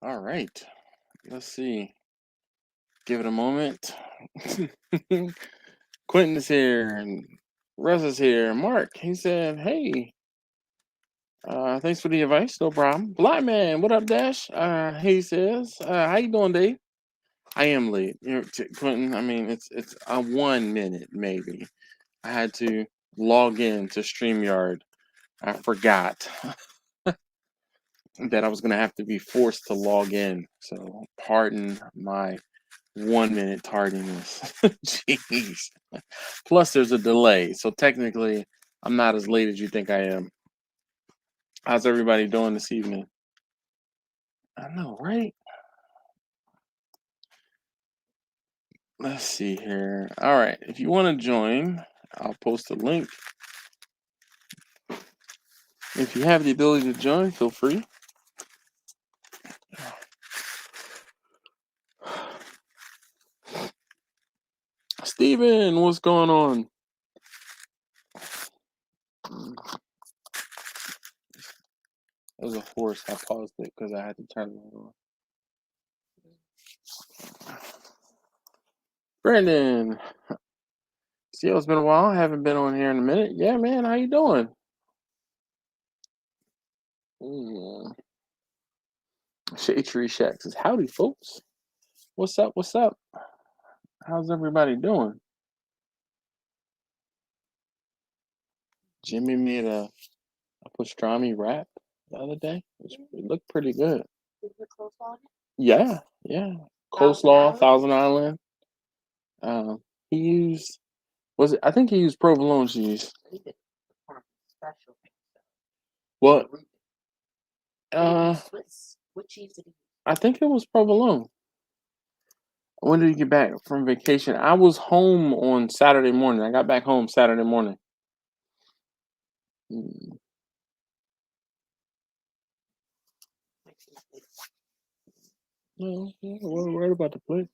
All right. Let's see. Give it a moment. Quentin is here and Russ is here. Mark, he said, hey, thanks for the advice. No problem. Blind man, what up, Dash? He says, how you doing, Dave? I am late. Quentin, I mean, it's a 1 minute maybe. I had to log in to StreamYard. I forgot that I was gonna have to be forced to log in. So pardon my 1 minute tardiness. Jeez. Plus, there's a delay, so technically, I'm not as late as you think I am. How's everybody doing this evening? I know, right? Let's see here. All right, if you want to join, I'll post a link. If you have the ability to join, feel free. Steven, what's going on? It was a horse. I paused it because I had to turn it on. Brandon, see, it's been a while. I haven't been on here in a minute. Yeah, man, how you doing? Shade Tree Shack says, howdy, folks. What's up? What's up? How's everybody doing? Jimmy made a pastrami wrap the other day. It looked pretty good. Yeah, yeah. Coleslaw, Thousand Island. He used I think he used provolone cheese. Well, what cheese did he use? I think it was provolone. When did you get back from vacation? I was home on Saturday morning. I got back home Saturday morning. No, we're right about the plate.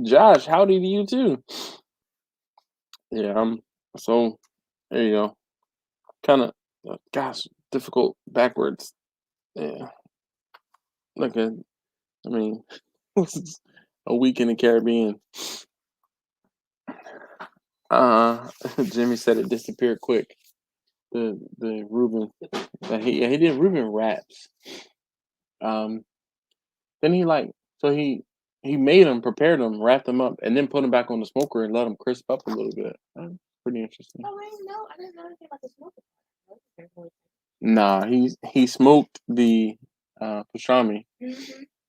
Josh, howdy to you too. Yeah, so there you go. Kind of, gosh, difficult backwards. Yeah, look at, I mean, a week in the Caribbean. Jimmy said it disappeared quick. The Reuben, he did Reuben wraps. Then he made them, prepared them, wrapped them up, and then put them back on the smoker and let them crisp up a little bit. Pretty interesting. Oh, I didn't know anything about the smoker. Nah, he smoked the pastrami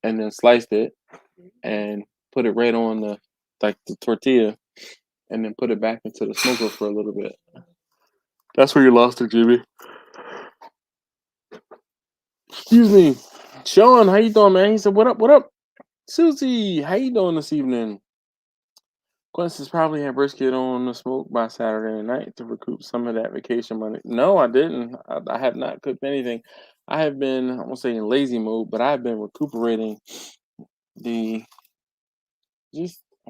and then sliced it and put it right on the tortilla and then put it back into the smoker for a little bit. That's where you lost it, Jimmy. Excuse me. Sean, how you doing, man? He said, what up, what up? Susie, how you doing this evening? Quincy's probably had brisket on the smoke by Saturday night to recoup some of that vacation money. No, I didn't. I have not cooked anything. I have been, I won't say in lazy mode, but I've been recuperating I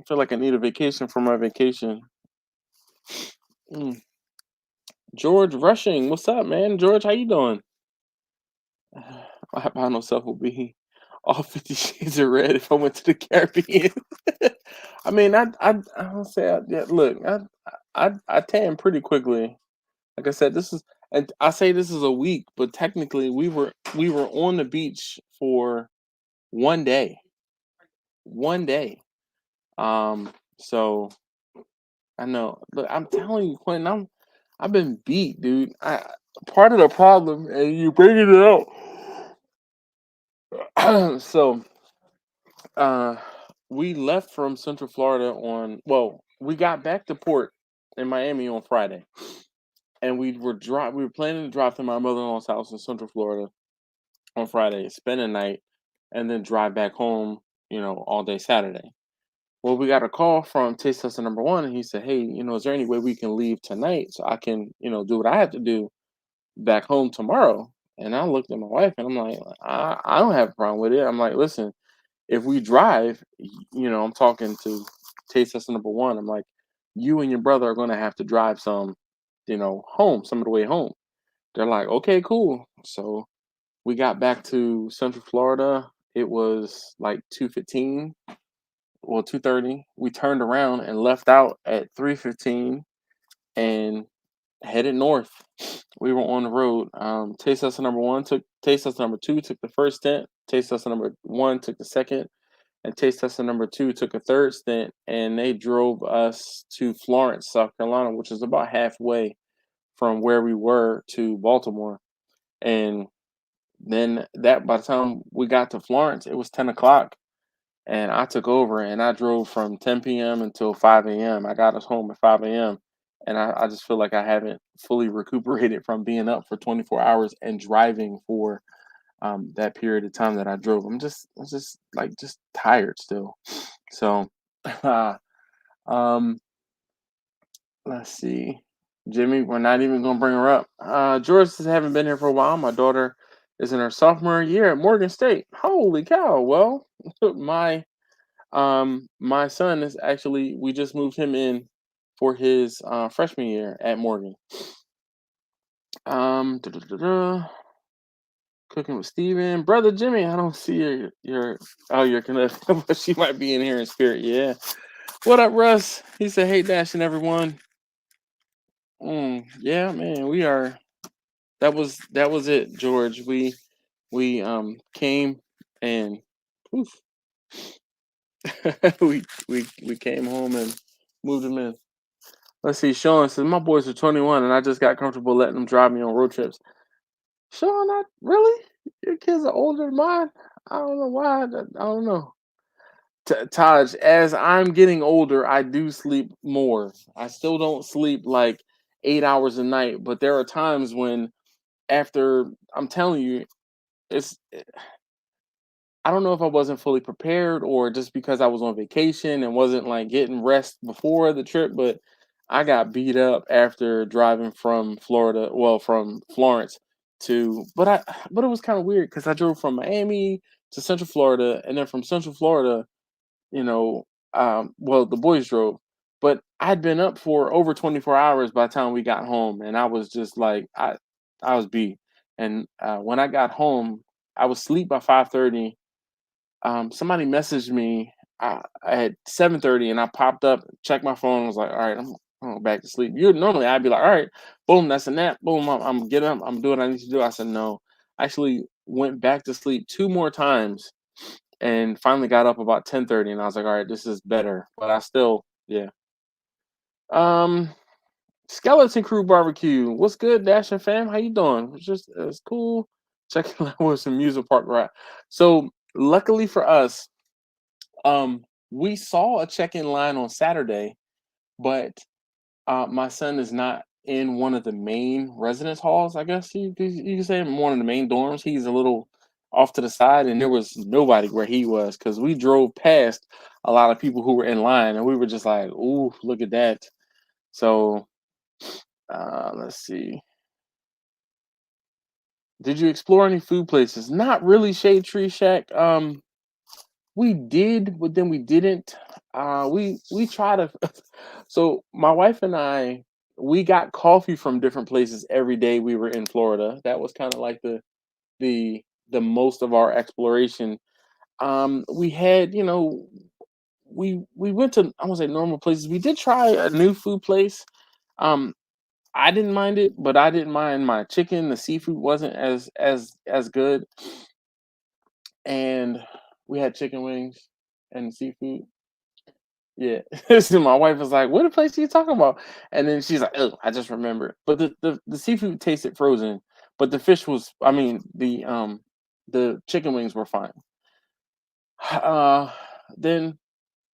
feel like I need a vacation from my vacation. George Rushing, what's up, man? George, how you doing? My albino self will be all 50 Shades of Red if I went to the Caribbean. I mean, I don't say, look, I tan pretty quickly. Like I said, and I say this is a week, but technically we were on the beach for 1 day. 1 day. So I know. Look, I'm telling you, Quentin, I've been beat, dude. Part of the problem, and you bringing it out. So, we left from Central Florida we got back to port in Miami on Friday, and we were planning to drive to my mother-in-law's house in Central Florida on Friday, spend the night, and then drive back home, all day Saturday. Well, we got a call from Taste Tester number 1, and he said, hey, is there any way we can leave tonight so I can, do what I have to do back home tomorrow? And I looked at my wife, and I'm like, I don't have a problem with it. I'm like, listen, if we drive, I'm talking to Taste Tester number 1. I'm like, you and your brother are going to have to drive some, home, some of the way home. they're like, okay, cool. So we got back to Central Florida. It was like 2:15, well 2:30. We turned around and left out at 3:15 and headed north. We were on the road. Taste tester number one took taste tester number two took the first stint. Taste tester number one took the second, and taste tester number two took a third stint. And they drove us to Florence, South Carolina, which is about halfway from where we were to Baltimore. And then that by the time we got to Florence, it was 10 o'clock, and I took over and I drove from 10 p.m. until 5 a.m. I got us home at 5 a.m. And I just feel like I haven't fully recuperated from being up for 24 hours and driving for that period of time that I drove. I'm just like just tired still. So, um, let's see. Jimmy, we're not even gonna bring her up. George haven't been here for a while. My daughter is in her sophomore year at Morgan State. Holy cow! Well, my my son is actually we just moved him in for his freshman year at Morgan. Da, da, da, da. Cooking with Steven. Brother Jimmy, I don't see your oh your connect, but she might be in here in spirit. Yeah. What up, Russ? He said, "Hey, Dashing everyone." Yeah, man, we are. That was it, George. We came and poof, we came home and moved him in. Let's see. Sean says my boys are 21, and I just got comfortable letting them drive me on road trips. Sean, not really. Your kids are older than mine. I don't know why. I don't know. Taj, as I'm getting older, I do sleep more. I still don't sleep like 8 hours a night, but there are times when after I'm telling you, it's I don't know if I wasn't fully prepared or just because I was on vacation and wasn't like getting rest before the trip, but I got beat up after driving from Florida, well, from Florence to, but it was kind of weird because I drove from Miami to Central Florida, and then from Central Florida, you know, well, the boys drove, but I'd been up for over 24 hours by the time we got home, and I was just like, I was beat. And when I got home, I was asleep by 5:30. Somebody messaged me at 7:30, and I popped up, checked my phone, and was like, "All right, I'm going back to sleep." You normally I'd be like, "All right, boom, that's a nap. Boom, I'm getting up. I'm doing what I need to do." I said no. I actually went back to sleep two more times, and finally got up about 10:30, and I was like, "All right, this is better." But I still, yeah. Um, Skeleton Crew Barbecue. What's good, Dash and fam? How you doing? It's cool. Checking out with some music park right. So luckily for us, we saw a check-in line on Saturday, but my son is not in one of the main residence halls. I guess you could say one of the main dorms. He's a little off to the side, and there was nobody where he was because we drove past a lot of people who were in line, and we were just like, "Ooh, look at that!" So let's see. Did you explore any food places? Not really, Shade Tree Shack. We did, but then we didn't. We try to. So my wife and I, we got coffee from different places every day we were in Florida. That was kind of like the the most of our exploration. We had, we went to I won't say normal places. We did try a new food place. Um, I didn't mind it, but I didn't mind my chicken. The seafood wasn't as good, and we had chicken wings and seafood. Yeah. So my wife was like, "What the place are you talking about?" And then she's like, "Oh, I just remembered." But the seafood tasted frozen, but the fish was, I mean, the chicken wings were fine. Uh, then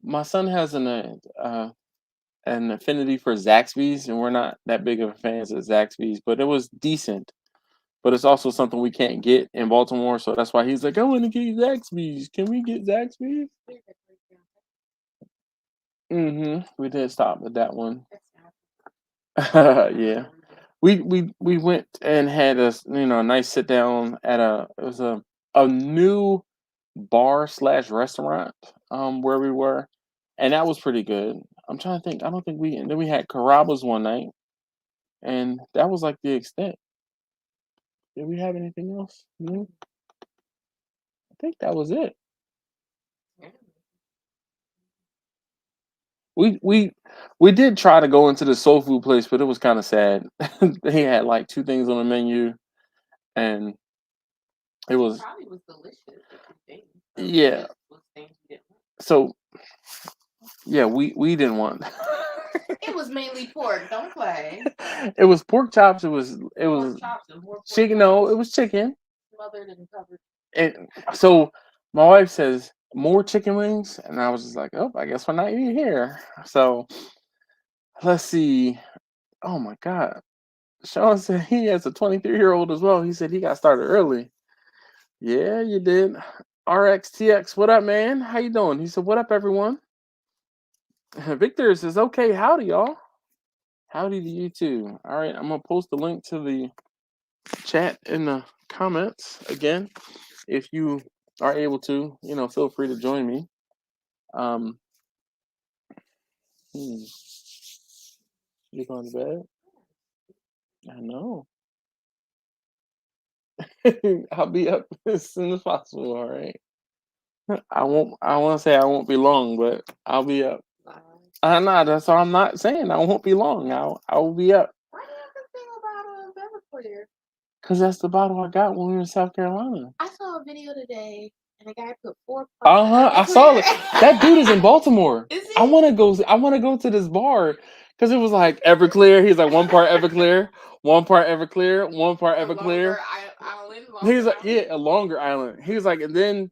my son has an affinity for Zaxby's, and we're not that big of fans of Zaxby's, but it was decent. But it's also something we can't get in Baltimore, so that's why he's like, "I want to get Zaxby's. Can we get Zaxby's?" We did stop at that one. Yeah. We went and had a nice sit down at it was a new bar slash restaurant where we were, and that was pretty good. I'm trying to think. I don't think we and then we had Carrabba's one night, and that was like the extent. Did we have anything else? No? I think that was it. We did try to go into the soul food place, but it was kind of sad. They had like two things on the menu, and it was Probably was delicious. yeah. So yeah, we didn't want. It was mainly pork. Don't play. It was pork chops. It was Pork chops and more pork chicken. chops. No, it was chicken. Mother didn't cover. And so my wife says more chicken wings, and I was just like, oh, I guess we're not eating here. So let's see. Oh my God. Sean said he has a 23-year-old as well. He said he got started early. Yeah, you did. RXTX, what up, man? How you doing? He said, what up, everyone? Victor says, okay, howdy, y'all. Howdy to you too. All right, I'm gonna post the link to the chat in the comments again. If you are able to, feel free to join me. You going to bed? I know. I'll be up as soon as possible. All right. I won't. I want to say I won't be long, but I'll be up. I'm not. That's all. I'm not saying I won't be long. I will be up. Why do you have to think about Everclear? Cause that's the bottle I got when we were in South Carolina. I saw a video today, and a guy put 4 parts. I saw it. That dude is in Baltimore. Is he? I want to go. I want to go to this bar because it was like Everclear. He's like 1 part Everclear, 1 part Everclear, 1 part Everclear. He's like, yeah, a longer island. He was like, and then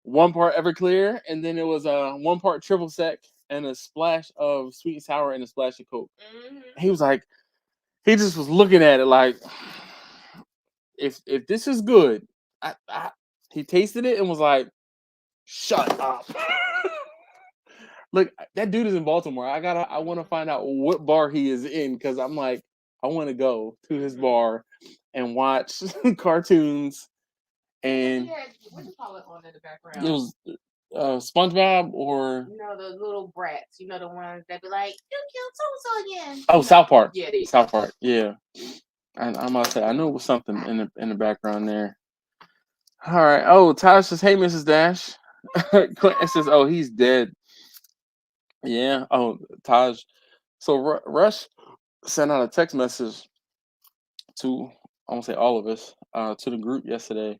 1 part Everclear, and then it was 1 part triple sec and a splash of sweet and sour and a splash of Coke. Mm-hmm. He was like, he just was looking at it like, if this is good, he tasted it and was like, shut up. Look, that dude is in Baltimore. I want to find out what bar he is in because I'm like, I want to go to his bar and watch cartoons. And what do you call it on in the background? it was SpongeBob or no, the little brats. You know, the ones that be like, you killed so again. Oh, South Park. Yeah, South Park. Yeah. And I'm about to say I knew it was something in the background there. All right. Oh, Taj says, "Hey, Mrs. Dash." Clinton says, "Oh, he's dead." Yeah. Oh, Taj. So Rush sent out a text message to I won't say all of us to the group yesterday,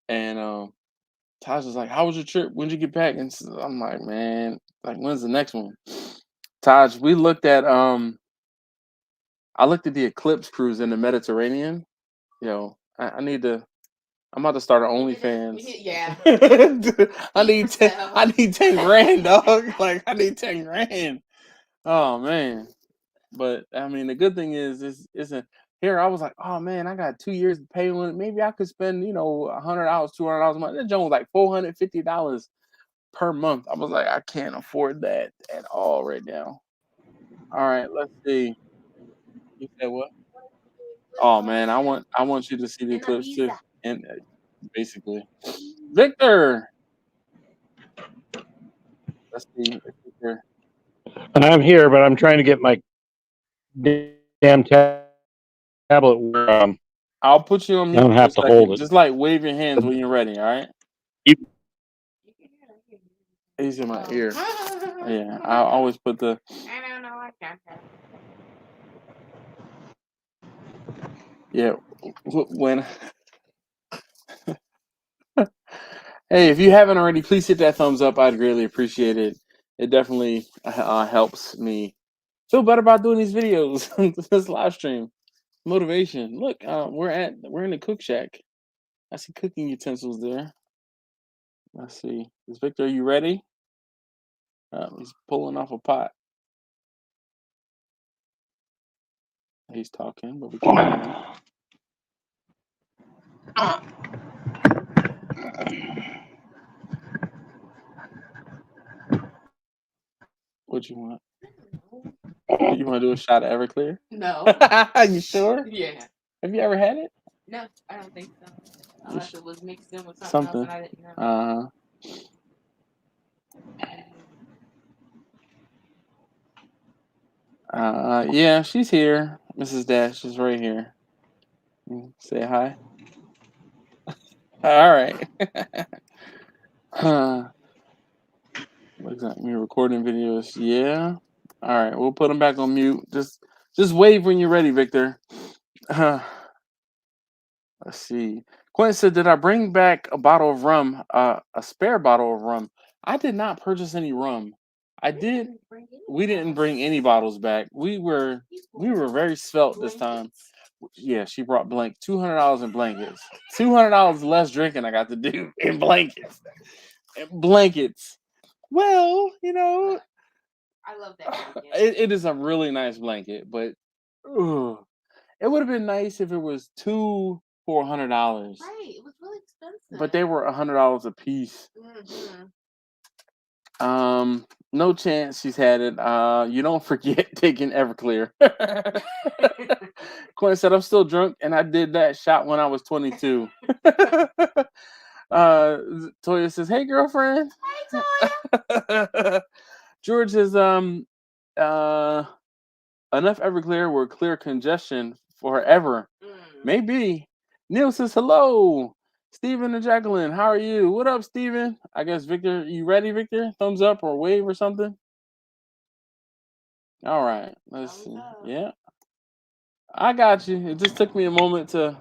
and Taj was like, "How was your trip? When'd you get back?" And I'm like, "Man, like when's the next one?" Taj, we looked at I looked at the Eclipse cruise in the Mediterranean. Yo, I need to. I'm about to start an OnlyFans. Yeah. I need 10 grand, dog. Like I need 10 grand. Oh man. But I mean the good thing is this isn't here. I was like, oh man, I got 2 years to pay on it. Maybe I could spend, $100, $200 a month. That joint was like $450 per month. I was like, I can't afford that at all right now. All right, let's see. You said what? Oh man, I want you to see the clips too. And basically. Victor. Let's see if Victor. I'm here, but I'm trying to get my damn tablet. I'll put you on mute. I don't have to hold it. Just like wave your hands when you're ready. All right. He's in my ear. Yeah, I always put the. I don't know. I can't. Yeah, when. Hey, if you haven't already, please hit that thumbs up. I'd greatly appreciate it. It definitely helps me feel better about doing these videos, this live stream. Motivation. Look, we're in the cook shack. I see cooking utensils there. Let's see. Is Victor, are you ready? He's pulling off a pot. He's talking, but we can't hear him. What you want? You want to do a shot of Everclear? No. You sure? Yeah. Have you ever had it? No, I don't think so. Unless it was mixed in with something else and I didn't know. Yeah, she's here. Mrs. Dash is right here. Say hi. All right. Looks like me recording videos. Yeah. All right. We'll put them back on mute. Just wave when you're ready, Victor. Let's see. Quentin said, "Did I bring back a bottle of rum? A spare bottle of rum? I did not purchase any rum. I did. We didn't bring any bottles back. We were very svelte this time. Yeah, she brought $200 in blankets. $200 less drinking I got to do in blankets. Blankets. Well, I love that blanket. it is a really nice blanket, but it would have been nice if it was two for $100. Right, it was really expensive. But they were $100 a piece. Mm-hmm. No chance she's had it. You don't forget taking Everclear. Quinn said, "I'm still drunk, and I did that shot when I was 22." Toya says, "Hey, girlfriend." Hey, Toya. George says, enough Everclear will clear congestion forever. Maybe. Neil says, "Hello." Stephen and Jacqueline, how are you? What up, Stephen? I guess Victor, you ready, Victor? Thumbs up or wave or something? All right, let's see. Yeah, I got you. It just took me a moment to.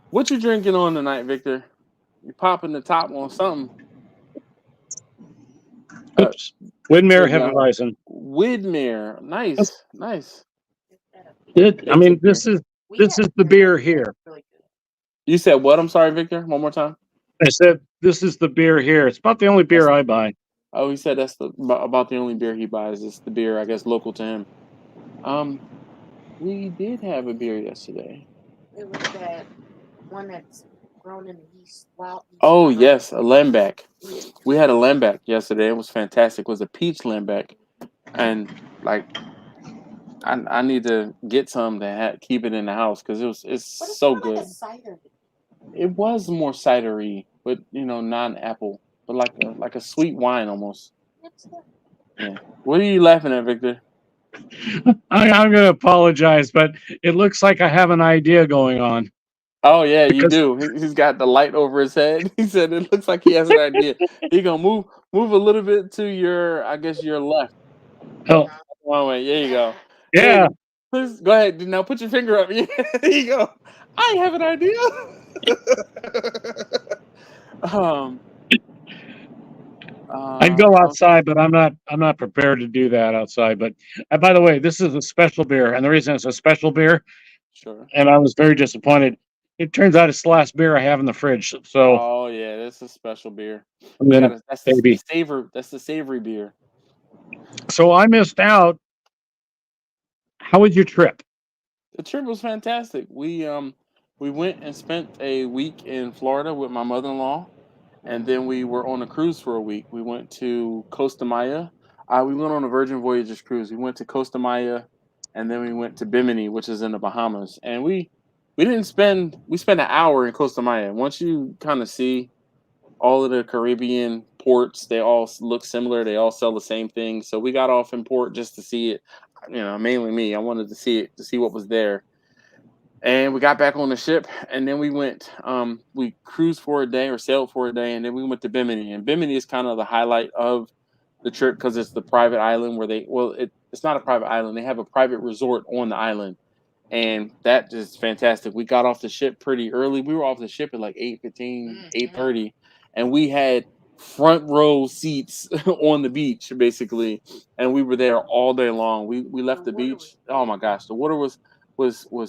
What you drinking on tonight, Victor? You popping the top on something? Oops. Widmer Hefeweizen. Widmer, nice. I mean, this is the beer here. You said what? I'm sorry, Victor. One more time. I said this is the beer here. It's about the only beer I buy. Oh, he said that's about the only beer he buys. It's the beer, I guess, local to him. We did have a beer yesterday. It was that one that's grown in the yeast. Oh yes, a Lambic. We had a Lambic yesterday. It was fantastic. It was a peach Lambic, and I need to get some to keep it in the house because it's so good. Like a cider. It was more cidery, but non-apple, but like a sweet wine almost. Yeah. What are you laughing at, Victor? I'm going to apologize, but it looks like I have an idea going on. Oh yeah, you do. He's got the light over his head. He said it looks like he has an idea. He gonna move a little bit to your left. Oh, one way. There you go. Yeah. Please go ahead. Now put your finger up. There you go. I have an idea. I'd go outside, but I'm not prepared to do that outside. But by the way, this is a special beer, and the reason it's a special beer, sure. And I was very disappointed. It turns out it's the last beer I have in the fridge. So, oh yeah, that's a special beer. That's the savory beer. So I missed out. How was your trip? The trip was fantastic. We went and spent a week in Florida with my mother-in-law. And then we were on a cruise for a week. We went to Costa Maya. We went on a Virgin Voyages cruise. We went to Costa Maya, and then we went to Bimini, which is in the Bahamas. And we spent an hour in Costa Maya. Once you kind of see all of the Caribbean ports, they all look similar. They all sell the same thing. So we got off in port just to see it. Mainly me. I wanted to see it, to see what was there. And we got back on the ship, and then we went. We cruised for a day or sailed for a day, and then we went to Bimini. And Bimini is kind of the highlight of the trip because it's the private island where it's not a private island. They have a private resort on the island, and that is fantastic. We got off the ship pretty early. We were off the ship at like 8:15, 8:30, and we had front row seats on the beach basically, and we were there all day long. We left the beach. Oh my gosh, the water was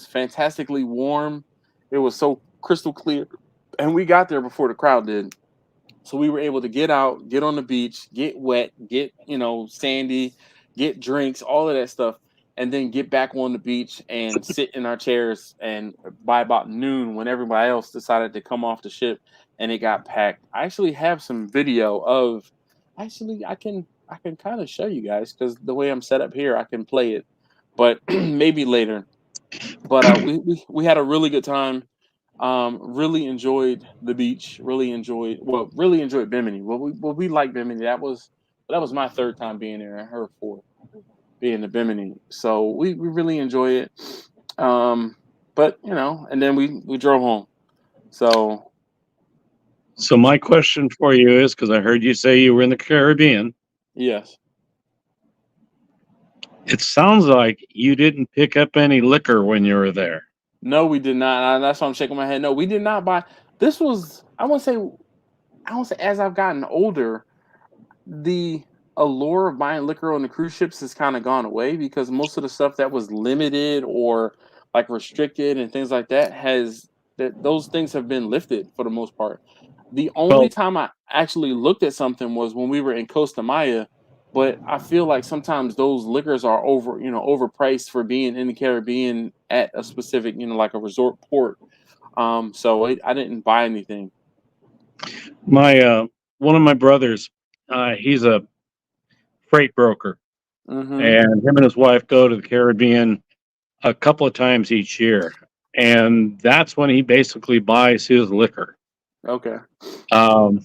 fantastically warm. It was so crystal clear, and we got there before the crowd did. So we were able to get out, get on the beach, get wet, get sandy, get drinks, all of that stuff, and then get back on the beach and sit in our chairs. And by about noon, when everybody else decided to come off the ship and it got packed, I actually have some video of. Actually, I can kind of show you guys because the way I'm set up here, I can play it, but maybe later. But we had a really good time. Really enjoyed the beach. Really enjoyed Bimini. We liked Bimini. That was my third time being there, and her fourth being to Bimini. So we really enjoy it. But and then we drove home. So So my question for you is, because I heard you say you were in the Caribbean, yes. it sounds like you didn't pick up any liquor when you were there. No, we did not. That's why I'm shaking my head. No, we did not buy. This was, I won't say as I've gotten older, the allure of buying liquor on the cruise ships has kind of gone away because most of the stuff that was limited or like restricted and things like that those things have been lifted for the most part. The only Well, time I actually looked at something was when we were in Costa Maya, but I feel like sometimes those liquors are overpriced for being in the Caribbean at a specific, like a resort port. So I didn't buy anything. my one of my brothers, he's a freight broker, Mm-hmm. and him and his wife go to the Caribbean a couple of times each year, and that's when he basically buys his liquor. Okay. Um,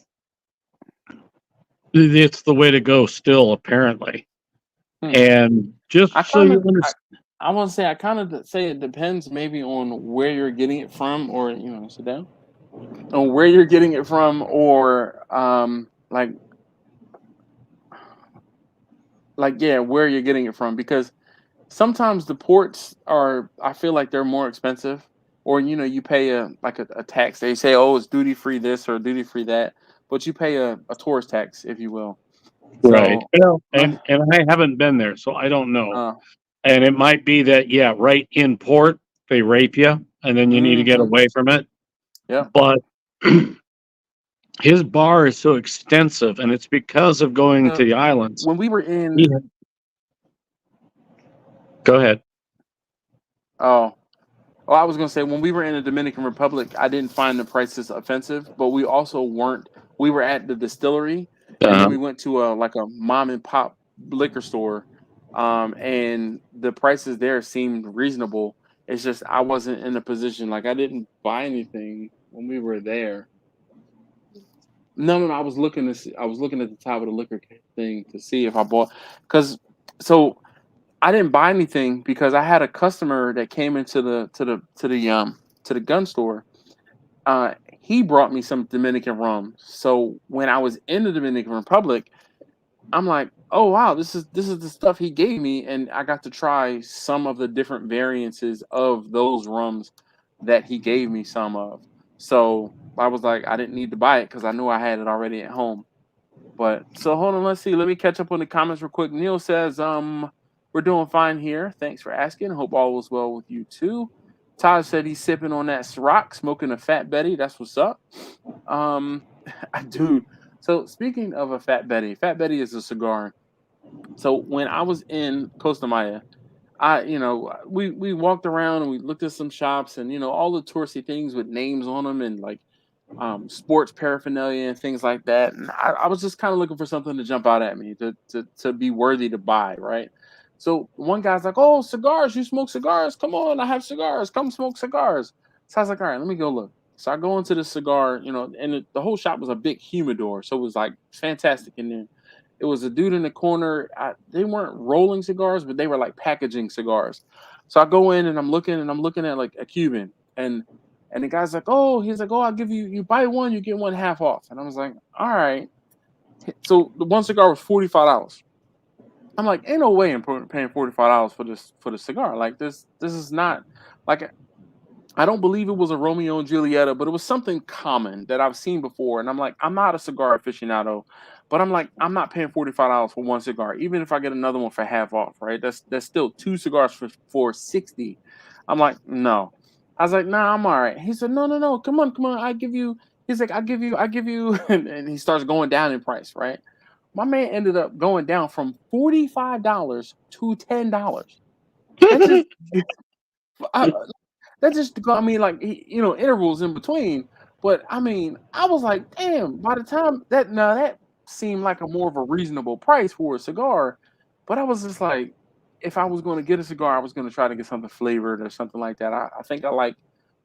it's the way to go still, apparently. Hmm. And just I so kind you of, understand, I want to say I kind of say it depends maybe on where you're getting it from, or sit down, on where you're getting it from, or yeah, where you're getting it from, because sometimes the ports are, I feel like they're more expensive, or you pay a tax. They say, oh, it's duty free this or duty free that, but you pay a tourist tax, if you will. right? So, Well, and I haven't been there, so I don't know. uh, And it might be that, yeah, right in port they rape you, and then you need to get mm-hmm, away from it. yeah. But his bar is so extensive, and it's because of going to the islands. When we were in, He- Go ahead. oh, I was gonna say when we were in the Dominican Republic, I didn't find the prices offensive, but we also weren't. We were at the distillery, and then Uh, we went to a mom and pop liquor store, and the prices there seemed reasonable. It's just I wasn't in a position, like I didn't buy anything when we were there. No. I was looking to see, I was looking at the top of the liquor thing to see if I bought, because so I didn't buy anything because I had a customer that came into the gun store. He brought me some Dominican rum. So when I was in the Dominican Republic, I'm like, oh wow, this is the stuff he gave me, and I got to try some of the different variances of those rums that he gave me some of. So I was like, I didn't need to buy it because I knew I had it already at home. But so hold on, let's see. Let me catch up on the comments real quick. Neil says, we're doing fine here. Thanks for asking. Hope all was well with you too. Todd said he's sipping on that Ciroc, smoking a Fat Betty. That's what's up. Dude. So speaking of a Fat Betty is a cigar. So when I was in Costa Maya, we walked around and we looked at some shops, and all the touristy things with names on them, and like sports paraphernalia and things like that. And I was just kind of looking for something to jump out at me to be worthy to buy, right? So one guy's like, "Oh, cigars! You smoke cigars? Come on, I have cigars. Come smoke cigars." So I was like, "All right, let me go look." So I go into the cigar, and the whole shop was a big humidor, so it was like fantastic in there. It was a dude in the corner. They weren't rolling cigars, but they were like packaging cigars. So I go in and I'm looking at like a Cuban, and the guy's like, "Oh," he's like, "Oh, I'll give you buy one, you get one half off." And I was like, "All right." So the one cigar was $45. I'm like, "Ain't no way I'm paying $45 for the cigar. Like this is not like I don't believe it was a Romeo and Julieta, but it was something common that I've seen before." And I'm like, I'm not a cigar aficionado, but I'm like, I'm not paying $45 for one cigar, even if I get another one for half off, right? That's still two cigars for 60. I'm like, no. I was like, nah, I'm all right. He said, no, come on, I give you. He's like, I give you, and he starts going down in price, right? My man ended up going down from $45 to $10. That just, I, that just, I mean, like, intervals in between. But I mean, I was like, damn, by the time that seemed like a more of a reasonable price for a cigar. But I was just like, if I was going to get a cigar, I was going to try to get something flavored or something like that. I think I like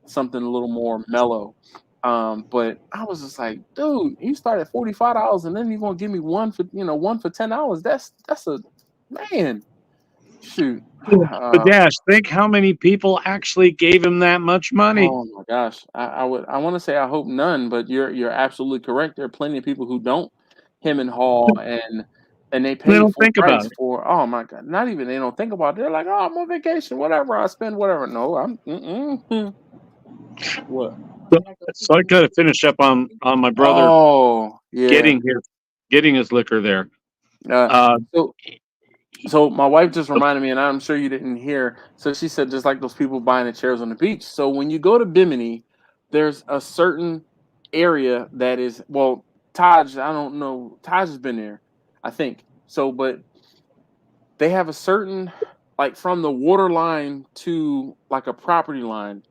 something a little more mellow. But I was just like, dude, you start at $45 and then you're going to give me one for $10. That's a man. Shoot. But Dash, think how many people actually gave him that much money. Oh my gosh, I want to say I hope none, but you're absolutely correct. There are plenty of people who don't hem and haul, and they They pay don't full think about price it. for. Oh my God, not even they don't think about it. They're like, oh, I'm on vacation, whatever. I spend whatever. No, I'm. What? So I got to finish up on my brother Oh yeah. getting his liquor there. So So my wife just reminded me, and I'm sure you didn't hear. So she said, just like those people buying the chairs on the beach. So when you go to Bimini, there's a certain area that is Taj. I don't know. Taj has been there, I think. So, but they have a certain like from the water line to like a property line.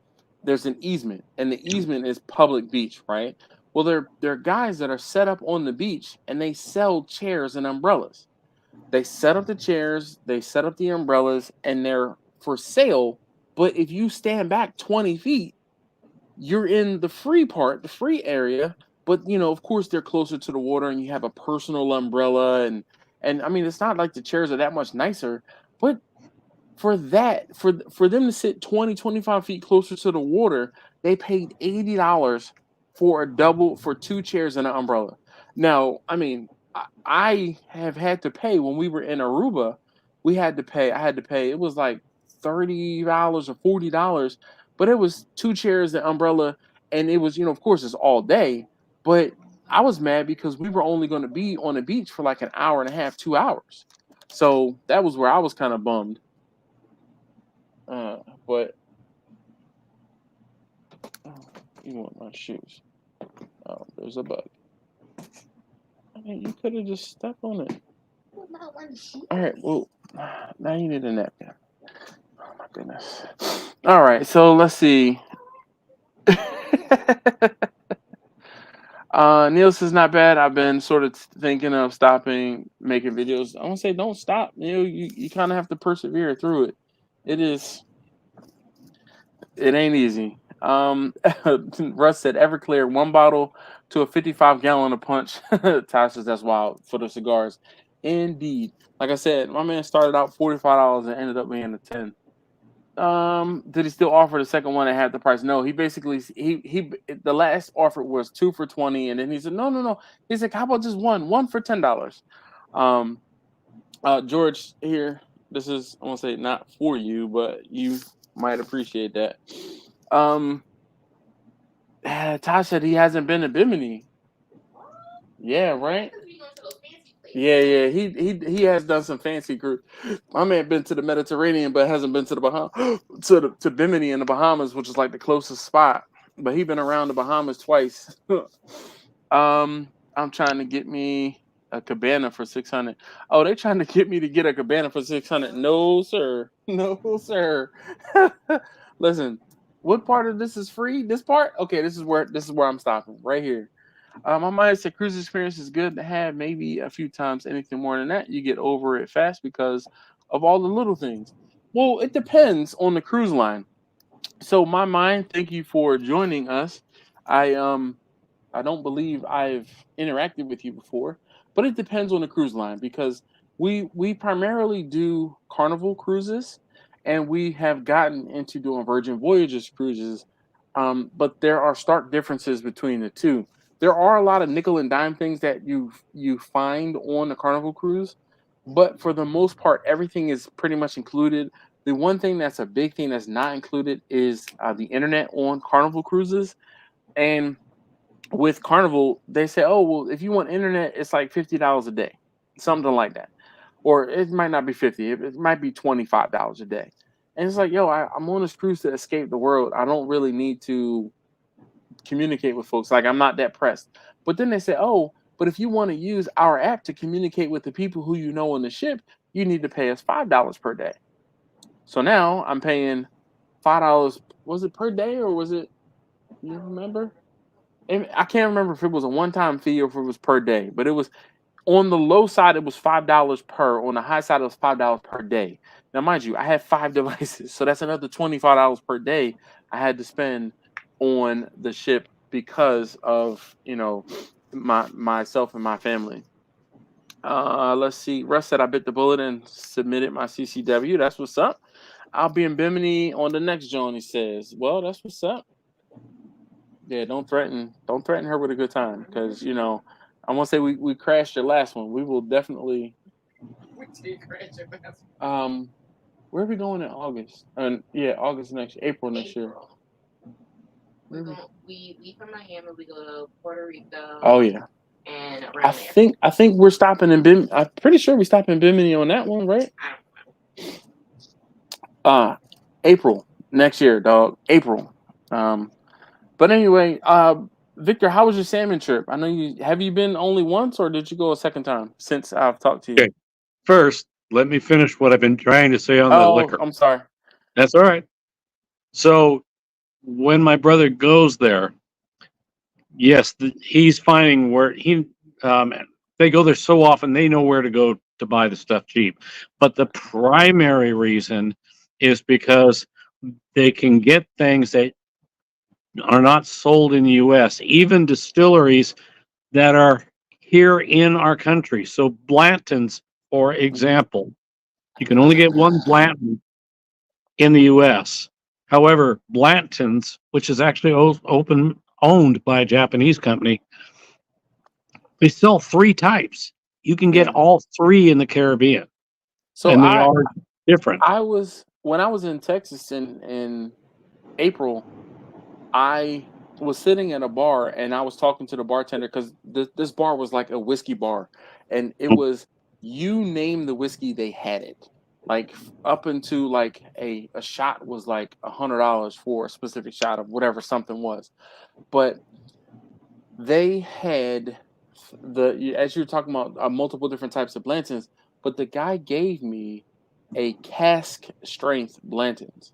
There's an easement, and the easement is public beach, right? Well, there are guys that are set up on the beach, and they sell chairs and umbrellas. They set up the chairs, they set up the umbrellas, and they're for sale. But if you stand back 20 feet, you're in the free part, the free area. But of course, they're closer to the water, and you have a personal umbrella, and I mean, it's not like the chairs are that much nicer, but for that, for them to sit 20-25 feet closer to the water, they paid $80 for for two chairs and an umbrella. Now, I mean, I have had to pay when we were in Aruba. I had to pay. It was like $30 or $40, but it was two chairs, and umbrella, and it was of course it's all day. But I was mad because we were only going to be on the beach for like an hour and a half, 2 hours. So that was where I was kind of bummed. But you want my shoes? Oh, there's a bug. I mean, you could have just stepped on it. All right. Well, now you need a napkin. Oh my goodness. All right. So let's see. Niels is not bad. I've been sort of thinking of stopping making videos. I want to say don't stop. You kind of have to persevere through it. It ain't easy. Russ said Everclear, one bottle to a 55-gallon of punch. Tasha, that's wild for the cigars. Indeed. Like I said, my man started out $45 and ended up being a 10. Did he still offer the second one at half the price? No, he basically he the last offer was 2 for 20, and then he said, no. He's like, how about just one for $10? George here, this is I won't say not for you, but you might appreciate that. Tosh said he hasn't been to Bimini. Yeah, right. Yeah. He has done some fancy cruise. My man been to the Mediterranean, but hasn't been to the Bahamas to Bimini in the Bahamas, which is like the closest spot. But he been around the Bahamas twice. I'm trying to get me a cabana for 600. Oh, they trying to get me to get a cabana for 600. No, sir. No, sir. Listen, what part of this is free? This part? Okay, this is where I'm stopping right here. My mind said cruise experience is good to have maybe a few times. Anything more than that, you get over it fast because of all the little things. Well, it depends on the cruise line. So my mind, thank you for joining us. I don't believe I've interacted with you before, but it depends on the cruise line because we primarily do Carnival cruises, and we have gotten into doing Virgin Voyages cruises. But there are stark differences between the two. There are a lot of nickel and dime things that you find on the Carnival cruise, but for the most part, everything is pretty much included. The one thing that's a big thing that's not included is the internet on Carnival cruises. And with Carnival, they say, oh, well, if you want internet, it's like $50 a day, something like that. Or it might not be 50, it might be $25 a day. And it's like, yo, I'm on this cruise to escape the world. I don't really need to communicate with folks. Like, I'm not that pressed. But then they say, oh, but if you want to use our app to communicate with the people who you know on the ship, you need to pay us $5 per day. So now I'm paying $5. Was it per day or was it, you remember? I can't remember if it was a one-time fee or if it was per day, but it was on the low side, it was $5 per. On the high side, it was $5 per day. Now, mind you, I had 5 devices, so that's another $25 per day I had to spend on the ship because of myself and my family. Let's see. Russ said I bit the bullet and submitted my CCW. That's what's up. I'll be in Bimini on the next joint, he says. Well, that's what's up. Yeah, don't threaten her with a good time, because I won't say we crashed your last one. We will definitely. We did crash your last one. Where are we going in August? August next year, April next year. We leave from Miami. We go to Puerto Rico. Oh yeah. And I think we're stopping in Bimini. I'm pretty sure we stopped in Bimini on that one, right? April next year, dog. April. But anyway, Victor, how was your salmon trip? I know have you been only once, or did you go a second time since I've talked to you? Okay. First, let me finish what I've been trying to say on the liquor. I'm sorry. That's all right. So when my brother goes there, yes, he's finding where they go there so often, they know where to go to buy the stuff cheap. But the primary reason is because they can get things that are not sold in the U.S., even distilleries that are here in our country. So Blanton's, for example, you can only get one Blanton in the U.S. However, Blanton's, which is actually owned by a Japanese company, they sell 3 types. You can get all 3 in the Caribbean, and they are different. When I was in Texas in April, I was sitting at a bar and I was talking to the bartender, because this bar was like a whiskey bar, and it was, you name the whiskey, they had it. Like up into like a shot was like $100 for a specific shot of whatever something was, but they had as you were talking about, multiple different types of Blantons, but the guy gave me a cask strength Blanton's,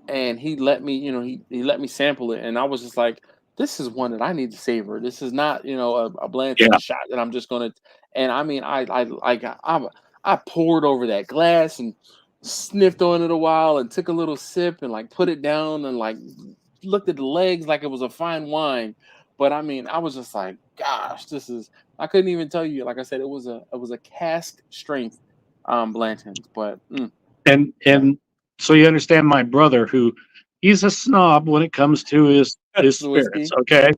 and he let me, he let me sample it, and I was just like, this is one that I need to savor. This is not, a Blanton shot that I'm just gonna. And I mean, I poured over that glass and sniffed on it a while and took a little sip and like put it down and like looked at the legs like it was a fine wine. But I mean, I was just like, gosh, I couldn't even tell you. Like I said, it was a cask strength Blanton's, but and so you understand my brother, who he's a snob when it comes to his spirits. Okay.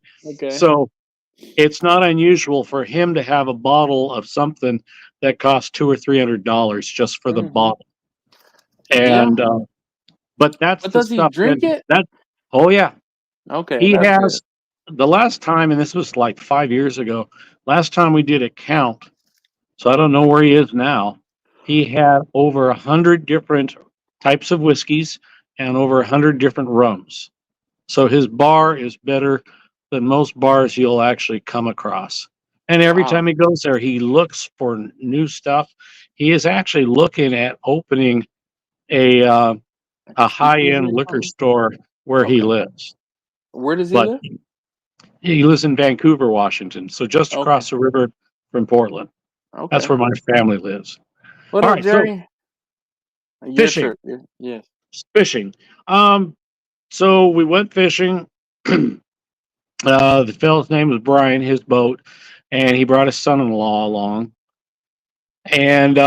So it's not unusual for him to have a bottle of something that costs $200 or $300 just for the bottle. And but that's the does stuff he drink it? Oh yeah. Okay. He has good. The last time, and this was like 5 years ago, last time we did a count, so I don't know where he is now. He had over 100 different types of whiskeys and over 100 different rums. So his bar is better than most bars you'll actually come across. And every time he goes there, he looks for new stuff. He is actually looking at opening a high-end liquor store where he lives. Where does he live? He lives in Vancouver, Washington, so just across the river from Portland. Okay. That's where my family lives. What up, Jerry? So, fishing. Yes. Fishing. So we went fishing. The fellow's name was Brian, his boat, and he brought his son-in-law along. And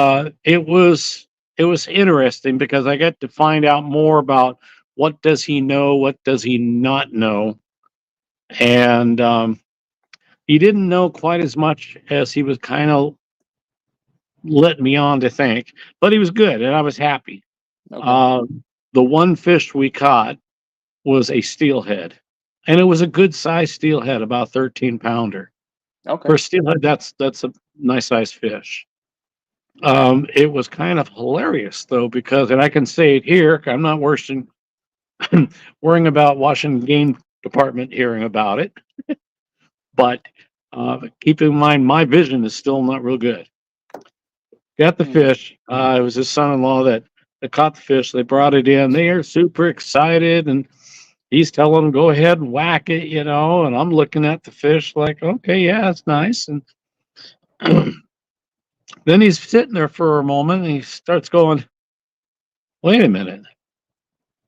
it was interesting because I got to find out more about what does he know, what does he not know. And he didn't know quite as much as he was kind of letting me on to think, but he was good and I was happy. Okay. The one fish we caught was a steelhead, and it was a good sized steelhead, about 13 pounder. Okay. For steelhead, that's a nice sized fish. It was kind of hilarious though, because, and I can say it here, I'm not worrying about Washington Game Department hearing about it, but keep in mind my vision is still not real good. Got the fish. It was his son-in-law that caught the fish. They brought it in. They are super excited, and he's telling them, go ahead and whack it, and I'm looking at the fish like, okay, yeah, it's nice. And then he's sitting there for a moment, and he starts going, wait a minute.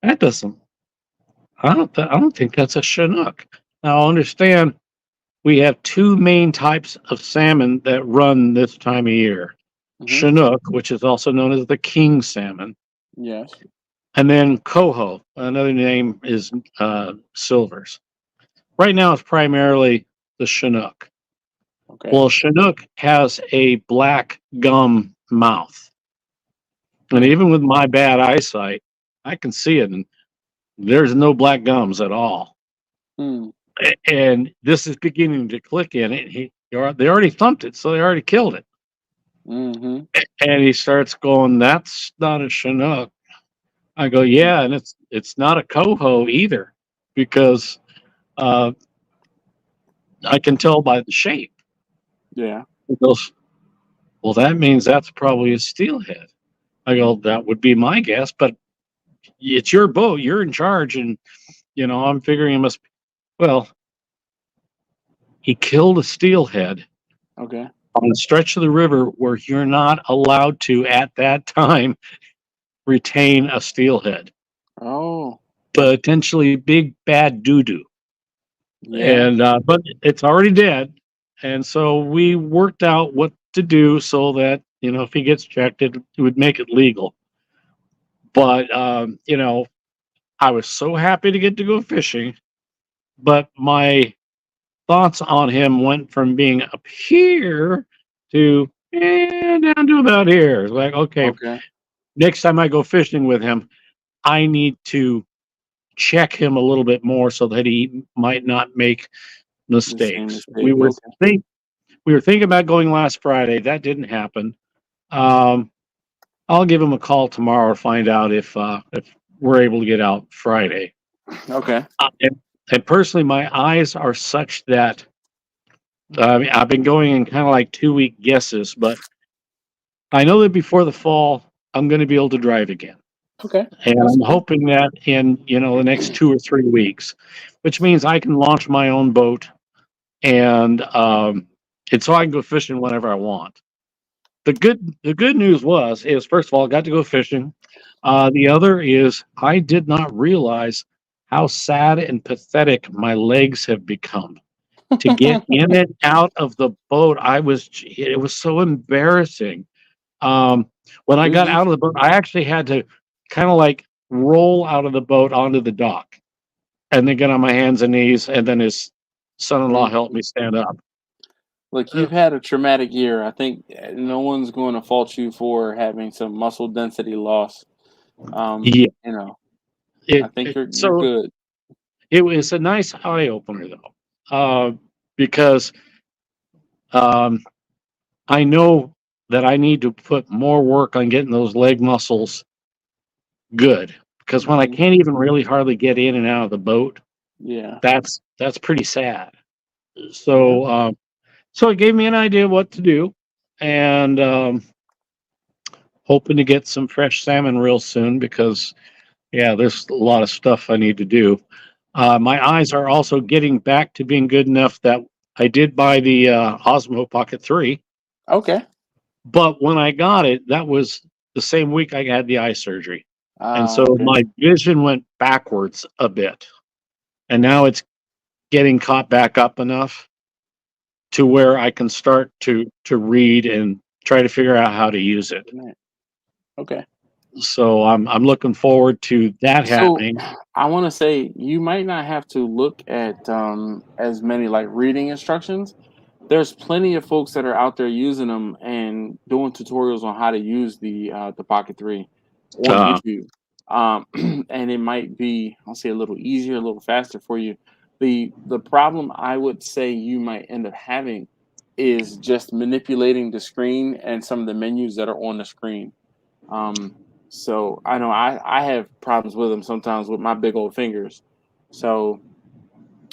That doesn't, I don't think that's a Chinook. Now, understand, we have two main types of salmon that run this time of year. Chinook, which is also known as the king salmon, Yes. and then coho. Another name is silvers. Right now, it's primarily the Chinook. Okay. Well, Chinook has a black gum mouth, and even with my bad eyesight, I can see it, and there's no black gums at all. And this is beginning to click in it. They already thumped it, so they already killed it. And he starts going, "That's not a Chinook." I go, "Yeah, and it's not a coho either, because I can tell by the shape." Yeah. He goes, "Well, that means that's probably a steelhead." I go, "That would be my guess, but it's your boat. You're in charge, and I'm figuring it must." Well, he killed a steelhead. Okay. On a stretch of the river where you're not allowed to, at that time, retain a steelhead. Oh. Potentially big bad doo-doo. Yeah. And but it's already dead. And so we worked out what to do so that, if he gets checked, it would make it legal. But I was so happy to get to go fishing, but my thoughts on him went from being up here to down to about here. It's like, okay, Okay. next time I go fishing with him, I need to check him a little bit more so that he might not make The same mistakes. mistake. We were Okay. thinking about going last Friday. That didn't happen. I'll give him a call tomorrow to find out if we're able to get out Friday. Okay. And personally, my eyes are such that I've been going in kind of like 2-week guesses, but I know that before the fall, I'm going to be able to drive again. Okay. And That's I'm good. hoping that in, the next 2 or 3 weeks, which means I can launch my own boat and so I can go fishing whenever I want. The good news is first of all, I got to go fishing. The other is I did not realize how sad and pathetic my legs have become. To get in and out of the boat, it was so embarrassing. When I got out of the boat, I actually had to kind of like roll out of the boat onto the dock and then get on my hands and knees, and then his son-in-law helped me stand up. Look, you've had a traumatic year. I think no one's going to fault you for having some muscle density loss. Yeah, I think you're good. It was a nice eye opener though, because I know that I need to put more work on getting those leg muscles good, because when I can't even really hardly get in and out of the boat, Yeah. that's pretty sad. So so it gave me an idea what to do, and hoping to get some fresh salmon real soon, because there's a lot of stuff I need to do. My eyes are also getting back to being good enough that I did buy the Osmo Pocket 3. Okay. But when I got it, that was the same week I had the eye surgery. And so Okay. my vision went backwards a bit. And now it's getting caught back up enough to where I can start to read and try to figure out how to use it. Okay. So I'm looking forward to that happening. I want to say you might not have to look at as many like reading instructions. There's plenty of folks that are out there using them and doing tutorials on how to use the Pocket 3 on YouTube. And it might be, I'll say, a little easier, a little faster for you. The problem I would say you might end up having is just manipulating the screen and some of the menus that are on the screen. So I know I have problems with them sometimes with my big old fingers. So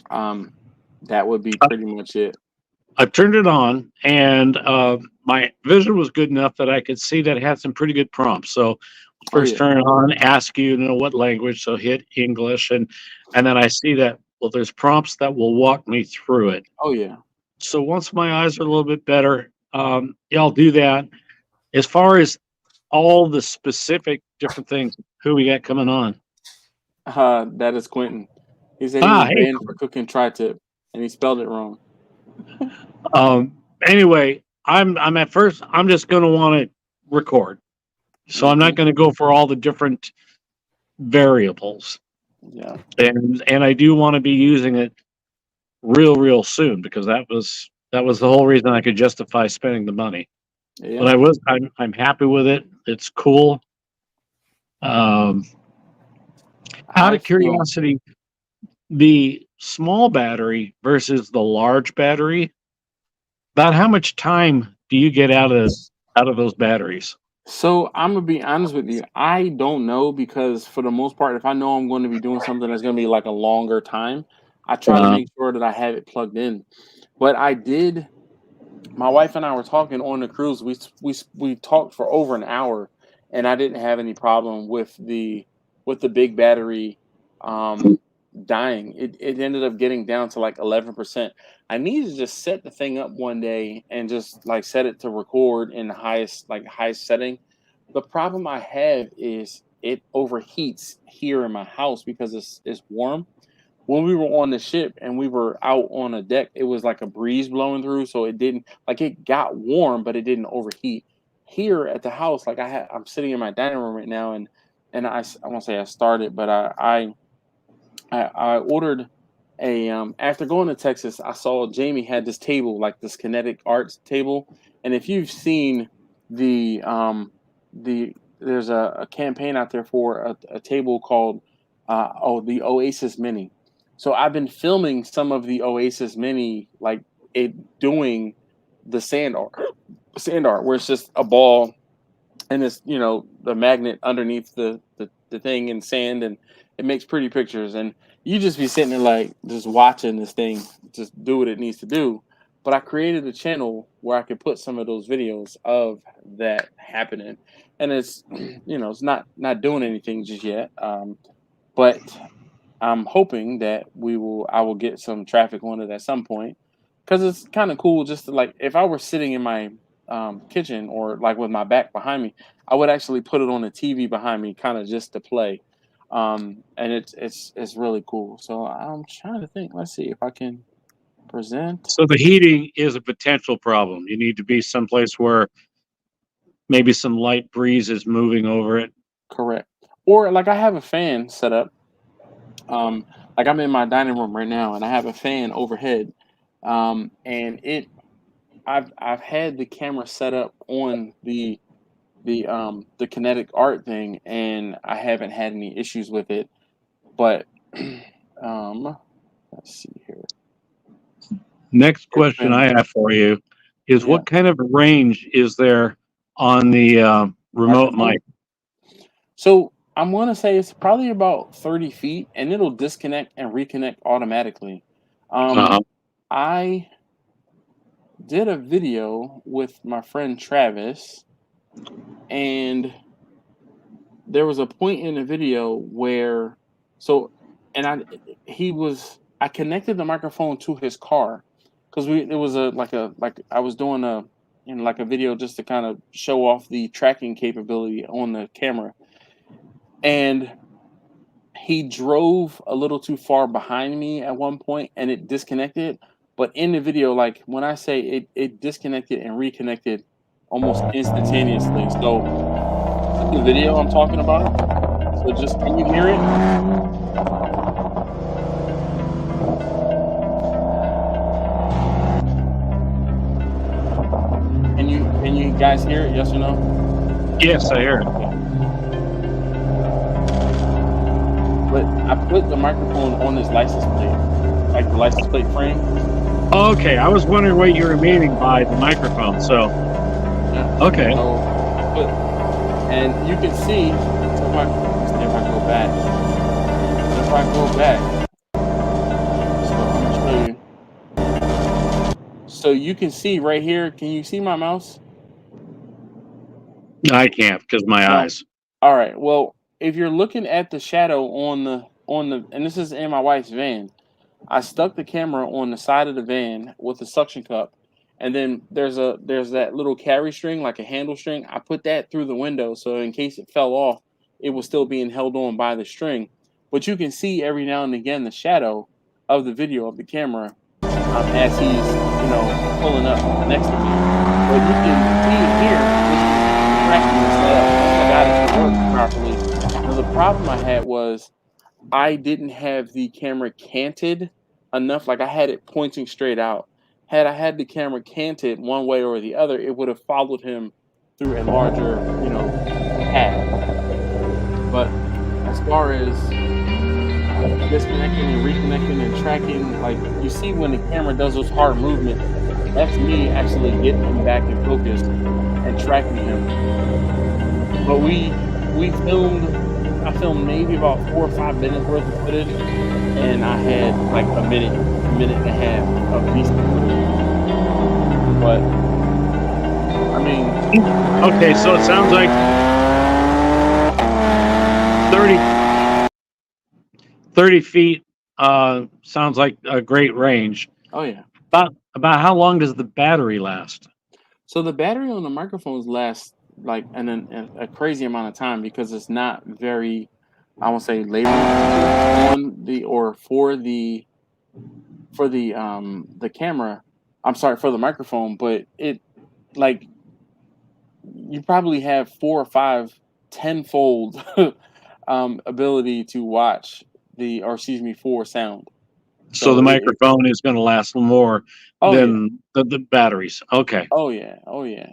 that would be pretty much it. I turned it on, and my vision was good enough that I could see that it had some pretty good prompts. So first turn it on, ask you what language, so hit English, and then I see that, well, there's prompts that will walk me through it. Oh yeah. So once my eyes are a little bit better, I'll do that. As far as all the specific different things, who we got coming on? That is Quentin. He said he was banned for cooking tri-tip, and he spelled it wrong. Anyway, I'm at first. I'm just going to want to record, so I'm not going to go for all the different variables. Yeah. And I do want to be using it real soon, because that was the whole reason I could justify spending the money. Yeah. But I'm happy with it. It's cool. Out of curiosity, the small battery versus the large battery, about how much time do you get out of those batteries? So I'm gonna be honest with you. I don't know, because for the most part, if I know I'm going to be doing something that's gonna be like a longer time, I try to make sure that I have it plugged in. But I did. My wife and I were talking on the cruise. We talked for over an hour, and I didn't have any problem with the big battery dying. It ended up getting down to like 11%. I need to just set the thing up one day and just like set it to record in the highest setting. The problem I have is it overheats here in my house because it's warm. When we were on the ship and we were out on a deck, it was like a breeze blowing through, so it didn't, like, it got warm, but it didn't overheat. Here at the house, like, I'm sitting in my dining room right now, and I won't say I started, but I ordered a after going to Texas, I saw Jamie had this table, like this kinetic arts table, and if you've seen the there's a campaign out there for a table called the Oasis Mini. So I've been filming some of the Oasis Mini, like it doing the sand art where it's just a ball and it's, the magnet underneath the thing in sand, and it makes pretty pictures, and you just be sitting there like just watching this thing just do what it needs to do. But I created a channel where I could put some of those videos of that happening, and it's it's not doing anything just yet, but I'm hoping that I will get some traffic on it at some point, because it's kind of cool just to, like, if I were sitting in my kitchen or like with my back behind me, I would actually put it on the TV behind me, kind of just to play. And it's really cool. So I'm trying to think. Let's see if I can present. So the heating is a potential problem. You need to be someplace where maybe some light breeze is moving over it. Correct. Or like I have a fan set up. Like I'm in my dining room right now, and I have a fan overhead. And I've had the camera set up on the kinetic art thing, and I haven't had any issues with it. But let's see here. Next question I have for you is, what kind of range is there on the remote mic? So I'm going to say it's probably about 30 feet, and it'll disconnect and reconnect automatically. I did a video with my friend Travis, and there was a point in the video where, I connected the microphone to his car, because it was I was doing a video just to kind of show off the tracking capability on the camera, and he drove a little too far behind me at one point and it disconnected. But in the video, like when I say it disconnected and reconnected almost instantaneously. So this is the video I'm talking about. So just, can you hear it? Can you guys hear it? Yes or no? Yes, I hear it. But I put the microphone on his license plate, like the license plate frame. Okay, I was wondering what you were meaning by the microphone. So, yeah. Okay. So and you can see, if I go back, so I'm gonna show you. So you can see right here. Can you see my mouse? I can't because my eyes. All right. Well, if you're looking at the shadow on the, and this is in my wife's van, I stuck the camera on the side of the van with a suction cup, and then there's that little carry string, like a handle string. I put that through the window, so in case it fell off, it was still being held on by the string. But you can see every now and again the shadow of the video of the camera as he's, pulling up next to me. But you can see it here, this is tracking the setup. I got it to work properly. Now, the problem I had was I didn't have the camera canted enough. Like I had it pointing straight out. Had I had the camera canted one way or the other, it would have followed him through a larger, path. But as far as disconnecting and reconnecting and tracking, like you see when the camera does those hard movements, that's me actually getting him back in focus and tracking him. But I filmed maybe about 4 or 5 minutes worth of footage, and I had like a minute and a half of decent footage. But I mean, okay, so it sounds like 30 feet sounds like a great range. oh yeah. About how long does the battery last? So the battery on the microphones lasts like a crazy amount of time because it's not very, I won't say labor on the or for the camera. I'm sorry, for the microphone, but it like you probably have 4 or 5 tenfold ability to watch for sound. So the microphone is going to last more than the batteries. Okay. Oh yeah. Oh yeah.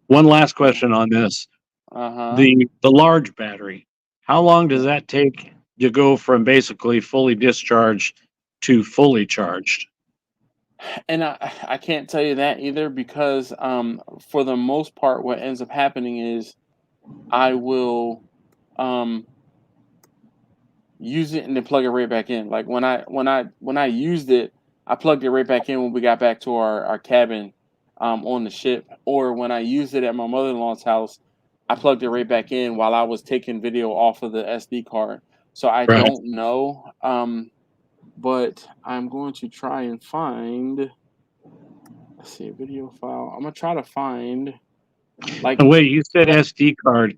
One last question on this. The large battery. How long does that take to go from basically fully discharged to fully charged? And I can't tell you that either because for the most part what ends up happening is I will use it and then plug it right back in. Like when I used it, I plugged it right back in when we got back to our cabin on the ship. Or when I used it at my mother-in-law's house, I plugged it right back in while I was taking video off of the SD card. So I don't know. But I'm going to try and find, let's see, a video file. I'm gonna try to find like. Wait, you said SD card.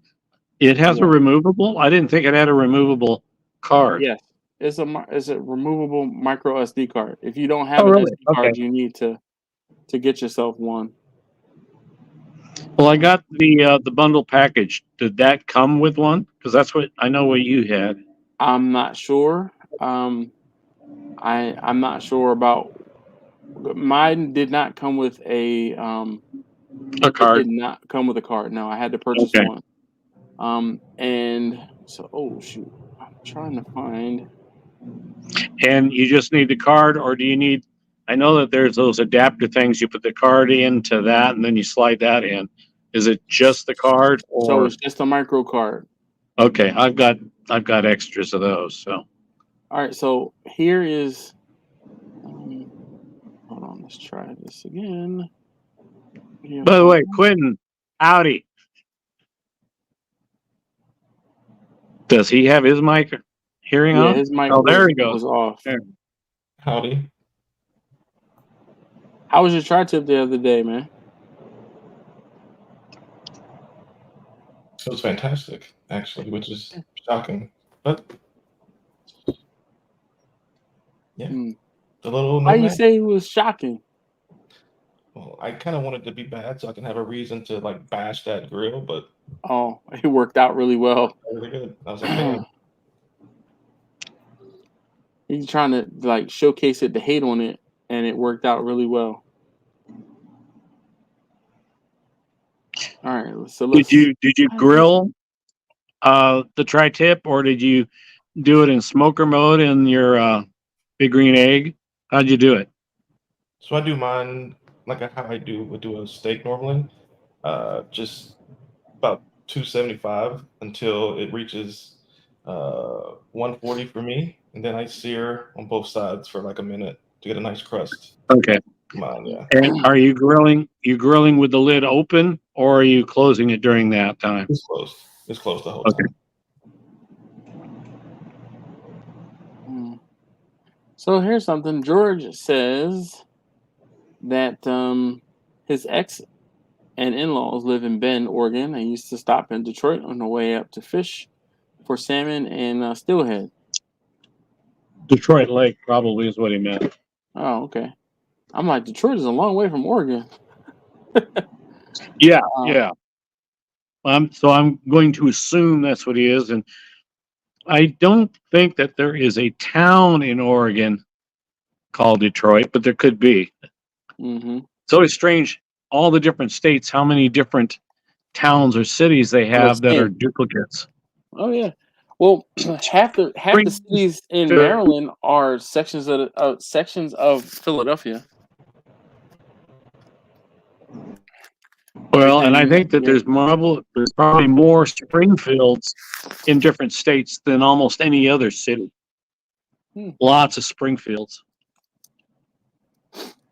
It has a removable? I didn't think it had a removable card. Yes, it's a removable micro SD card. If you don't have an SD card, you need to get yourself one. Well, I got the bundle package. Did that come with one? Because that's what I know what you had. I'm not sure. I'm not sure about. Mine did not come with a card. It did not come with a card. No, I had to purchase one. And so, oh shoot, I'm trying to find. And you just need the card, or do you need? I know that there's those adapter things. You put the card into that, and then you slide that in. Is it just the card, or so it's just a micro card? Okay, I've got extras of those. So, all right. So here is. Hold on, let's try this again. By the way, Quentin, howdy. Does he have his mic hearing on? His mic there he goes. was off. There. Howdy. How was your tri-tip the other day, man? It was fantastic, actually, which is shocking. But yeah, the little. Why you say it was shocking? Well, I kind of wanted to be bad so I can have a reason to like bash that grill, but it worked out really well. Really good. I was like, man. He's trying to like showcase it to hate on it, and it worked out really well. All right, so let's. Did you grill the tri-tip, or did you do it in smoker mode in your Big Green Egg? How'd you do it? So I do mine like how I would do a steak normally, just about 275 until it reaches 140 for me, and then I sear on both sides for like a minute to get a nice crust. Okay. Mine, yeah. And are you grilling? With the lid open, or are you closing it during that time? It's closed. It's closed the whole time. So here's something. George says that his ex and in-laws live in Bend, Oregon, and used to stop in Detroit on the way up to fish for salmon and steelhead. Detroit Lake probably is what he meant. Oh, okay. I'm like, Detroit is a long way from Oregon. Yeah, yeah. So I'm going to assume that's what he is, and I don't think that there is a town in Oregon called Detroit, but there could be. Mm-hmm. It's always strange, all the different states, how many different towns or cities they have that are duplicates. Oh yeah. Well, half the cities in Maryland are sections of Philadelphia. Well, and I think that there's probably more Springfields in different states than almost any other city. Lots of Springfields.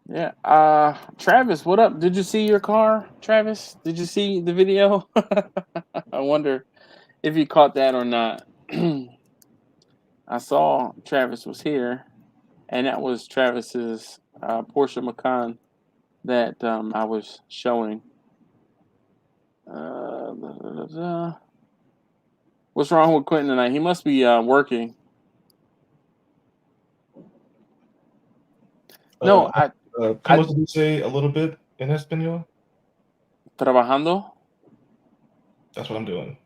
Yeah. Travis, what up? Did you see your car, Travis? Did you see the video? I wonder if you caught that or not. I saw Travis was here, and that was Travis's Porsche Macan that I was showing. What's wrong with Quentin tonight? He must be working. No, ¿Cómo se dice a little bit in español? Trabajando. That's what I'm doing.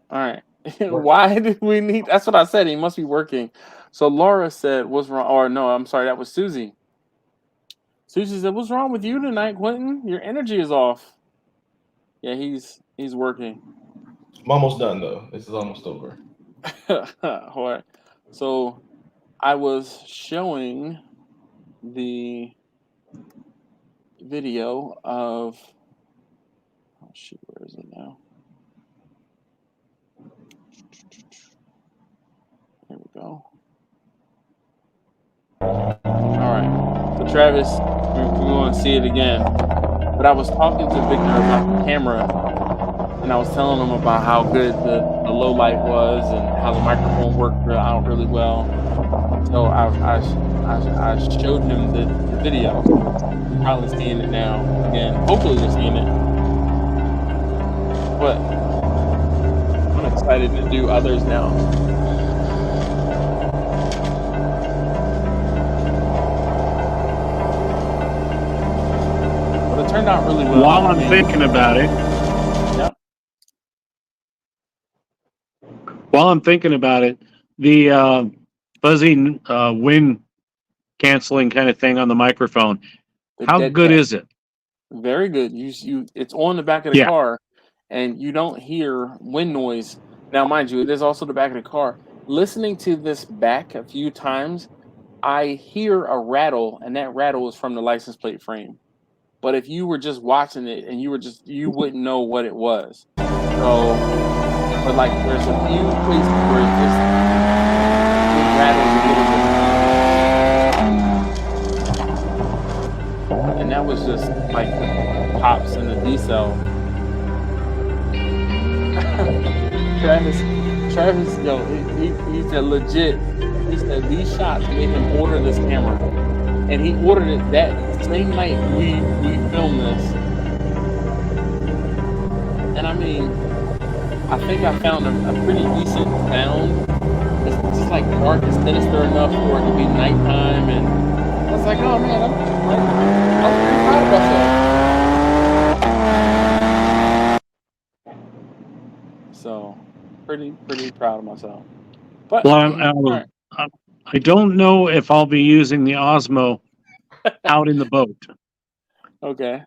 All right. Why did we need? That's what I said. He must be working. So Laura said, "What's wrong?" Or no, I'm sorry. That was Susie. Susie said, "What's wrong with you tonight, Quentin? Your energy is off." Yeah, he's working. I'm almost done though. This is almost over. All right. So I was showing the video of. Oh shoot, where is it now? There we go. All right. So Travis, we want to see it again. But I was talking to Victor about the camera, and I was telling him about how good the low light was and how the microphone worked out really well. So I showed him the video. You're probably seeing it now again. Hopefully you're seeing it. But I'm excited to do others now. But it turned out really well. While I'm thinking about it. Yep. While I'm thinking about it, the fuzzy wind canceling kind of thing on the microphone. How good is it? Very good. You it's on the back of the car, and you don't hear wind noise. Now, mind you, it is also the back of the car. Listening to this back a few times, I hear a rattle, and that rattle is from the license plate frame. But if you were just watching it and you wouldn't know what it was. So, but like there's a few places where it rattles a little bit. And that was just like the pops and the decel. Travis, yo, he said legit. He said these shots made him order this camera. And he ordered it that same night we filmed this. And I mean, I think I found a pretty decent sound. It's just like dark and sinister enough for it to be nighttime, and I was like, oh man, I'm pretty proud of myself. So pretty proud of myself. But well, I don't know if I'll be using the Osmo out in the boat. Okay.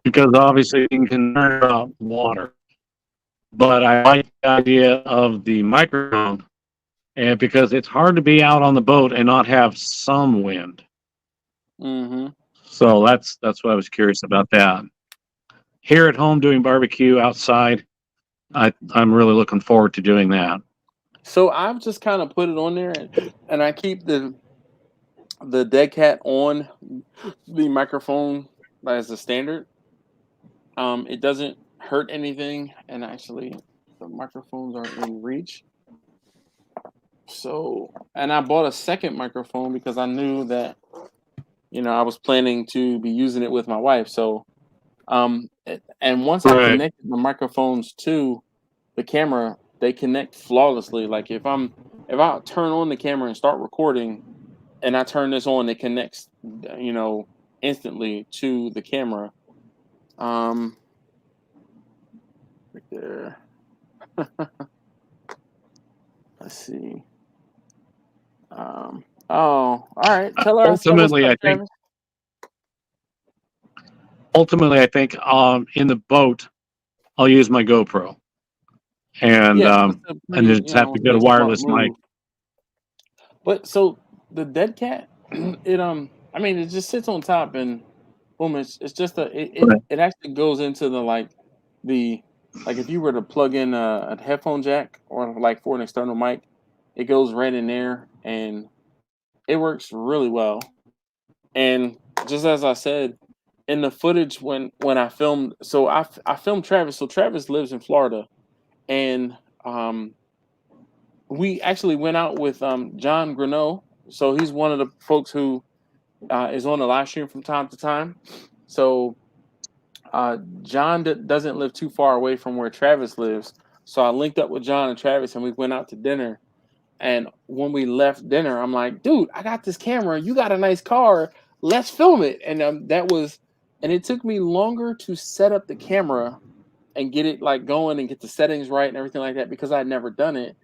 Because obviously you can turn out water. But I like the idea of the microphone, and because it's hard to be out on the boat and not have some wind. Mm-hmm. So that's what I was curious about that. Here at home doing barbecue outside, I'm really looking forward to doing that. So I've just kind of put it on there, and I keep the dead cat on the microphone as a standard. It doesn't hurt anything, and actually the microphones are in reach. So, and I bought a second microphone because I knew that, I was planning to be using it with my wife. So, and once I connected the microphones to the camera, they connect flawlessly. Like if I'm if I turn on the camera and start recording, and I turn this on, it connects, instantly to the camera. Right there. Let's see. All right. Tell her I said what's Ultimately, up, I think. Travis. Ultimately, I think in the boat, I'll use my GoPro, and Yeah, that's a and pretty, just have to get a good smart wireless mic. move. But so the dead cat, I mean, it just sits on top and boom, it's just Right. it actually goes into the like if you were to plug in a headphone jack or like for an external mic, it goes right in there and it works really well. And just as I said, in the footage when I filmed, so I filmed Travis. So Travis lives in Florida, and we actually went out with John Greneau. So he's one of the folks who is on the live stream from time to time. So John doesn't live too far away from where Travis lives. So I linked up with John and Travis, and we went out to dinner. And when we left dinner, I'm like, dude, I got this camera. You got a nice car. Let's film it. And and it took me longer to set up the camera and get it like going and get the settings right and everything like that because I had never done it.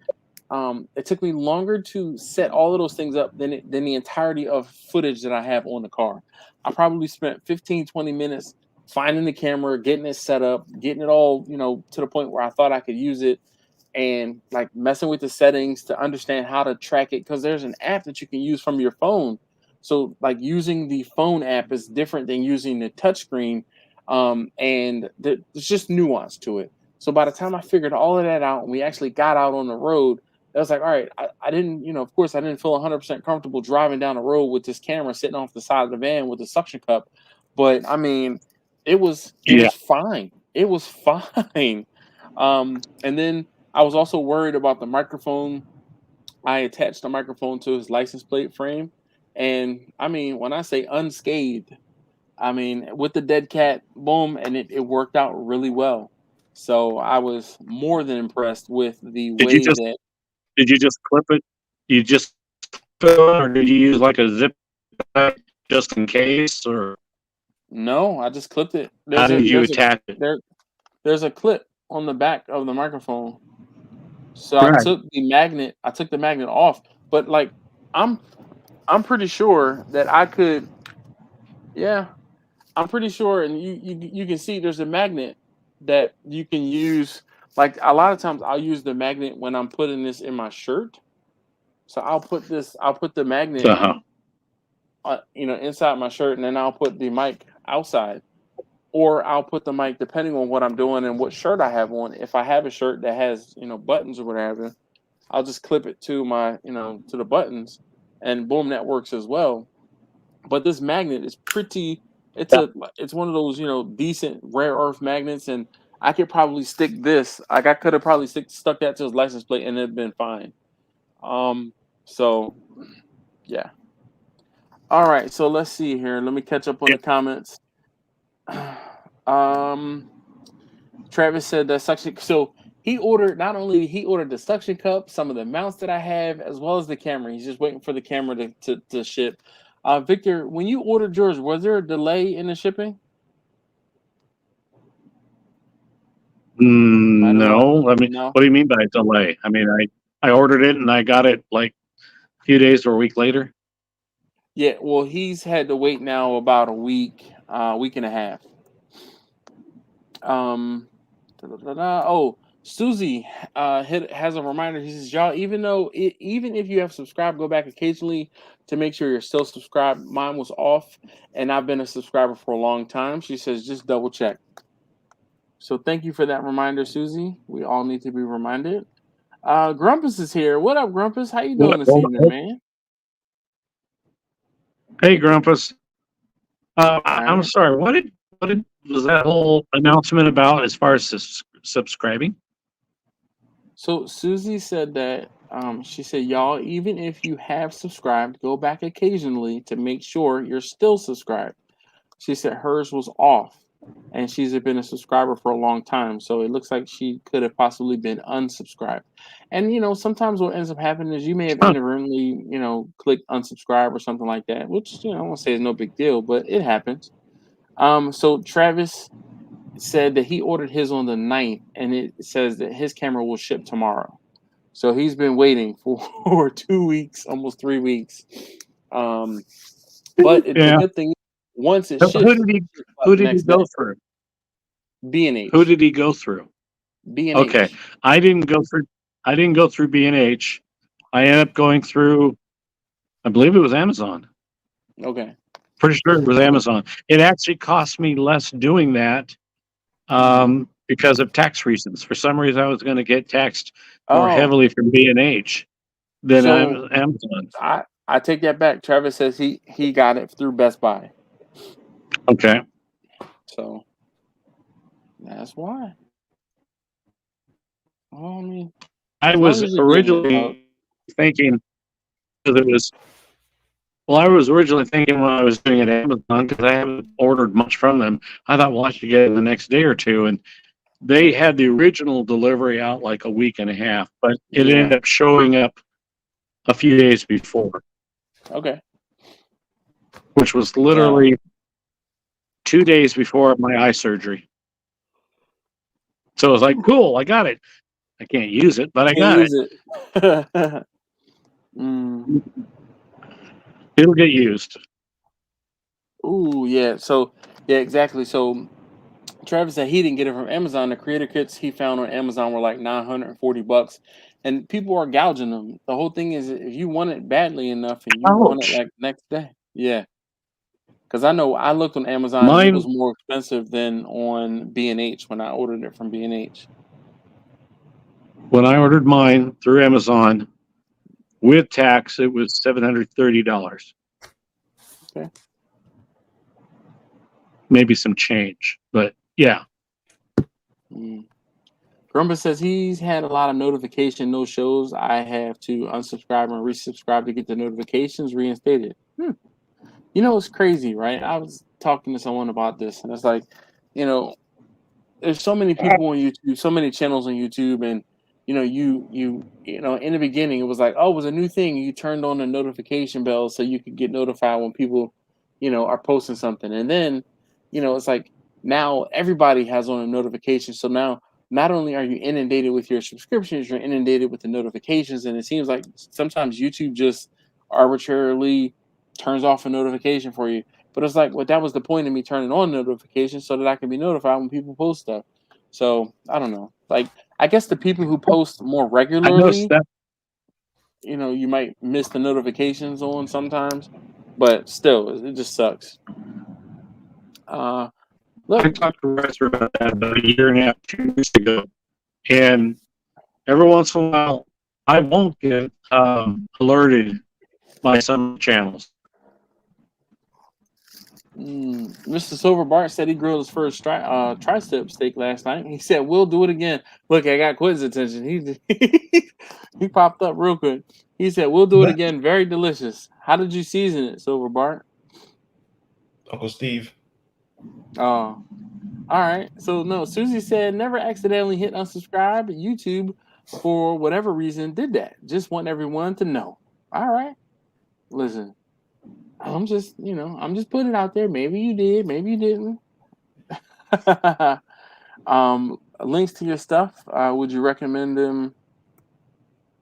It took me longer to set all of those things up than the entirety of footage that I have on the car. I probably spent 15, 20 minutes finding the camera, getting it set up, getting it all, to the point where I thought I could use it and like messing with the settings to understand how to track it because there's an app that you can use from your phone. So like using the phone app is different than using the touchscreen, and there's just nuance to it. So by the time I figured all of that out and we actually got out on the road, I was like, all right, I didn't, of course, I didn't feel 100% comfortable driving down the road with this camera sitting off the side of the van with a suction cup, but I mean, it was Yeah. fine. It was fine. And then I was also worried about the microphone. I attached the microphone to his license plate frame, and I mean, when I say unscathed, I mean with the dead cat, boom, and it worked out really well. So I was more than impressed with the Did you way just that. did you just clip it? You just clip it, or did you use like a zip tie just in case, or No, I just clipped it. how did you attach it? There's a clip on the back of the microphone. So Right. I took the magnet off, but like I'm I'm pretty sure that I could. Yeah, I'm pretty sure, and you can see there's a magnet that you can use. Like a lot of times, I'll use the magnet when I'm putting this in my shirt. So I'll put the magnet, Uh-huh. inside my shirt, and then I'll put the mic outside, or I'll put the mic depending on what I'm doing and what shirt I have on. If I have a shirt that has buttons or whatever, I'll just clip it to my to the buttons, and boom, that works as well. But this magnet is pretty. It's Yeah. it's one of those decent rare earth magnets, and I could probably stick this. Like I could have probably stuck that to his license plate, and it'd been fine. So yeah. All right. So let's see here. Let me catch up on Yeah. the comments. Um, Travis said that suction. So he ordered not only he ordered the suction cup, some of the mounts that I have, as well as the camera. He's just waiting for the camera to ship. Victor, when you ordered yours, was there a delay in the shipping? Might have well. No. I mean, No. what do you mean by delay? I mean, I ordered it and I got it like a few days or a week later. Yeah. Well, he's had to wait now about a week and a half. Um. Oh, Susie has a reminder. He says, "Y'all, even if you have subscribed, go back occasionally to make sure you're still subscribed. Mine was off, and I've been a subscriber for a long time." She says, "Just double check." So thank you for that reminder, Susie. We all need to be reminded. Grumpus is here. What up, Grumpus? How you doing this evening, man? Hey, Grumpus. All I'm right. sorry. What was that whole announcement about as far as subscribing? So Susie said that she said, y'all, even if you have subscribed, go back occasionally to make sure you're still subscribed. She said hers was off. and she's been a subscriber for a long time. So it looks like she could have possibly been unsubscribed. And sometimes what ends up happening is you may have Huh. inadvertently, clicked unsubscribe or something like that, which I won't say is no big deal, but it happens. So Travis said that he ordered his on the 9th, and it says that his camera will ship tomorrow. So he's been waiting for 2 weeks, almost 3 weeks. But the Yeah. good thing is, once it Who ships, did he it ships who like did he next go day. through? B&H. Who did he go through? B&H. Okay. I didn't go through B&H. I ended up going through, I believe it was Amazon. Okay. Pretty sure it was Amazon. It actually cost me less doing that because of tax reasons. For some reason, I was going to get taxed more Oh, heavily from B&H than so Amazon. I take that back. Travis says he got it through Best Buy. Okay. So that's why. Well, I mean, I as long was as you're getting it, dog. originally thinking, because it was, well, I was originally thinking when I was doing it at Amazon, because I haven't ordered much from them, I thought, well, I should get it the next day or two. And they had the original delivery out like a week and a half, but it Yeah. ended up showing up a few days before, Okay. which was literally 2 days before my eye surgery. So I was like, cool, I got it. I can't use it, but I got it. Use it. It'll get used. Ooh, yeah. So, yeah, exactly. So, Travis said he didn't get it from Amazon. The creator kits he found on Amazon were like $940, and people are gouging them. The whole thing is, if you want it badly enough and you want it Ouch. like next day, yeah. Because I know I looked on Amazon and it was Mine, more expensive than on B&H when I ordered it from B&H. when I ordered mine through Amazon with tax, it was $730. Okay. Maybe some change, but yeah. Grumba says he's had a lot of notification no shows. I have to unsubscribe and resubscribe to get the notifications reinstated. It's crazy, right? I was talking to someone about this, and it's like, there's so many people on YouTube, so many channels on YouTube, and you in the beginning it was like, oh, it was a new thing. You turned on the notification bell so you could get notified when people, are posting something, and then, it's like now everybody has on a notification. So now not only are you inundated with your subscriptions, you're inundated with the notifications, and it seems like sometimes YouTube just arbitrarily turns off a notification for you. But it's like, well, that was the point of me turning on notifications so that I can be notified when people post stuff. So I don't know. Like, I guess the people who post more I noticed regularly, that. you might miss the notifications on sometimes, but still, it just sucks. I Look, talked to Rester about that about a year and a half, 2 years ago. And every once in a while, I won't get alerted by some channels. Mr. Silver Bart said he grilled his first tri-tip steak last night. He said, "We'll do it again." Look, I got Quinn's attention. He popped up real quick. He said, "We'll do it again. Very delicious." How did you season it, Silver Bart? Uncle Steve. Oh, all right. So no, Susie said never accidentally hit unsubscribe. YouTube, for whatever reason, did that. Just want everyone to know. All right. Listen, I'm just putting it out there. Maybe you did, maybe you didn't. Links to your stuff. Would you recommend them?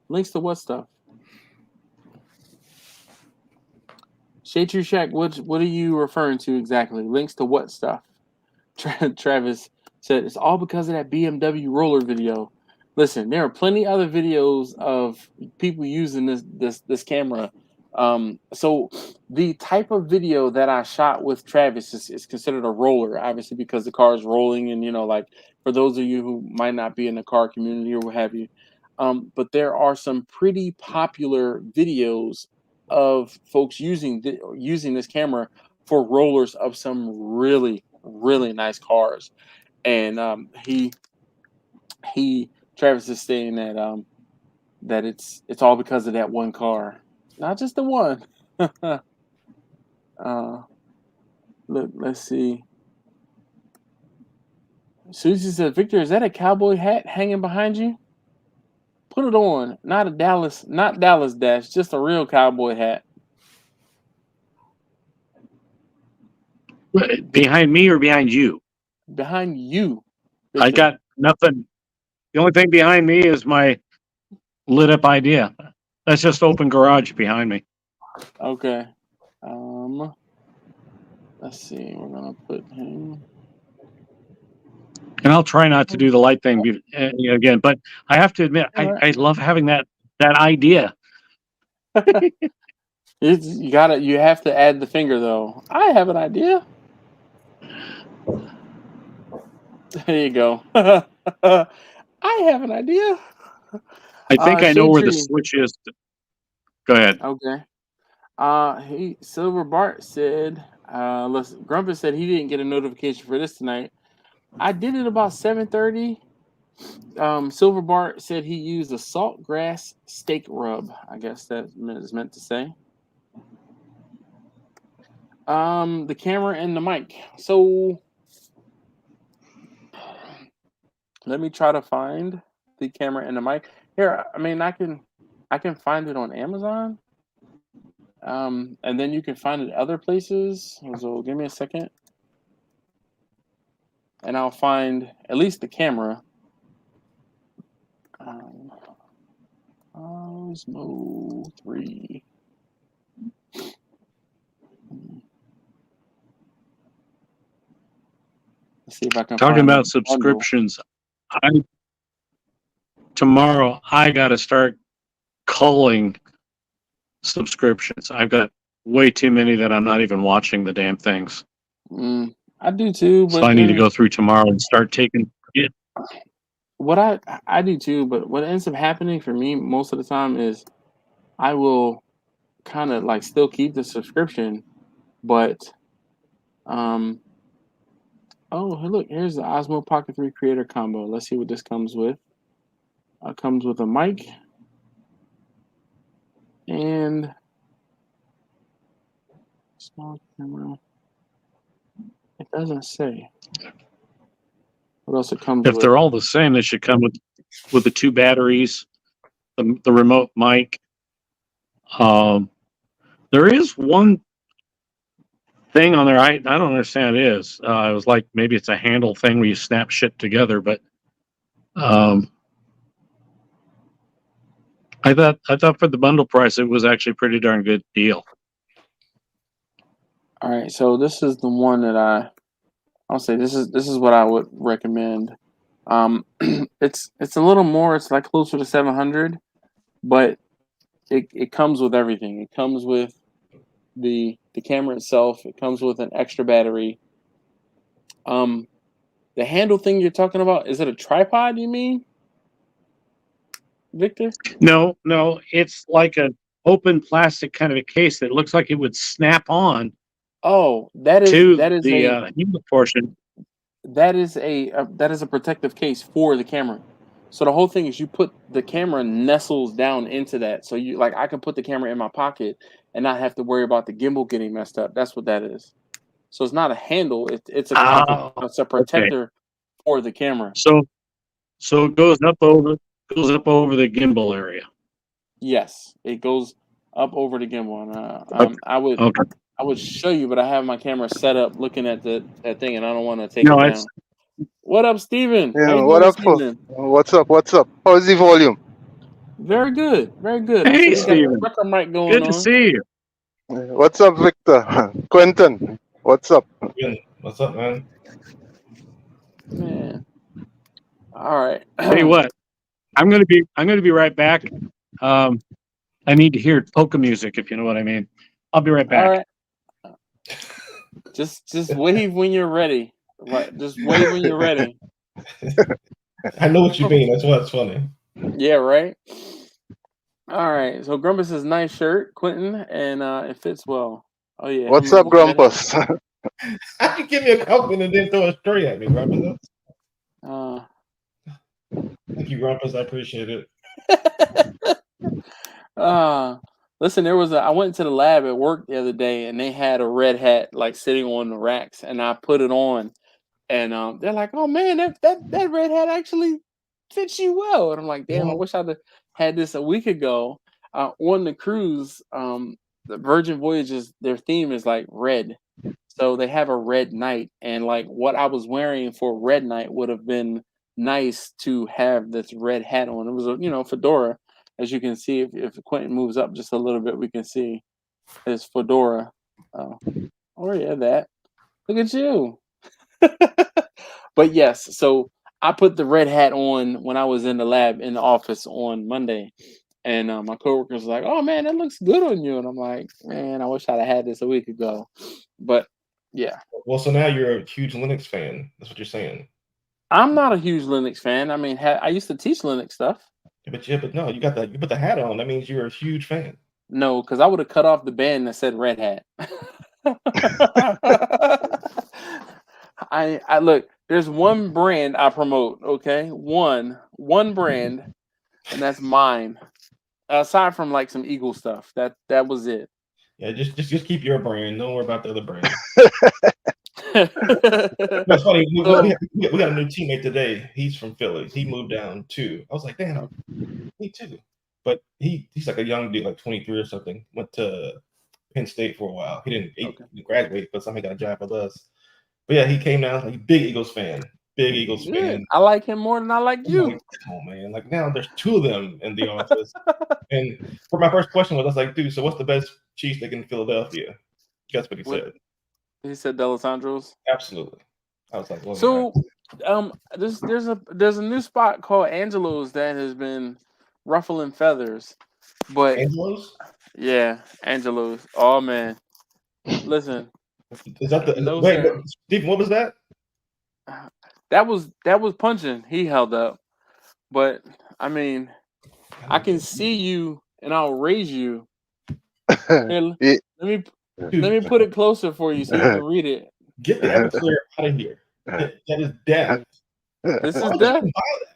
Links to what stuff? Shade Tree Shack. What are you referring to exactly? Links to what stuff? Travis said it's all because of that BMW roller video. Listen, there are plenty other videos of people using this camera. So the type of video that I shot with Travis is considered a roller, obviously, because the car is rolling, and like for those of you who might not be in the car community or what have you. But there are some pretty popular videos of folks using this camera for rollers of some really nice cars. And Travis is saying that that it's all because of that one car, not just the one. Let's see. Susie said, Victor, is that a cowboy hat hanging behind you? Put it on. Not Dallas Dash, just a real cowboy hat. Behind me or behind you? Behind you. Victor. I got nothing. The only thing behind me is my lit up idea. That's just open garage behind me. Okay. Let's see. We're gonna put him. And I'll try not to do the light thing again, but I have to admit, I love having that idea. You have to add the finger though. I have an idea. There you go. I have an idea. I think I know where the switch is. Go ahead. Okay. Silver Bart said, Grumpus said he didn't get a notification for this tonight. I did it about 7:30. Silver Bart said he used a saltgrass steak rub. I guess that is meant to say. The camera and the mic. So let me try to find the camera and the mic. Here, I mean, I can find it on Amazon. And then you can find it other places. So give me a second. And I'll find at least the camera. Osmo 3. Let's see if I can Talking about subscriptions. Tomorrow I got to start culling subscriptions. I've got way too many that I'm not even watching the damn things. I do too, but so I need to go through tomorrow and start taking it. What I do too, but what ends up happening for me most of the time is I will kind of like still keep the subscription, but oh, hey, look, here's the Osmo Pocket 3 Creator Combo. Let's see what this comes with. It comes with a mic and small camera. It doesn't say. What else it comes with? If they're all the same, they should come with the 2 batteries, the remote mic. There is one thing on there I don't understand what it is. I was like, maybe it's a handle thing where you snap shit together, but I thought for the bundle price it was actually a pretty darn good deal. All right, so this is the one that I'll say this is what I would recommend. It's a little more. It's like closer to 700, but it comes with everything. It comes with the camera itself. It comes with an extra battery. The handle thing you're talking about, is it a tripod? You mean, Victor? No, it's like an open plastic kind of a case that looks like it would snap on. Oh, that is the portion. That is a protective case for the camera. So the whole thing is you put the camera nestles down into that. So you I can put the camera in my pocket and not have to worry about the gimbal getting messed up. That's what that is. So it's not a handle. It's a protector for the camera. So it goes up over the gimbal area. Yes, it goes up over the gimbal. I would show you, but I have my camera set up looking at that thing, and I don't want to take it down. What up, Steven? Yeah, what up, What's up? How's the volume? Very good. Hey, Steven. Mic going good to see you. What's up, Victor? Quentin, what's up? What's up, man? Man. All right. Tell you what, I'm gonna be right back. I need to hear polka music, if you know what I mean. I'll be right back. All right. Just wave when you're ready. Right. Just wave when you're ready. I know what you mean. That's why it's funny. Yeah, right. All right. So Grumpus is nice shirt, Quentin, and it fits well. Oh yeah. What's up, Grumpus? How you give me a compliment and then throw a stray at me, Grumpus? Thank you, Grumpus. I appreciate it. Listen, I went to the lab at work the other day, and they had a red hat sitting on the racks, and I put it on, And they're like, "Oh man, that red hat actually fits you well." And I'm like, "Damn, I wish I'd had this a week ago." On the cruise, the Virgin Voyages, their theme is like red, so they have a red night, and like what I was wearing for red night would have been nice to have this red hat on. It was a fedora, as you can see. If Quentin moves up just a little bit, we can see his fedora. Oh yeah, that. Look at you. But yes, so I put the red hat on when I was in the lab in the office on Monday, and my coworkers was like, "Oh man, that looks good on you," and I'm like, "Man, I wish I'd have had this a week ago." But yeah, Well, so now you're a huge Linux fan. That's what you're saying. I'm not a huge Linux fan. I mean, I used to teach Linux stuff. But no, you put the hat on. That means you're a huge fan. No, because I would have cut off the band that said Red Hat. I look. There's one brand I promote. Okay, one brand, and that's mine. Aside from like some Eagle stuff, that was it. Yeah, just keep your brand. Don't worry about the other brand. That's funny. We got a new teammate today. He's from Philly. He moved down too. I was like, damn, me too. But he's like a young dude, like 23 or something. Went to Penn State for a while. He didn't graduate, but somehow got a job with us. But yeah, he came down. Like big Eagles fan. Big Eagles fan. I like him more than I like you. Like, come on, man. Like now there's two of them in the office. And for my first question was, I was like, dude, so what's the best cheesesteak in Philadelphia? Guess what he said? He said D'Alessandro's. Absolutely. I was like, well, so there's a new spot called Angelo's that has been ruffling feathers. But Angelo's? Yeah, Angelo's. Oh man. Listen. Is that wait, Steve, what was that? That was punching. He held up. But I mean, I can see you and I'll raise you. Here, let me put it closer for you so you can read it. Get the Everclear out of here. That is death. This is death. What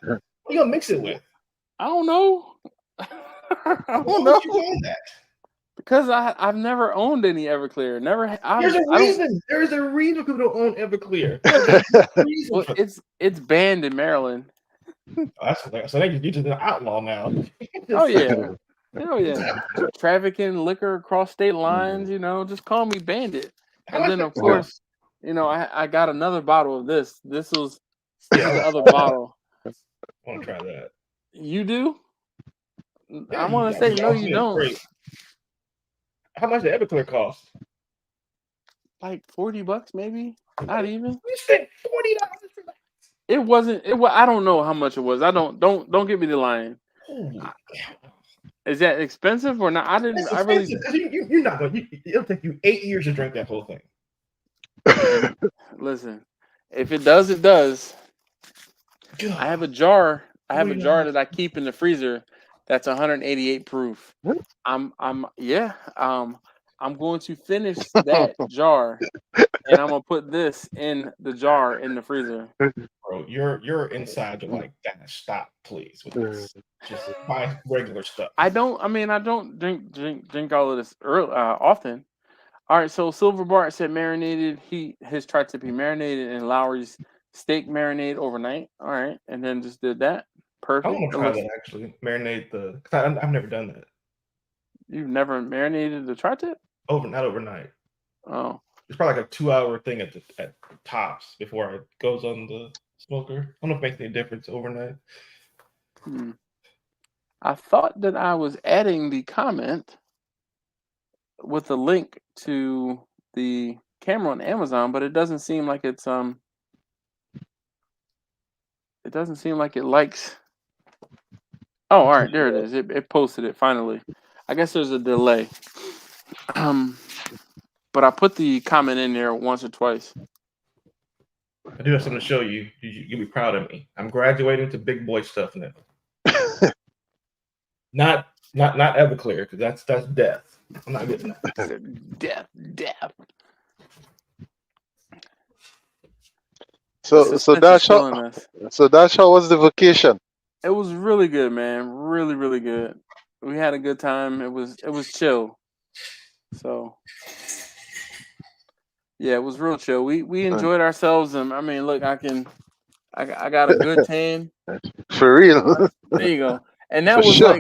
are you gonna mix it with? I don't know. I don't know. You buy that? Because I've never owned any Everclear. There's a reason. There is a reason people don't own Everclear. Well, it's banned in Maryland. So you're just an outlaw now. Oh yeah. Hell yeah. Trafficking liquor across state lines, just call me bandit. And then of course, I got another bottle of this. This was the other bottle. I want to try that. You do? Yeah, I want to say no, you don't. Great. How much did Everclear cost? Like $40, maybe. Not even. You spent $40 for that. It wasn't. I don't know how much it was. I don't get me the line. Is that expensive or not? I really. You're not going. It'll take you 8 years to drink that whole thing. Listen, if it does, it does. God. I have a jar. That I keep in the freezer. That's 188 proof. I'm going to finish that jar, and I'm gonna put this in the jar in the freezer. Bro, you're inside. You're like, stop, please, with this. Just buy regular stuff. I don't drink all of this often. All right, so Silver Bart said marinated. His tri-tip he marinated in Lowry's steak marinade overnight. All right, and then just did that. Perfect. I want to try that actually. Marinate I've never done that. You've never marinated the tri-tip? Not overnight. Oh. It's probably like a 2-hour thing at tops before it goes on the smoker. I don't know if it makes any difference overnight. I thought that I was adding the comment with a link to the camera on Amazon, but it doesn't seem like it's it doesn't seem like it likes. Oh, all right, there it is. It posted it finally. I guess there's a delay. But I put the comment in there once or twice. I do have something to show you. You'll be proud of me. I'm graduating to big boy stuff now. not Everclear, because that's death. I'm not getting that. Death. So Dash, how was the vacation? It was really good, man. Really, really good. We had a good time. It was chill. So Yeah, it was real chill. We enjoyed ourselves, and I mean, look, I got a good tan. For real. There you go. And For sure.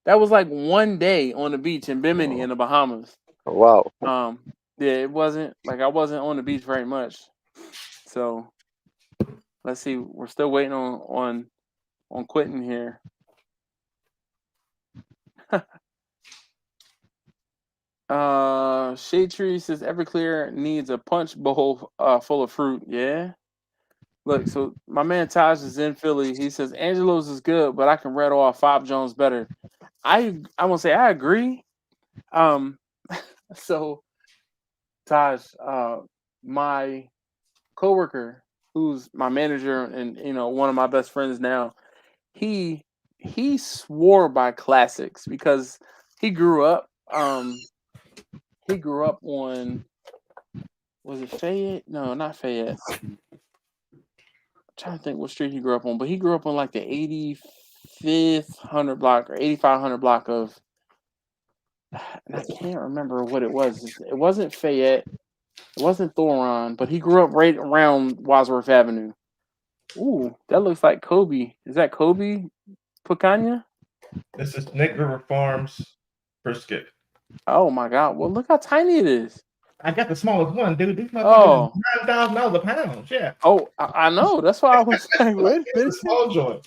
that was like one day on the beach in Bimini in the Bahamas. Wow. Yeah, it wasn't like I wasn't on the beach very much. So let's see. We're still waiting on Quentin here. Shade Tree says Everclear needs a punch bowl full of fruit. Yeah. Look, so my man Taj is in Philly. He says Angelo's is good, but I can rattle off 5 Jones better. I won't say I agree. So Taj, my coworker, who's my manager and one of my best friends now, he swore by classics because he grew up on, was it Fayette? No, not Fayette. I'm trying to think what street he grew up on, but he grew up on like the 8500 block or 8500 block of, and I can't remember what it was. It wasn't Fayette. It wasn't Thoron, but he grew up right around Wadsworth Avenue. Ooh, that looks like Kobe. Is that Kobe Picanha? This is Nick River Farms brisket. Oh my God! Well, look how tiny it is. I got the smallest one, dude. These motherfuckers $9,000 a pound. Yeah. Oh, I know. That's why I was like, wait a minute. Small joint.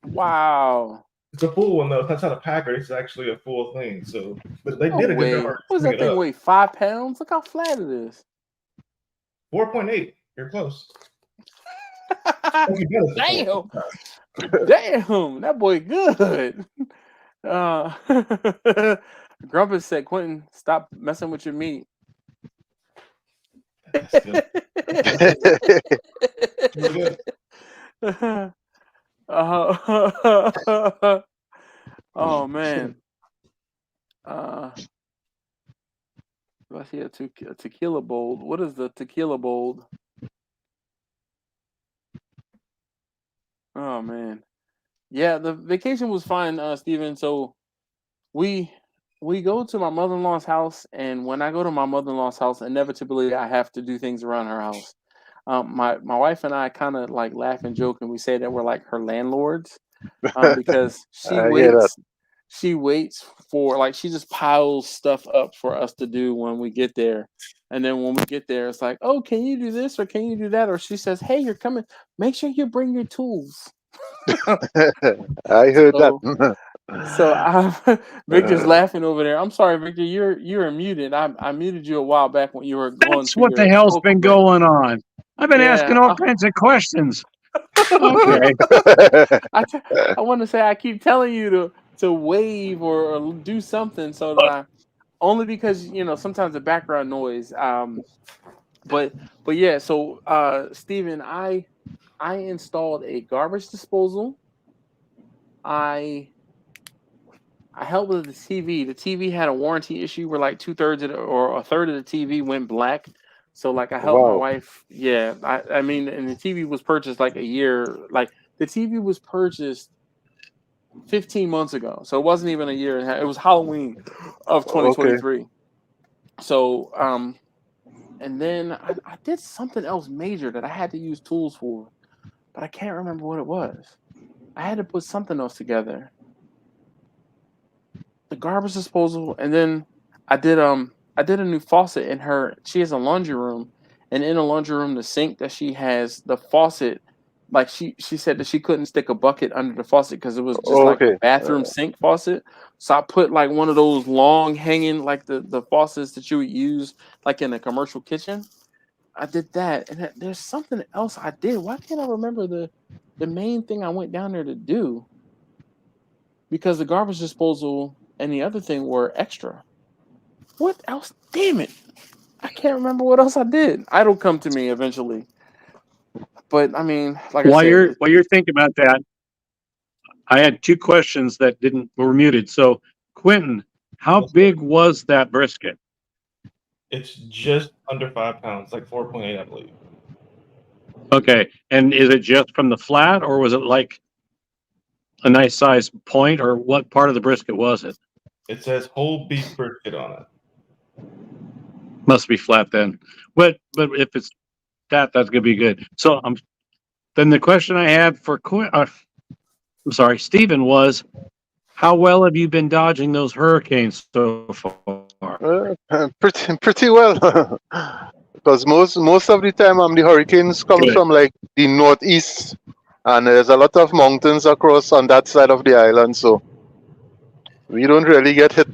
Wow. It's a full one though. That's not a packer. It's actually a full thing. So, but they did a good job. What does that thing weigh? 5 pounds? Look how flat it is. 4.8. You're close. Damn. Damn, that boy good. Grumpus said, Quentin, stop messing with your meat. Oh man. Let's see a tequila bold. What is the tequila bold? Oh man. Yeah, the vacation was fine, Steven. So we go to my mother-in-law's house, and when I go to my mother-in-law's house, inevitably I have to do things around her house. My wife and I kind of like laugh and joke, and we say that we're like her landlords, because she waits for, like, she just piles stuff up for us to do when we get there. And then when we get there, it's like, oh, can you do this or can you do that? Or she says, hey, you're coming. Make sure you bring your tools. I heard that. So Victor's laughing over there. I'm sorry, Victor. You're muted. I muted you a while back when you were going. That's what the hell's been going on. I've been asking all kinds of questions. Okay. I want to say I keep telling you to wave or do something so that only because sometimes the background noise. But yeah. So Steven, I installed a garbage disposal. I helped with the TV. The TV had a warranty issue where like 2/3 of or a third of the TV went black. So like I helped my wife. Yeah, I mean, and the TV was purchased like a year. Like the TV was purchased 15 months ago, so it wasn't even a year. It was Halloween of 2023. Okay. So and then I did something else major that I had to use tools for, but I can't remember what it was. I had to put something else together. The garbage disposal, and then I did a new faucet in her. She has a laundry room, and in the laundry room, the sink that she has, the faucet, like she said that she couldn't stick a bucket under the faucet because it was just like a bathroom sink faucet. So I put like one of those long hanging, like the faucets that you would use like in a commercial kitchen. I did that, and there's something else I did. Why can't I remember the main thing I went down there to do? Because the garbage disposal and the other thing were extra. What else? Damn it. I can't remember what else I did. It'll come to me eventually. But I mean, like while you're thinking about that, I had 2 questions that were muted. So Quentin, how big was that brisket? It's just under 5 pounds, like 4.8, I believe. Okay. And is it just from the flat, or was it like a nice size point, or what part of the brisket was it? It says whole beef brisket on it. Must be flat then. But if it's that, that's gonna be good. So then the question I had for I'm sorry, Stephen, was how well have you been dodging those hurricanes so far? Pretty well. Because most of the time, the hurricanes come Good. from like the northeast, and there's a lot of mountains across on that side of the island, so we don't really get hit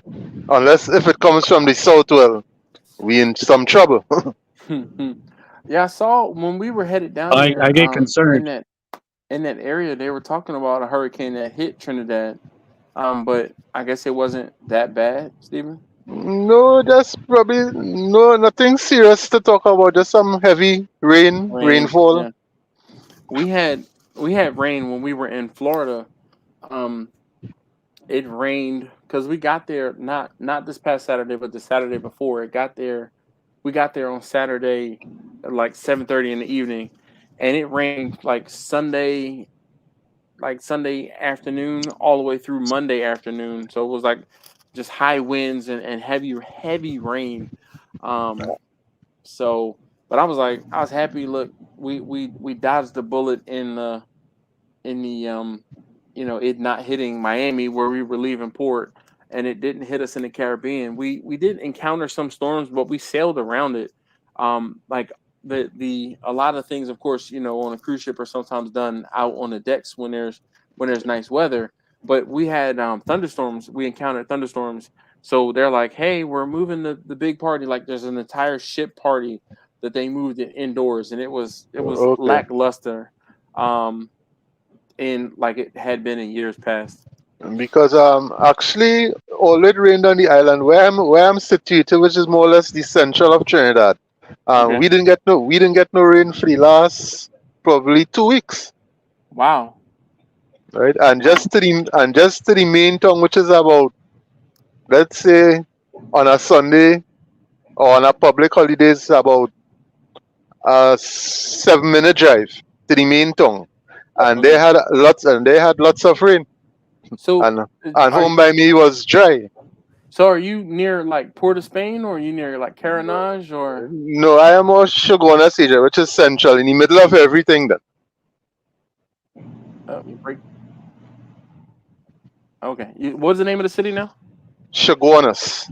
unless if it comes from the south. Well, we in some trouble. Yeah, I saw when we were headed down I there get concerned. in that area. They were talking about a hurricane that hit Trinidad, but I guess it wasn't that bad, Stephen. No, that's probably nothing serious to talk about. Just some heavy Rain, rainfall. yeah. We had rain when we were in Florida. It rained because we got there not this past Saturday, but the Saturday before. We got there on Saturday at like 7:30 in the evening, and it rained like Sunday afternoon all the way through Monday afternoon. So it was like just high winds and heavy rain. So, but I was happy. Look, we dodged the bullet in the it not hitting Miami where we were leaving port, and it didn't hit us in the Caribbean. We did encounter some storms, but we sailed around it. Like the a lot of things, of course, on a cruise ship are sometimes done out on the decks when there's nice weather. But we had thunderstorms. We encountered thunderstorms. So they're like, "Hey, we're moving the big party." Like there's an entire ship party that they moved it indoors, and it was Okay. lackluster. In like it had been in years past. Because actually all it rained on the island where I'm situated, which is more or less the central of Trinidad. Okay. We didn't get no rain for the last probably 2 weeks. Wow. Right? And just to the main town, which is about, let's say, on a Sunday or on a public holiday, it's about a 7-minute drive to the main town. And Okay. they had lots of rain. So And are home by me was dry. are you near like Port of Spain, or are you near like Caranage, or No, I am on Shogunas area, which is central, in the middle of everything. Then you break? Okay. What's the name of the city now? Shogunas.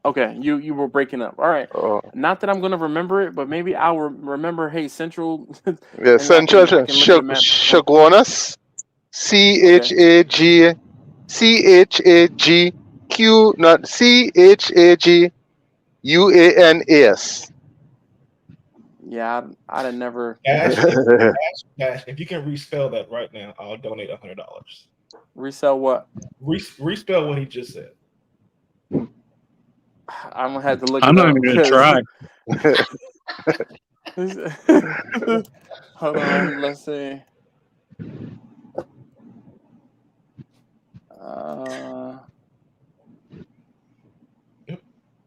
Okay. You were breaking up. All right. Oh, Not that I'm gonna remember it, but maybe I'll remember. Hey, Central. yeah, And I central. can look at the map. Shogunas. CHAGQ, not CHAGUANAS. Yeah, I'd have never Cash, if you can respell that right now, I'll donate $100. resell what. Respell what he just said. I'm gonna have to look I'm it not up even gonna try. Hold on, let's see. Yep.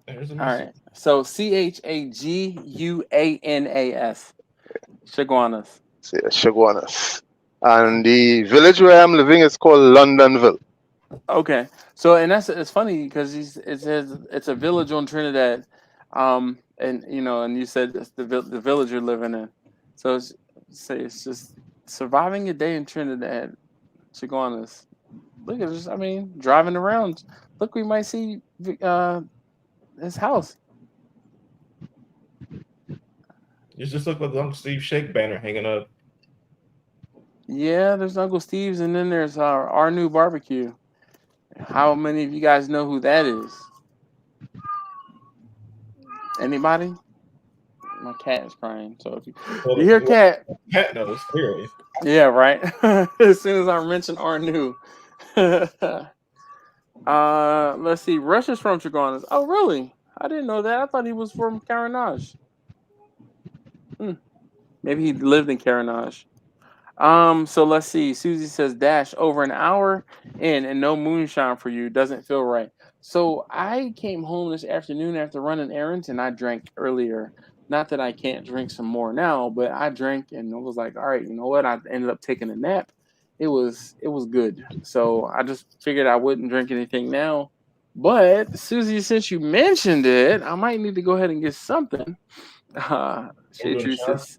There's a All message. right. So CHAGUANAS. Chaguanas. Yeah, Shogunas. And the village where I'm living is called Londonville. Okay. So and it's funny because it says it's a village on Trinidad, and and you said it's the village you're living in. So it's just surviving a day in Trinidad. Chaguanas. Look at this. I mean, driving around. Look, we might see his house. It just looked like the Uncle Steve Shake banner hanging up. Yeah, there's Uncle Steve's, and then there's our new barbecue. How many of you guys know who that is? Anybody? My cat is crying. So if you hear cat, Cat knows clearly. yeah, right. As soon as I mention our new. Let's see. Rush is from Chaguanas. Oh, really? I didn't know that. I thought he was from Caranage. Maybe he lived in Caranage. So let's see. Susie says, Dash, over an hour in and no moonshine for you. Doesn't feel right. So I came home this afternoon after running errands and I drank earlier. Not that I can't drink some more now, but I drank and I was like, all right, you know what? I ended up taking a nap. It was good. So I just figured I wouldn't drink anything now, But Susie, since you mentioned it, I might need to go ahead and get something. Shade doing Tree shot? says,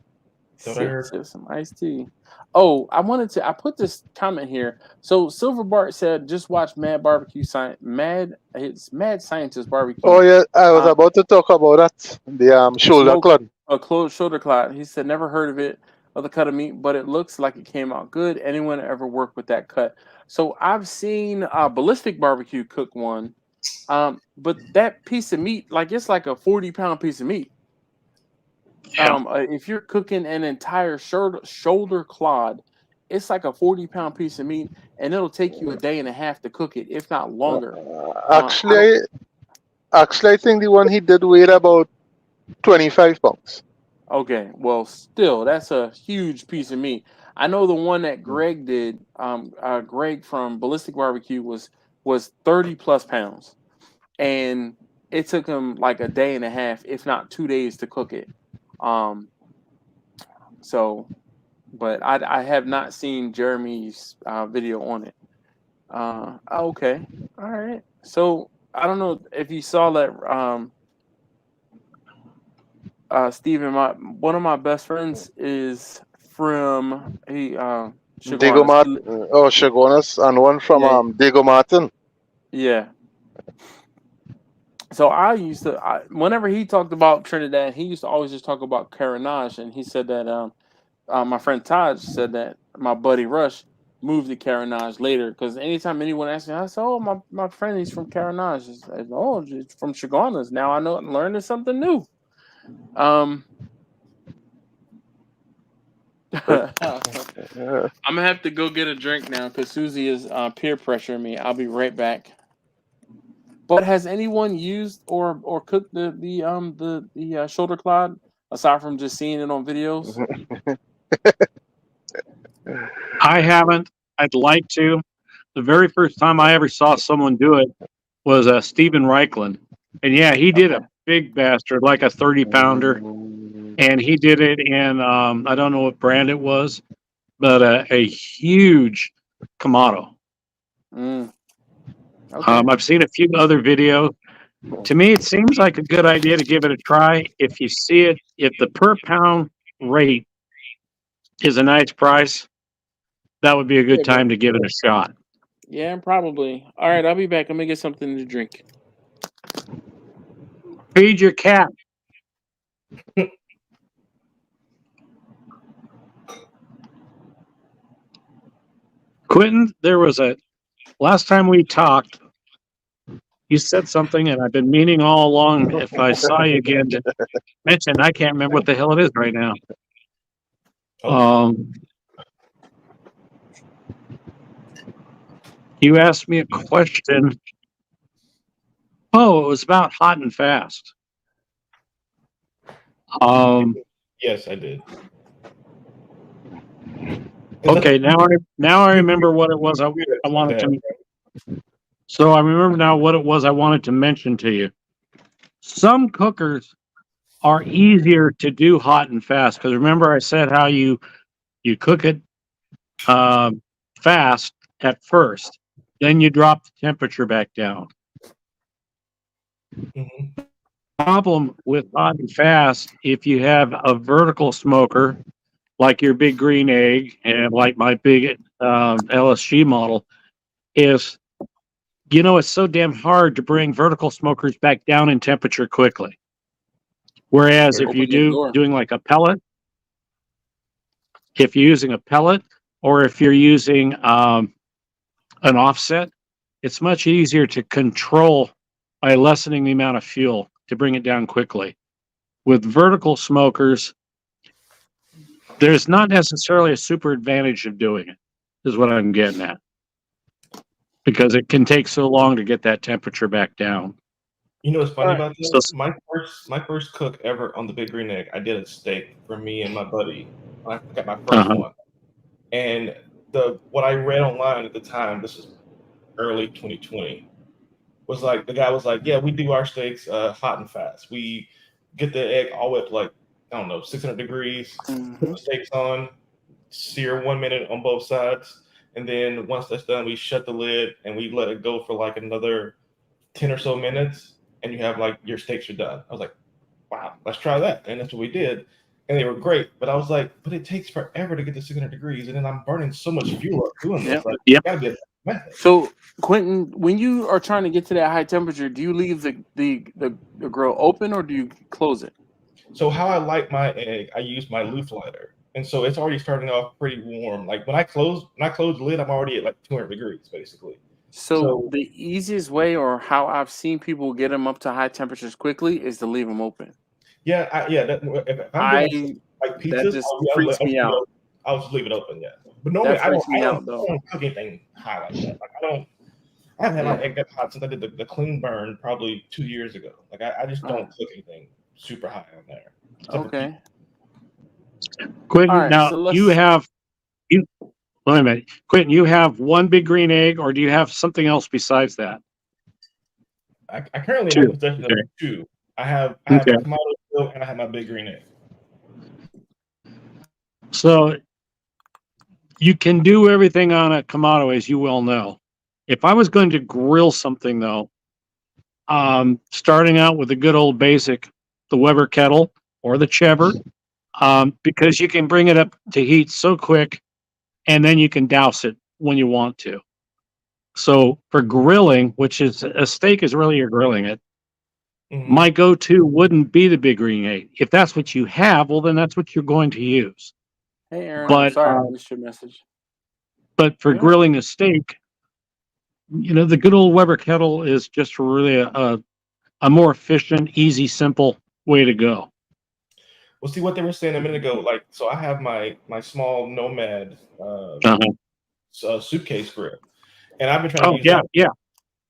That's what I heard. sip some iced tea. Oh, I put this comment here. So Silver Bart said, just watch Mad Barbecue Science, it's Mad Scientist Barbecue. Oh yeah, I was about to talk about that. The shoulder Smoke clot. a closed shoulder clot. He said, never heard of it, of the cut of meat, but it looks like it came out good. Anyone ever work with that cut? So I've seen Ballistic Barbecue cook one, but that piece of meat, like it's like a 40-pound piece of meat. Yeah. If you're cooking an entire shoulder clod, it's like a 40-pound piece of meat, and it'll take you a day and a half to cook it, if not longer. Actually, I think the one he did weighed about 25 pounds. Okay, well, still, that's a huge piece of meat. I know the one that Greg did, Greg from Ballistic Barbecue was 30 plus pounds, and it took him like a day and a half, if not 2 days, to cook it. So, but I have not seen Jeremy's video on it. Okay, all right. So I don't know if you saw that. Steven, one of my best friends is from Diego Chaguanas. Martin, Chaguanas, and one from Diego Martin. Yeah. So I used to, whenever he talked about Trinidad, he used to always just talk about Carenage, and he said that my friend Todd said that my buddy Rush moved to Carenage later, because anytime anyone asks me, I say, "Oh, my friend, he's from Carenage." It's from Chaguanas. Now I know, I'm learning something new. I'm gonna have to go get a drink now because Susie is peer pressuring me. I'll be right back. But has anyone used or cooked the shoulder clod aside from just seeing it on videos? I haven't. I'd like to. The very first time I ever saw someone do it was Stephen Reichland. And yeah, he did a big bastard, like a 30-pounder. And he did it in, I don't know what brand it was, but a huge Kamado. Okay. I've seen a few other videos. To me, it seems like a good idea to give it a try. If you see it, if the per pound rate is a nice price, that would be a good time to give it a shot. Yeah, probably. All right, I'll be back. I'm gonna get something to drink. Feed your cat. Quentin, there was last time we talked, you said something, and I've been meaning all along, if I saw you again, to mention, I can't remember what the hell it is right now. You asked me a question. Oh, it was about hot and fast. Yes, I did. Okay, now I remember what it was I wanted to. So I remember now what it was I wanted to mention to you. Some cookers are easier to do hot and fast because remember I said how you cook it fast at first, then you drop the temperature back down. Mm-hmm. Problem with hot and fast, if you have a vertical smoker like your Big Green Egg and like my big LSG model, is it's so damn hard to bring vertical smokers back down in temperature quickly. Whereas if you doing like a pellet, if you're using a pellet or if you're using an offset, it's much easier to control by lessening the amount of fuel to bring it down quickly. With vertical smokers, there's not necessarily a super advantage of doing it, is what I'm getting at. Because it can take so long to get that temperature back down. You know what's funny about this? My first cook ever on the Big Green Egg, I did a steak for me and my buddy. I got my first one. And what I read online at the time, this is early 2020, was like the guy was like, yeah, we do our steaks hot and fast. We get the egg all the way up to like, I don't know, 600 degrees, put the steaks on, sear 1 minute on both sides. And then once that's done, we shut the lid and we let it go for like another 10 or so minutes, and you have like your steaks are done. I was like, wow, let's try that. And that's what we did. And they were great. But I was like, but it takes forever to get to 600 degrees. And then I'm burning so much fuel up doing this. Like, gotta be a method. So, Quentin, when you are trying to get to that high temperature, do you leave the grill open or do you close it? So how I light my egg, I use my loop lighter. And so it's already starting off pretty warm. Like when I close the lid, I'm already at like 200 degrees, basically. So the easiest way, or how I've seen people get them up to high temperatures quickly, is to leave them open. Yeah, if I'm doing like pizzas, that just freaks me out. I'll just leave it open, yeah. But normally I don't cook anything high like that. Like I haven't had my egg that hot since I did the clean burn probably 2 years ago. Like I just don't cook anything super high on there. Okay. Quentin, wait a minute. Quentin, you have one big green egg, or do you have something else besides that? I currently have possession of 2. I have a Kamado and I have my big green egg. So you can do everything on a Kamado, as you well know. If I was going to grill something, though, starting out with the good old basic, the Weber kettle or the Chever, because you can bring it up to heat so quick, and then you can douse it when you want to. So for grilling, which is a steak is really you're grilling it, my go-to wouldn't be the big green egg. If that's what you have, well, then that's what you're going to use. Hey, Aaron, but, I'm sorry I missed your message. But for grilling a steak, the good old Weber kettle is just really a more efficient, easy, simple way to go. Well, see what they were saying a minute ago. Like, so I have my small Nomad suitcase grill, and I've been trying to use that.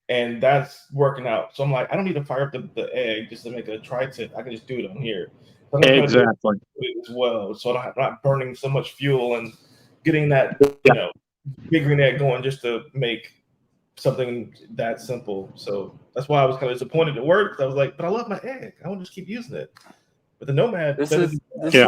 And that's working out. So I'm like, I don't need to fire up the egg just to make a tri-tip. I can just do it on here. So exactly. As well, so I'm not burning so much fuel and getting that big green egg going just to make something that simple. So that's why I was kind of disappointed at work. I was like, but I love my egg. I want to just keep using it. But the Nomad. This is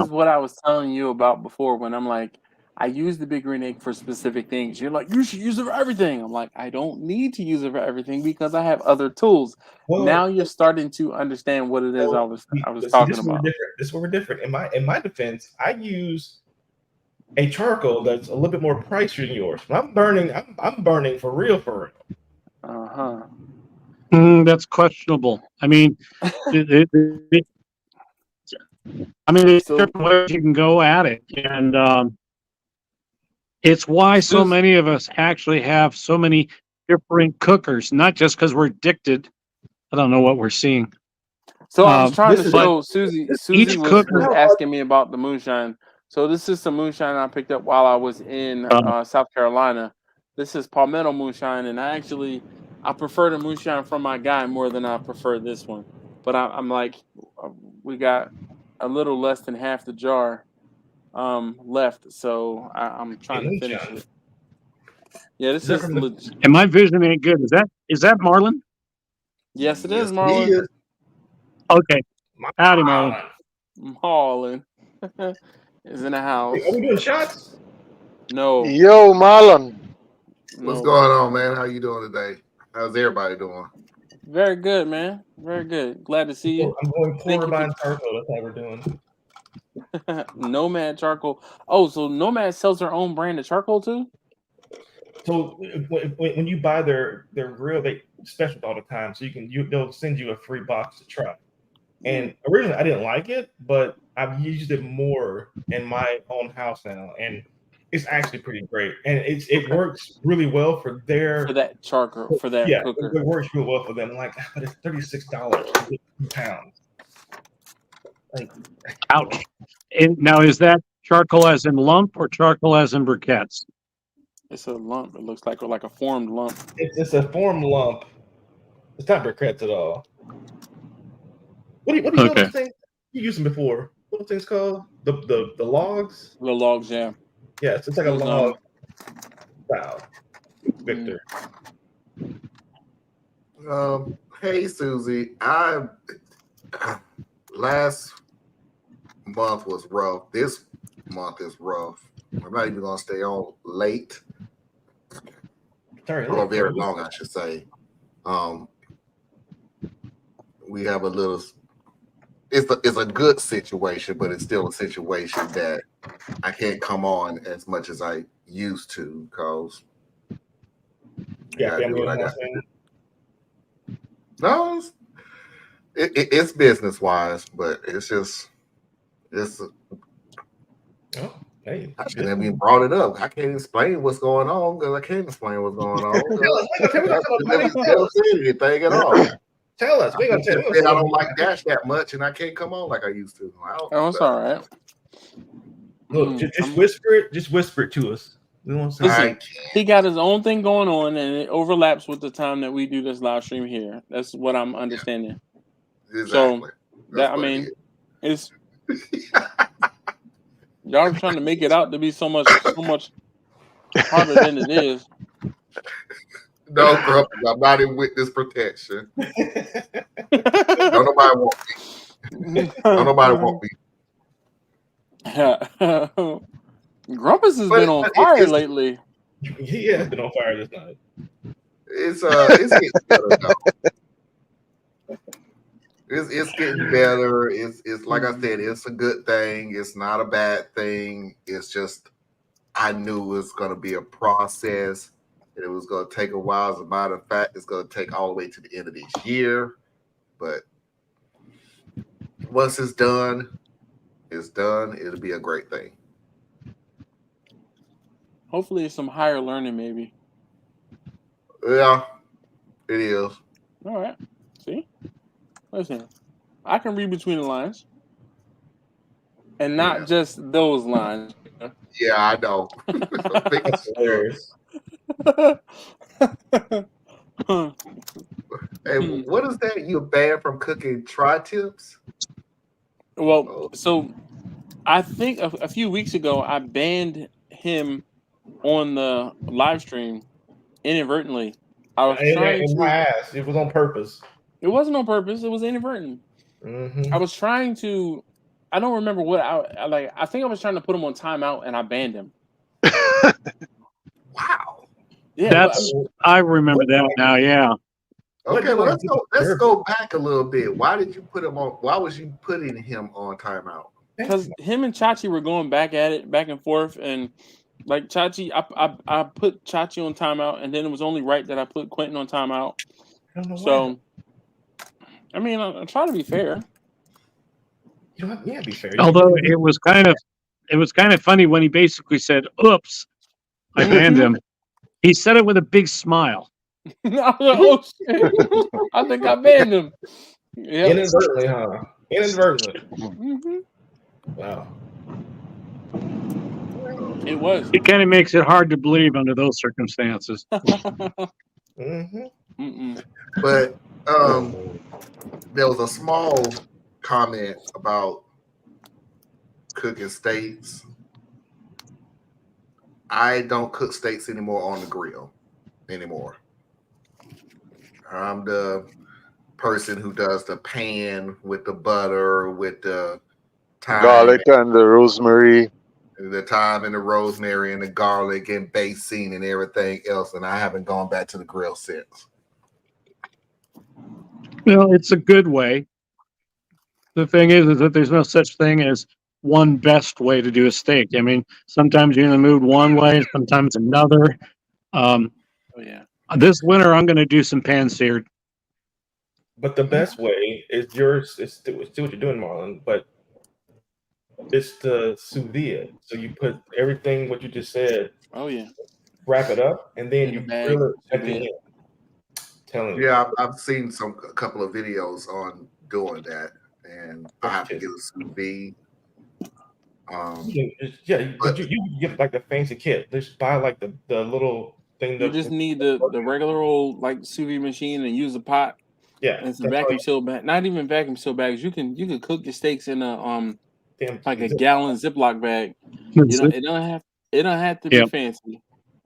what I was telling you about before when I'm like, I use the big green egg for specific things. You're like, you should use it for everything. I'm like, I don't need to use it for everything because I have other tools. Well, now you're starting to understand what it is I was talking about. This is where we're different. In my defense, I use a charcoal that's a little bit more pricier than yours. When I'm burning for real. That's questionable. I mean, there's different ways you can go at it, and it's why so many of us actually have so many different cookers, not just because we're addicted. I don't know what we're seeing. So I was trying to show Susie was asking me about the moonshine. So this is some moonshine I picked up while I was in South Carolina. This is palmetto moonshine, and I prefer the moonshine from my guy more than I prefer this one. But I'm like, we got a little less than half the jar left, so I'm trying to finish it. Yeah, this is legit. And my vision ain't good. Is that Marlon? Yes, it is Marlon. Okay. Howdy, Marlon. Marlon is in the house. Are we doing shots? No. Yo, Marlon. What's going on, man? How you doing today? How's everybody doing? Very good, man. Very good. Glad to see you. I'm going chlorine charcoal. That's how we're doing. Nomad charcoal. Oh, so Nomad sells their own brand of charcoal too? So when you buy their grill, they special all the time. So they'll send you a free box to try. And originally I didn't like it, but I've used it more in my own house now, and it's actually pretty great. And it works really well for that charcoal cooker. It works really well for them. I'm like, but it's $36 2 pounds. Like, ouch. And now, is that charcoal as in lump or charcoal as in briquettes? It's a lump. It looks like a formed lump. It's a formed lump. It's not briquettes at all. What do you know those things you used them before? What are those things called? The logs? The logs, yeah. Yeah, it's like a log. Wow. Victor. Hey, Susie. Last month was rough. This month is rough. I'm not even gonna stay on late. Sorry, or very long, I should say. we have a little. It's a good situation, but it's still a situation that I can't come on as much as I used to because I gotta do what I got to do. No, it's business wise, but it's Oh, hey, I shouldn't have even brought it up. I can't explain what's going on because I can't explain what's going on. I never said anything at all. Tell us. I don't like Dash that much, and I can't come on like I used to. Oh, it's all right. Look, just whisper it. Just whisper it to us. We won't say. Listen, he got his own thing going on, and it overlaps with the time that we do this live stream here. That's what I'm understanding. Exactly. So that I mean, it's y'all are trying to make it out to be so much harder than it is. No, bro, I'm not in witness protection. Don't nobody want me. Don't nobody want me. Grumpus has been on fire lately. He has been on fire this night. It's getting better though. It's getting better. It's like I said, it's a good thing. It's not a bad thing. It's just I knew it was gonna be a process. And it was going to take a while. As a matter of fact, it's going to take all the way to the end of this year. But once it's done. It'll be a great thing. Hopefully, it's some higher learning, maybe. Yeah, it is. All right. See? Listen, I can read between the lines. And not just those lines. Yeah, I know. Hey, what is that? You're banned from cooking tri-tips? Well, so I think a few weeks ago I banned him on the live stream inadvertently. I was trying to. My ass. It was on purpose. It wasn't on purpose. It was inadvertent. I was trying to. I don't remember what I like. I think I was trying to put him on timeout, and I banned him. Wow. Yeah, I remember that now. Yeah. Okay, well let's go back a little bit. Why did you put him on? Why was you putting him on timeout? Because him and Chachi were going back at it, back and forth, and like Chachi, I put Chachi on timeout, and then it was only right that I put Quentin on timeout. So, I mean, I try to be fair. You don't have to be fair. Although it was kind of funny when he basically said, "Oops, I banned him." He said it with a big smile. Oh shit! I think I banned him. Yep. Inadvertently, huh? Inadvertently. Wow. It was. It kind of makes it hard to believe under those circumstances. But there was a small comment about cooking steaks. I don't cook steaks anymore on the grill anymore. I'm the person who does the pan with the butter, with the thyme, garlic and the rosemary. The thyme and the rosemary and the garlic and basing and everything else. And I haven't gone back to the grill since. Well, it's a good way. The thing is that there's no such thing as one best way to do a steak. I mean, sometimes you're in the mood one way, sometimes another. This winter, I'm going to do some pan-seared. But the best way is yours. It's do what you're doing, Marlon. But it's the sous vide. So you put everything what you just said. Oh yeah. Wrap it up, and then you grill it at the end. Telling you. Yeah, I've seen a couple of videos on doing that, and I have to get a sous vide. But you get like the fancy kit. Just buy like the little thing. You just need the regular old like sous vide machine and use a pot. Yeah, and some vacuum seal bag. Not even vacuum seal bags. You can cook your steaks in a like a gallon Ziploc bag. It don't have to be fancy.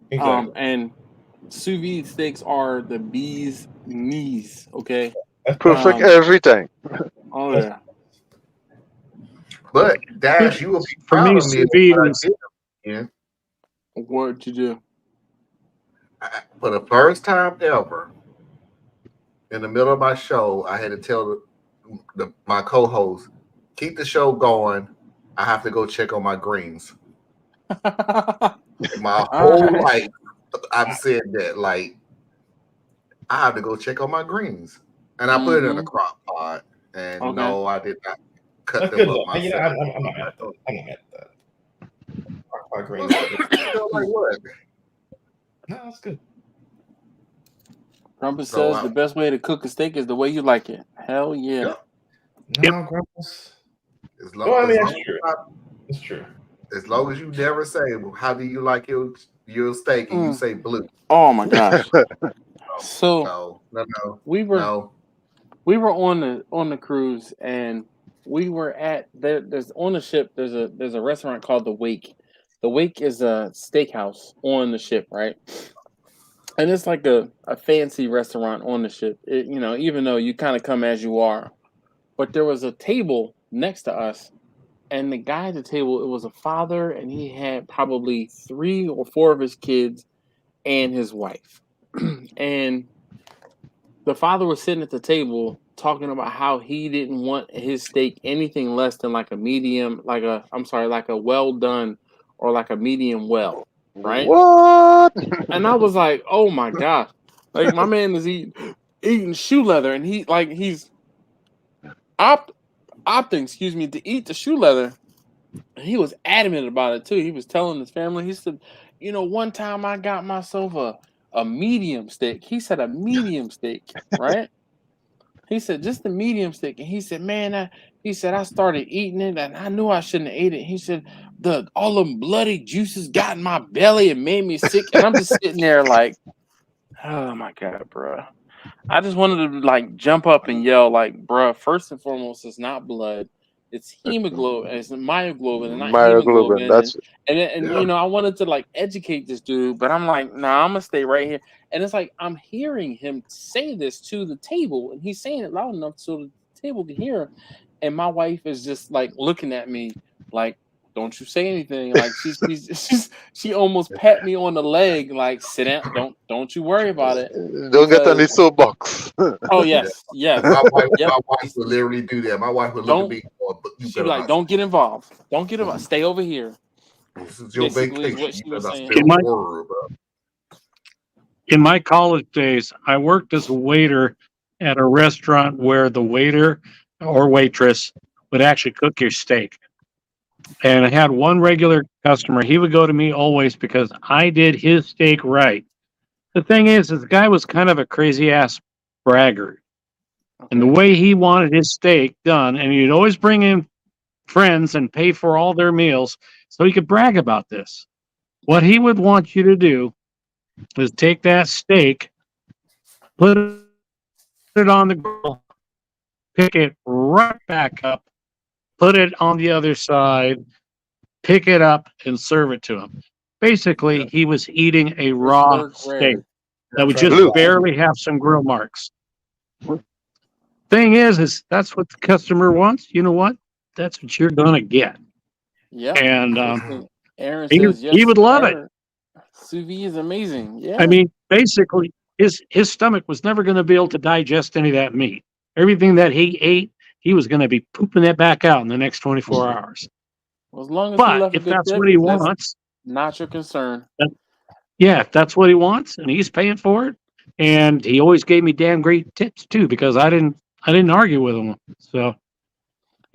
Exactly. And sous vide steaks are the bee's knees. Okay. Perfect every time. Oh yeah. But Dash, you will be proud of me. What'd you do? For the first time ever, in the middle of my show, I had to tell my co-host, keep the show going. I have to go check on my greens. My whole life, I've said that. Like, I have to go check on my greens, and I put it in a crock pot. And no, I did not cut them up myself. I'm not mad at that. I'm not mad at that. Our greens. Like what? No, that's good. Grumpus says the best way to cook a steak is the way you like it. Hell yeah. No, Grumpus. It's true. As long as you never say, well, how do you like your steak? And you say blue. Oh my gosh. So no. We were on the cruise, and we were at there's on the ship. There's a restaurant called the Wake. The Wake is a steakhouse on the ship, right? And it's like a fancy restaurant on the ship. Even though you kind of come as you are, but there was a table next to us, and the guy at the table, it was a father, and he had probably 3 or 4 of his kids and his wife. And the father was sitting at the table talking about how he didn't want his steak anything less than like a medium, like a well done or like a medium well, right? What? And I was like, oh my gosh. Like, my man is eating shoe leather, and he's opting, to eat the shoe leather. And he was adamant about it too. He was telling his family, he said, one time I got myself a medium steak. He said a medium steak, right? He said just a medium steak. And he said, man, I started eating it, and I knew I shouldn't have ate it. He said, all them bloody juices got in my belly and made me sick. And I'm just sitting there like, oh my God, bro. I just wanted to like jump up and yell like, bro, first and foremost, it's not blood. It's hemoglobin. It's myoglobin, and not hemoglobin. And I wanted to like educate this dude, but I'm like, nah, I'm gonna stay right here. And it's like I'm hearing him say this to the table, and he's saying it loud enough so the table can hear him. And my wife is just like looking at me like, don't you say anything. Like she almost pat me on the leg, like, sit down, don't you worry about it. Don't get on the soapbox. Oh yes. My wife would literally do that. My wife would look at me. She'd be like, don't get involved. Don't get involved. Stay over here. This is your vacation. In my college days, I worked as a waiter at a restaurant where the waiter or waitress would actually cook your steak. And I had one regular customer. He would go to me always because I did his steak right. The thing is the guy was kind of a crazy ass braggart. And the way he wanted his steak done, and he'd always bring in friends and pay for all their meals so he could brag about this. What he would want you to do is take that steak, put it on the grill, pick it right back up, put it on the other side, pick it up, and serve it to him. Basically, he was eating a raw steak that would just barely have some grill marks. Thing is that's what the customer wants. You know what? That's what you're gonna get. Yeah. And Aaron says, yes, he would love it. Sous vide is amazing. Yeah. I mean, basically, his stomach was never going to be able to digest any of that meat. Everything that he ate, he was going to be pooping that back out in the next 24 hours. Well, as long as but if that's what he wants, not your concern. If that's what he wants, and he's paying for it, and he always gave me damn great tips too, because I didn't argue with him. So, all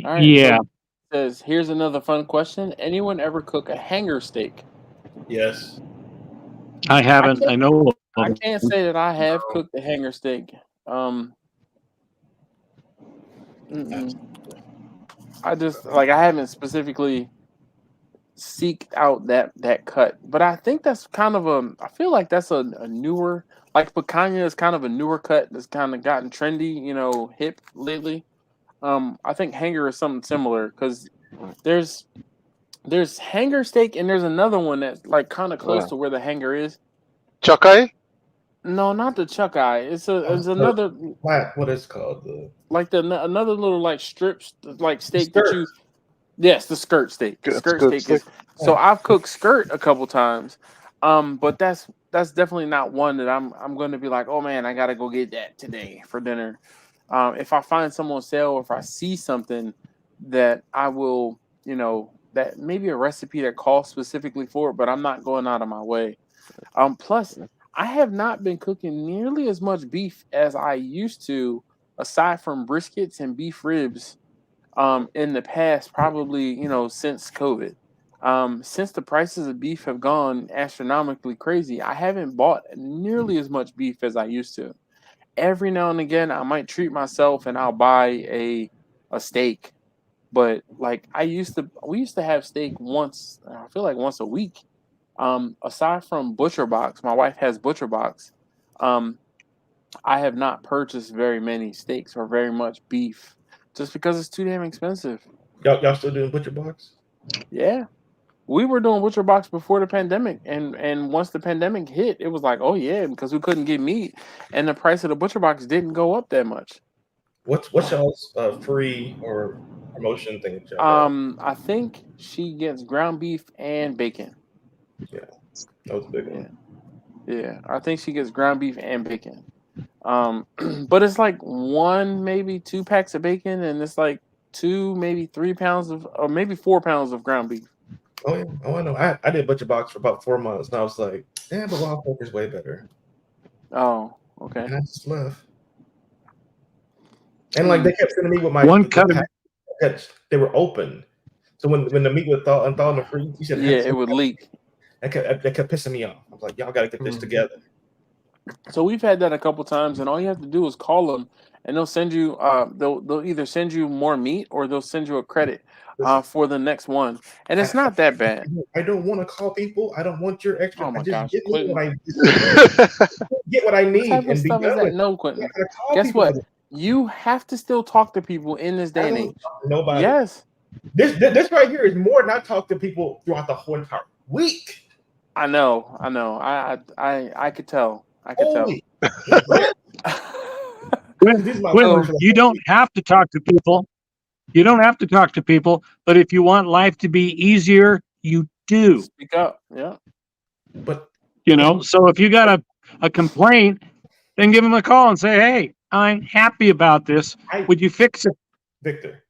right, yeah. So says, here's another fun question: anyone ever cook a hanger steak? Yes. I haven't. I know. I can't say that I have cooked a hanger steak. I just I haven't specifically seeked out that cut, but I think that's kind of I feel like that's a newer, like picanha is kind of a newer cut that's kind of gotten trendy, hip lately. I think hanger is something similar because there's hanger steak and there's another one that's like kind of close to where the hanger is. Chuck eye? No, not the chuck eye. It's another. What is it called? Another little like strips like steak that you. Yes, the skirt steak. The skirt steak is. So I've cooked skirt a couple times, but that's definitely not one that I'm going to be like, oh man, I got to go get that today for dinner. If I find some on sale, or if I see something that I will, that maybe a recipe that calls specifically for it, but I'm not going out of my way. Plus, I have not been cooking nearly as much beef as I used to, aside from briskets and beef ribs, in the past, probably, since COVID. Since the prices of beef have gone astronomically crazy, I haven't bought nearly as much beef as I used to. Every now and again, I might treat myself and I'll buy a steak. But like we used to have steak once, I feel like once a week. Aside from Butcher Box, my wife has Butcher Box. I have not purchased very many steaks or very much beef, just because it's too damn expensive. Y'all still doing Butcher Box? Yeah, we were doing Butcher Box before the pandemic, and once the pandemic hit, it was like, oh yeah, because we couldn't get meat, and the price of the Butcher Box didn't go up that much. What's y'all's free or promotion thing that y'all got? I think she gets ground beef and bacon. Yeah, that was a big one. Yeah, I think she gets ground beef and bacon. But it's like 1, maybe 2 packs of bacon, and it's like 2, maybe 3 pounds or maybe 4 pounds of ground beef. Oh yeah, I know. I did Butcher Box for about 4 months, and I was like, "Yeah, but Wild Poker's way better." Oh, okay. And I just left. And like they kept sending me with my they were open. So when the meat was thawed in the freezer, he said, yeah, it would leak. That kept pissing me off. I was like, y'all got to get this together. So we've had that a couple times, and all you have to do is call them, and they'll send you. They'll either send you more meat or they'll send you a credit for the next one, and it's not that bad. I don't want to call people. I don't want your extra. Oh my I just gosh, get Quentin. what I need. What type of and stuff be is done that? No, Quentin. Guess people. what? You have to still talk to people in this day and age. Nobody. Yes. This right here is more than I talk to people throughout the whole entire week. I know. I could tell. When you don't have to talk to people. You don't have to talk to people, but if you want life to be easier, you do. Speak up. Yeah. But so if you got a complaint, then give them a call and say, "Hey, I'm happy about this. Would you fix it?" Victor.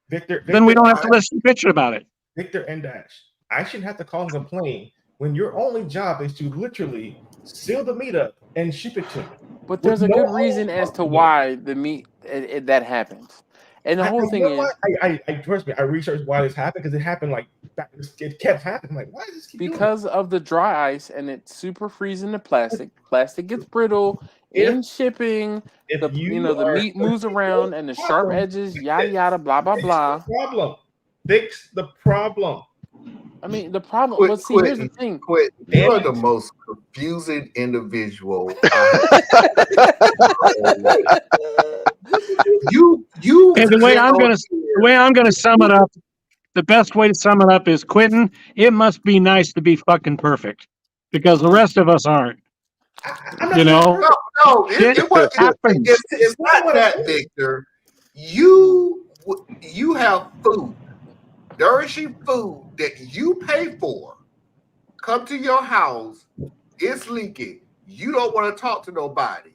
Victor, then we don't have to listen to bitching about it. Victor and Dash, I shouldn't have to call and complain when your only job is to literally seal the meat up and ship it to me. But there's a good reason as to why the meat that happens. And the whole thing is, I trust me. I researched why this happened because it happened it kept happening. Like, why does this keep because doing of the dry ice and it's super freezing the plastic. Plastic gets brittle in shipping. The meat moves around and the sharp edges, yada yada, blah blah blah. Problem. Fix the problem. I mean, the problem. But see, here's the thing. You are the most confusing individual. The way I'm gonna sum it up, the best way to sum it up is, Quentin, it must be nice to be fucking perfect, because the rest of us aren't. No, it's not that, Victor. You have food, nourishing food that you pay for, come to your house, it's leaking. You don't want to talk to nobody.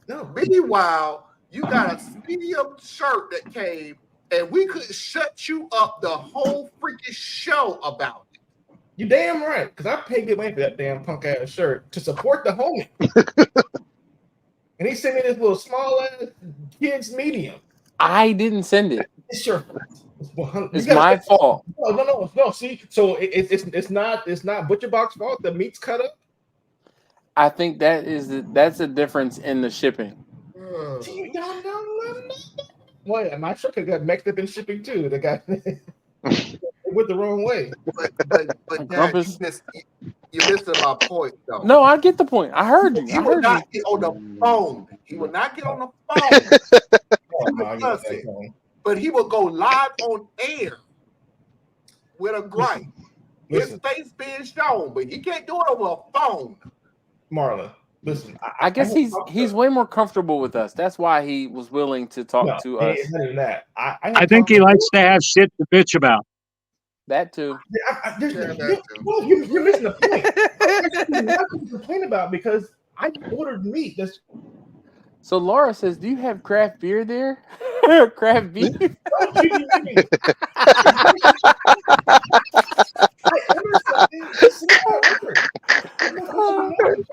No. Meanwhile, you got a medium shirt that came, and we could shut you up the whole freaking show about it. You damn right, because I paid good money for that damn punk ass shirt to support the homie. And he sent me this little small ass kid's medium. I didn't send it. It's your It's my fault. No. See, so it's not Butcher Box fault. The meat's cut up. I think that's a difference in the shipping. Well, my truck got mixed up in shipping too. The guy went the wrong way. But Dad, you missed my point, though. No, I get the point. I heard you. He will not get on the phone. He will not get on the phone. But he will go live on air with a gripe. His face being shown, but he can't do it over a phone. Marla, listen. I guess he's way more comfortable with us. That's why he was willing to talk to us. That. I think he likes to have shit to bitch about. That too. You're missing the point. There's nothing to complain about because I ordered meat. So Laura says, "Do you have craft beer there? Craft beer?" What do you mean? I ordered something. This is what I ordered.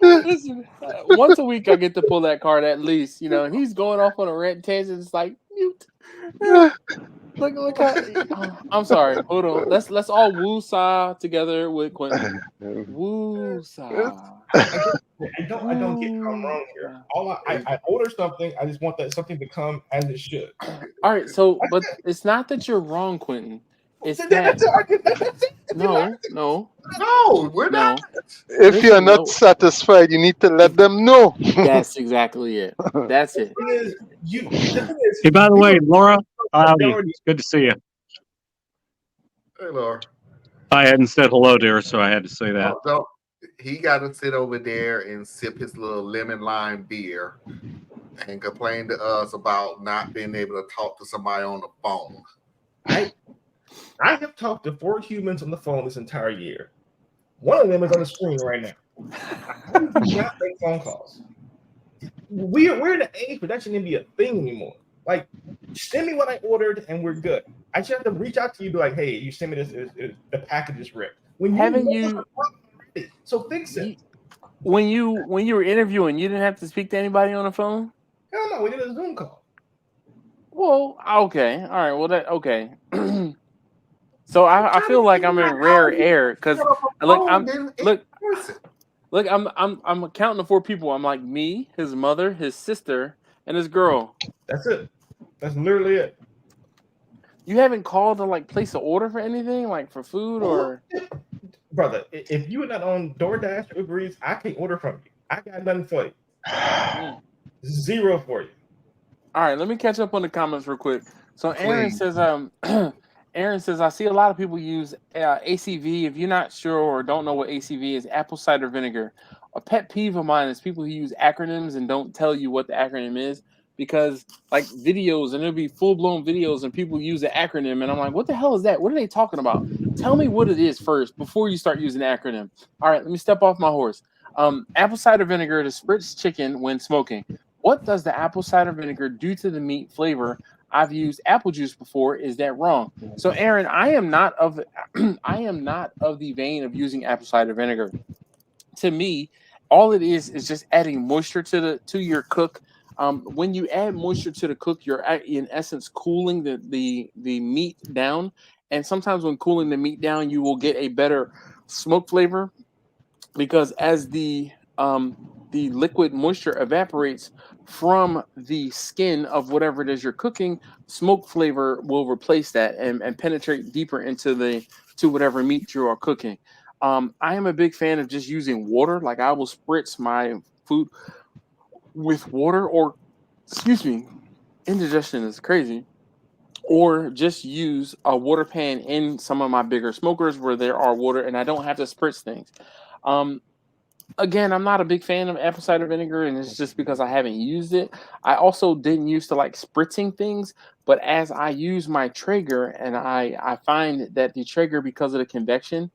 Listen, once a week I get to pull that card at least, and he's going off on a rant tangent. It's like mute. Look how. I'm sorry. Hold on. Let's all woo-saw together with Quentin. Woo-saw. I don't get how I'm wrong here. I order something. I just want that something to come as it should. All right. So, but it's not that you're wrong, Quentin. It's that That's it. no, we're not. If you're not satisfied, you need to let them know. That's exactly it. That's it. Hey, by the way, Laura, it's good to see you. Hey, Laura. I hadn't said hello to her, so I had to say that. So he got to sit over there and sip his little lemon lime beer and complain to us about not being able to talk to somebody on the phone. I have talked to 4 humans on the phone this entire year. One of them is on the screen right now. I do not make phone calls. We're in an age where that shouldn't be a thing anymore. Like, send me what I ordered and we're good. I just have to reach out to you, be like, hey, you send me this. The package is ripped. So fix it. When you were interviewing, you didn't have to speak to anybody on the phone? Hell no, we did a Zoom call. Well, okay, all right. Well, okay. So I feel like I'm in rare air because I'm counting the 4 people. I'm like me, his mother, his sister, and his girl. That's it. That's literally it. You haven't called to like place an order for anything, like for food or. Brother, if you are not on DoorDash or Uber Eats, I can't order from you. I got nothing for you. 0 for you. All right, let me catch up on the comments real quick. So Aaron says, Aaron says, I see a lot of people use ACV. If you're not sure or don't know what ACV is, apple cider vinegar. A pet peeve of mine is people who use acronyms and don't tell you what the acronym is, because like videos, and there'll be full-blown videos and people use the acronym and I'm like, what the hell is that? What are they talking about? Tell me what it is first before you start using the acronym. All right, let me step off my horse. Apple cider vinegar to spritz chicken when smoking. What does the apple cider vinegar do to the meat flavor? I've used apple juice before. Is that wrong? So, Aaron, I am not of the vein of using apple cider vinegar. To me, all it is just adding moisture to your cook. When you add moisture to the cook, you're in essence cooling the meat down. And sometimes when cooling the meat down, you will get a better smoke flavor, because as the liquid moisture evaporates from the skin of whatever it is you're cooking, smoke flavor will replace that and penetrate deeper into whatever meat you are cooking. I am a big fan of just using water. Like I will spritz my food with water, or indigestion is crazy. Or just use a water pan in some of my bigger smokers where there are water and I don't have to spritz things. Again, I'm not a big fan of apple cider vinegar, and it's just because I haven't used it. I also didn't used to like spritzing things, but as I use my Traeger, and I find that the Traeger, because of the convection,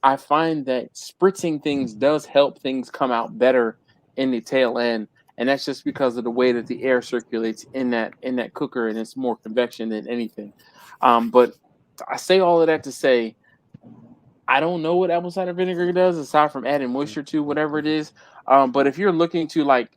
I find that spritzing things does help things come out better in the tail end, and that's just because of the way that the air circulates in that cooker, and it's more convection than anything. But I say all of that to say, I don't know what apple cider vinegar does aside from adding moisture to whatever it is. But if you're looking to like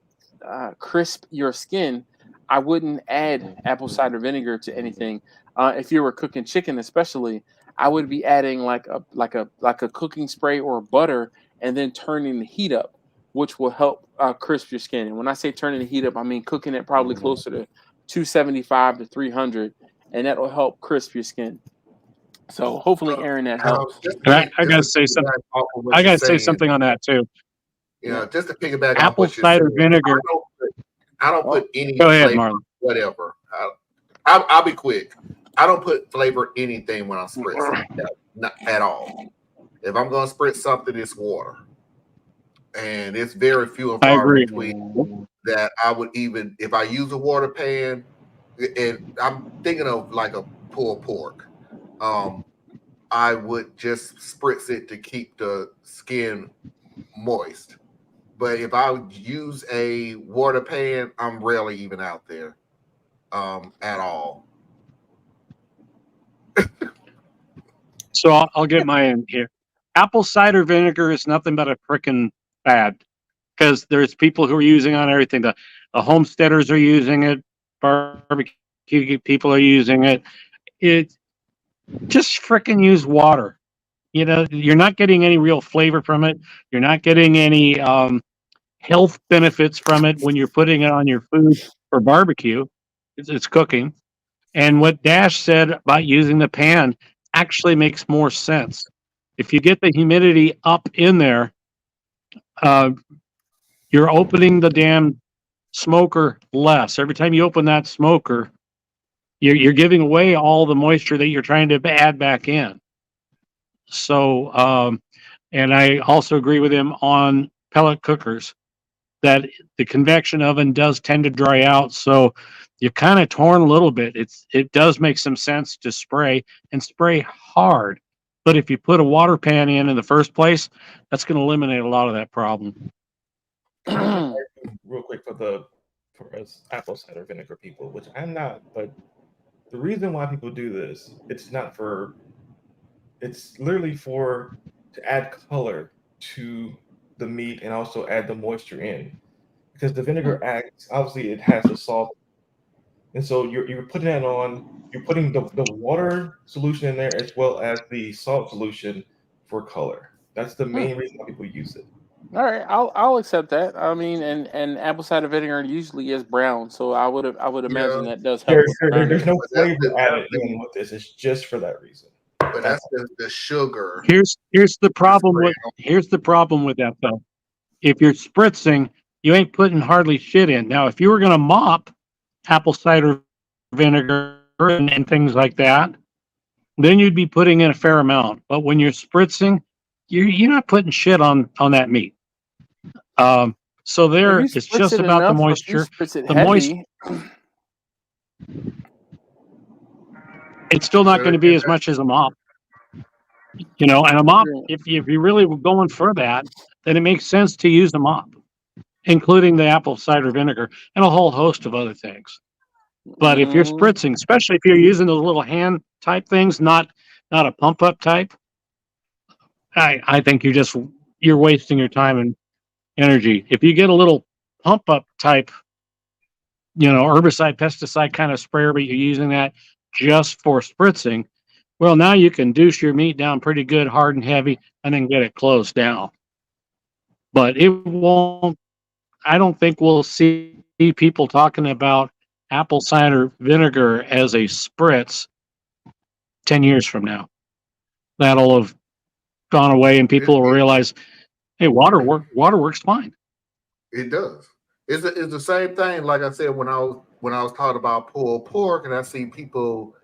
crisp your skin, I wouldn't add apple cider vinegar to anything. If you were cooking chicken, especially, I would be adding like a cooking spray or butter, and then turning the heat up, which will help crisp your skin. And when I say turning the heat up, I mean cooking it probably closer to 275 to 300, and that will help crisp your skin. So hopefully, Aaron, that helps. I gotta say something. I gotta say something on that too. Just to piggyback apple cider vinegar. I don't put any Go ahead, flavor, Marlon. whatever. I'll be quick. I don't put flavor anything when I'm spritzing, not at all. If I'm gonna spritz something, it's water, and it's very few and far between that I would even, if I use a water pan, and I'm thinking of like a pulled pork. I would just spritz it to keep the skin moist. But if I would use a water pan, I'm rarely even out there at all. So I'll get my end here. Apple cider vinegar is nothing but a frickin' fad, because there's people who are using on everything. The homesteaders are using it. Barbecue people are using it. It just frickin' use water. You know, you're not getting any real flavor from it. You're not getting any health benefits from it when you're putting it on your food for barbecue. It's cooking. And what Dash said about using the pan actually makes more sense. If you get the humidity up in there, you're opening the damn smoker less. Every time you open that smoker, you're giving away all the moisture that you're trying to add back in. So, and I also agree with him on pellet cookers, that the convection oven does tend to dry out. So you're kind of torn a little bit. It does make some sense to spray and spray hard. But if you put a water pan in the first place, that's going to eliminate a lot of that problem. Real quick for us apple cider vinegar people, which I'm not, but the reason why people do this, it's literally to add color to the meat and also add the moisture in, because the vinegar acts, obviously it has the salt, and so you're putting that on, you're putting the water solution in there as well as the salt solution for color. That's the main reason why people use it. All right, I'll accept that. I mean, and apple cider vinegar usually is brown, so I would imagine that does help. There's no flavor added in with this. It's just for that reason. But that's the sugar. Here's the problem with that though. If you're spritzing, you ain't putting hardly shit in. Now, if you were gonna mop apple cider vinegar and things like that, then you'd be putting in a fair amount. But when you're spritzing, you're not putting shit on that meat. So there, it's just about the moisture. The moisture. It's still not going to be as much as a mop. You know, and a mop, if you really were going for that, then it makes sense to use a mop, including the apple cider vinegar and a whole host of other things. But if you're spritzing, especially if you're using those little hand type things, not a pump up type, I think you're wasting your time and energy. If you get a little pump up type, herbicide, pesticide kind of sprayer, but you're using that just for spritzing, well, now you can douche your meat down pretty good, hard and heavy, and then get it closed down. But it won't, I don't think we'll see people talking about apple cider vinegar as a spritz 10 years from now. That'll have gone away and people will realize, hey, water works fine. It does. It's the same thing. Like I said, when I was talking about pulled pork, and I see people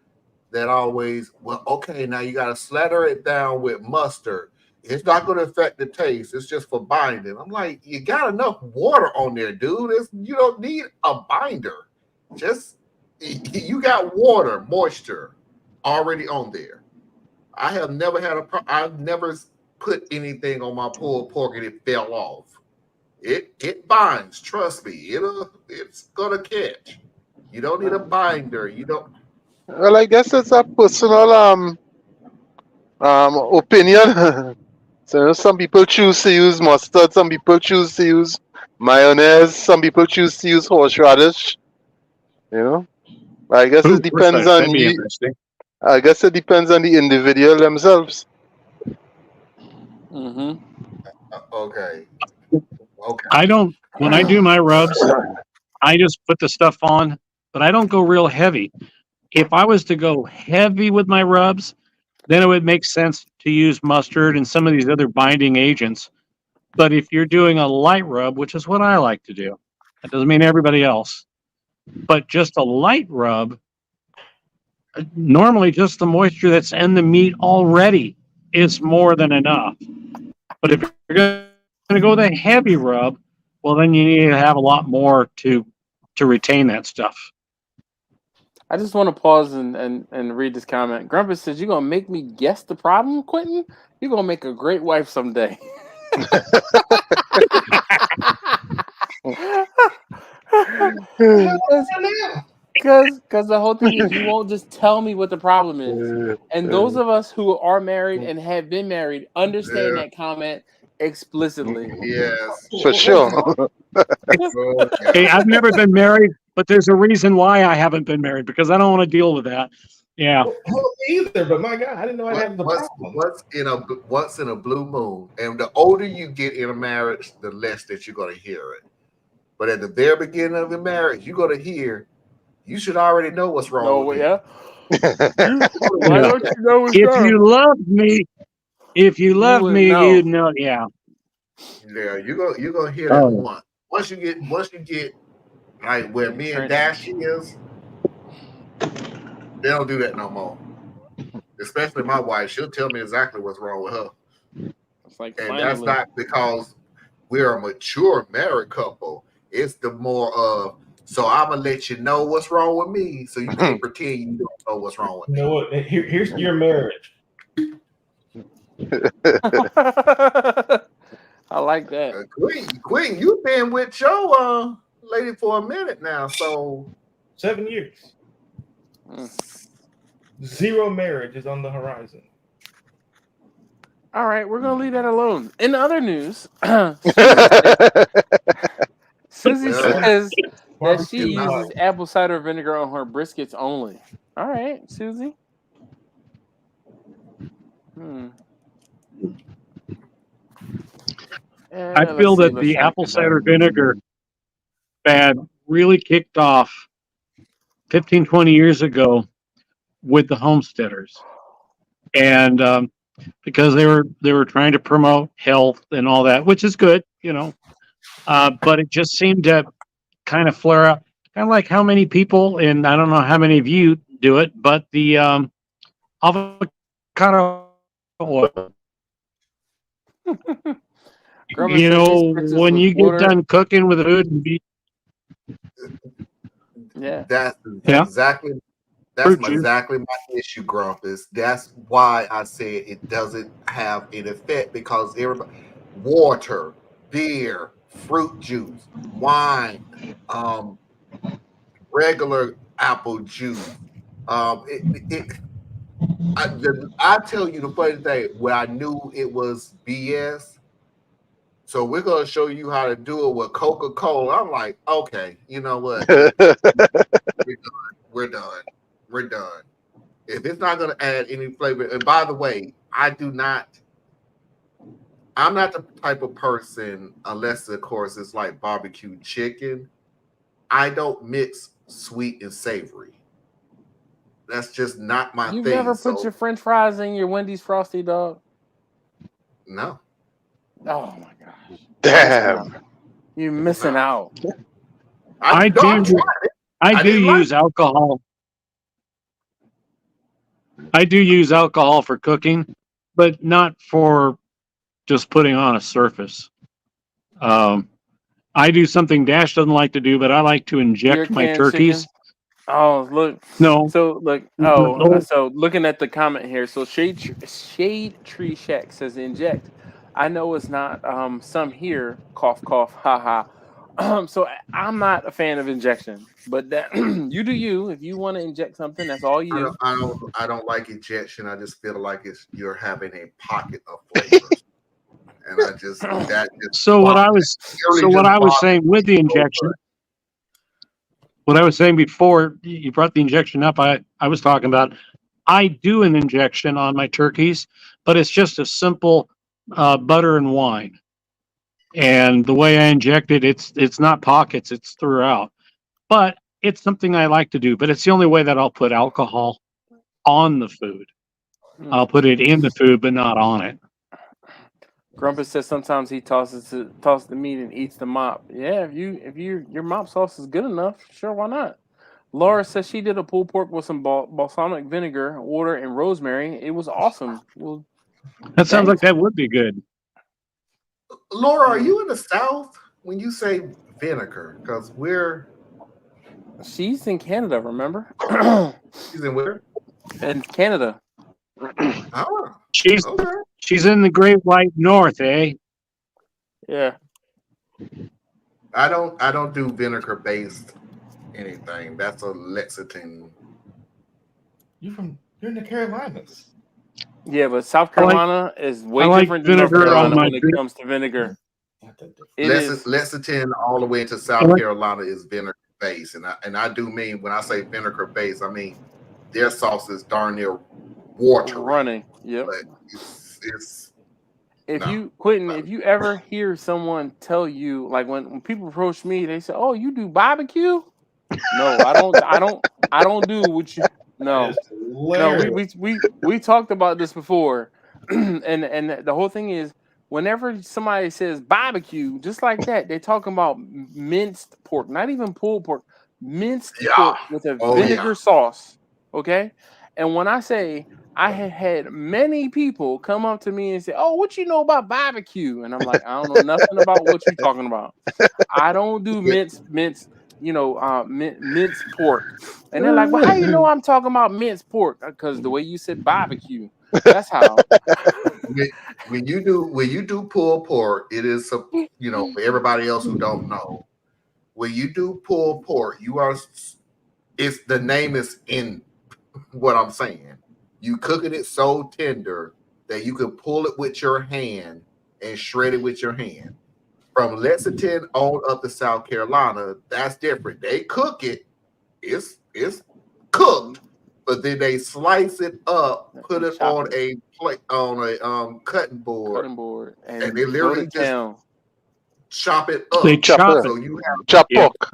that always, well, okay, now you got to slather it down with mustard. It's not going to affect the taste. It's just for binding. I'm like, you got enough water on there, dude. You don't need a binder. You got water, moisture already on there. I have never had I've never put anything on my pulled pork and it fell off. It binds. Trust me. It's gonna catch. You don't need a binder. You don't. Well, I guess it's a personal opinion. So some people choose to use mustard. Some people choose to use mayonnaise. Some people choose to use horseradish. I guess it depends on you. I guess it depends on the individual themselves. Mm-hmm. Okay. When I do my rubs, I just put the stuff on, but I don't go real heavy. If I was to go heavy with my rubs, then it would make sense to use mustard and some of these other binding agents. But if you're doing a light rub, which is what I like to do, that doesn't mean everybody else, but just a light rub, normally just the moisture that's in the meat already is more than enough. But if you're going to go the heavy rub, well, then you need to have a lot more to retain that stuff. I just want to pause and read this comment. Grumpus says, "You're going to make me guess the problem, Quentin? You're going to make a great wife someday." Because the whole thing is you won't just tell me what the problem is. And those of us who are married and have been married understand Yeah. that comment explicitly. Yes. For sure. Oh, Hey, yeah. I've never been married, but there's a reason why I haven't been married because I don't want to deal with that. Yeah. Well, either, but my God, I didn't know I'd have the problem. What's in a blue moon, and the older you get in a marriage, the less that you're going to hear it. But at the very beginning of the marriage, you're going to hear. You should already know what's wrong No, with me. yeah. Why don't you know what's If wrong? you loved me, would know. you'd know. Yeah. Yeah, you're gonna hear that Oh. once. Once you get like where me and Dash is, they don't do that no more. Especially my wife, she'll tell me exactly what's wrong with her. It's like, And finally. that's not because we're a mature married couple. It's the more of, so I'm gonna let you know what's wrong with me, so you can't pretend you don't know what's wrong with me. You know what? Here's your marriage. I like that. Queen, you've been with your lady for a minute now, so 7 years. Mm. 0 marriage is on the horizon. All right, we're gonna leave that alone. In other news, Susie says that she uses apple cider vinegar on her briskets only. All right, Susie. I feel that the apple cider vinegar fad really kicked off 15, 20 years ago with the homesteaders. And because they were trying to promote health and all that, which is good, you know. But it just seemed to kind of flare up, kind of like how many people, and I don't know how many of you do it, but the avocado oil. You know, when you get done cooking with food and beef. Yeah, that's exactly my issue, Grumpus. That's why I said it doesn't have an effect, because everybody, water, beer, fruit juice, wine, regular apple juice. I tell you the funny thing, where I knew it was BS. So we're gonna show you how to do it with Coca-Cola. I'm like, okay, you know what? We're done. If it's not gonna add any flavor, and by the way, I'm not the type of person, unless of course it's like barbecue chicken. I don't mix sweet and savory. That's just not my thing. You've never put your French fries in your Wendy's Frosty Dog? No. Oh my gosh! Damn. You're missing out. I do use alcohol. I do use alcohol for cooking, but not for just putting on a surface. I do something Dash doesn't like to do, but I like to inject my turkeys. Chicken? Oh, look. No. So look. Oh, so looking at the comment here. So Shade Tree Shack says inject. I know it's not some here, cough, cough, haha. So I'm not a fan of injection, but that you do you. If you want to inject something, that's all you. I don't like injection. I just feel like you're having a pocket of flavors, and I just So what I was saying with the injection. What I was saying before you brought the injection up, I was talking about. I do an injection on my turkeys, but it's just a simple butter and wine. And the way I inject it, it's not pockets, it's throughout. But it's something I like to do. But it's the only way that I'll put alcohol on the food. I'll put it in the food, but not on it. Grumpus says sometimes he tosses the meat and eats the mop. Yeah, if your mop sauce is good enough, sure, why not? Laura says she did a pulled pork with some balsamic vinegar, water, and rosemary. It was awesome. Well, that sounds like that would be good. Laura, are you in the South when you say vinegar? Because she's in Canada, remember? She's in where? In Canada. Oh, she's in the Great White North, eh? Yeah. I don't do vinegar based anything. That's a Lexington. You're in the Carolinas. Yeah, but South I like- Carolina is way I like different than North vinegar on Carolina my when it beer. comes to vinegar. Not that different. It is. Lexington all the way into South Carolina is vinegar based, and I do mean when I say vinegar based, I mean their sauce is darn near watery. Running. Yep. But it's If no, you Quentin, no. if you ever hear someone tell you, like when people approach me, they say, "Oh, you do barbecue?" No, I don't do what you. No, That is no. hilarious. We talked about this before, and the whole thing is, whenever somebody says barbecue, just like that, they're talking about minced pork, not even pulled pork, minced Yeah. pork with a Oh, vinegar yeah. sauce. Okay, and when I say I have had many people come up to me and say, "Oh, what you know about barbecue?" And I'm like, "I don't know nothing about what you're talking about. I don't do minced pork." And they're like, "Well, how you know I'm talking about minced pork?" Because the way you said barbecue, that's how. when you do pulled pork, it is for everybody else who don't know. When you do pulled pork, the name is in what I'm saying. You cooking it so tender that you can pull it with your hand and shred it with your hand. From Lexington on up to South Carolina, that's different. They cook it, it's cooked, but then they slice it up, put it Chop on a plate on a cutting board, and they go literally to just town. chop it up. They chop it. So you have Chop Yeah. pork.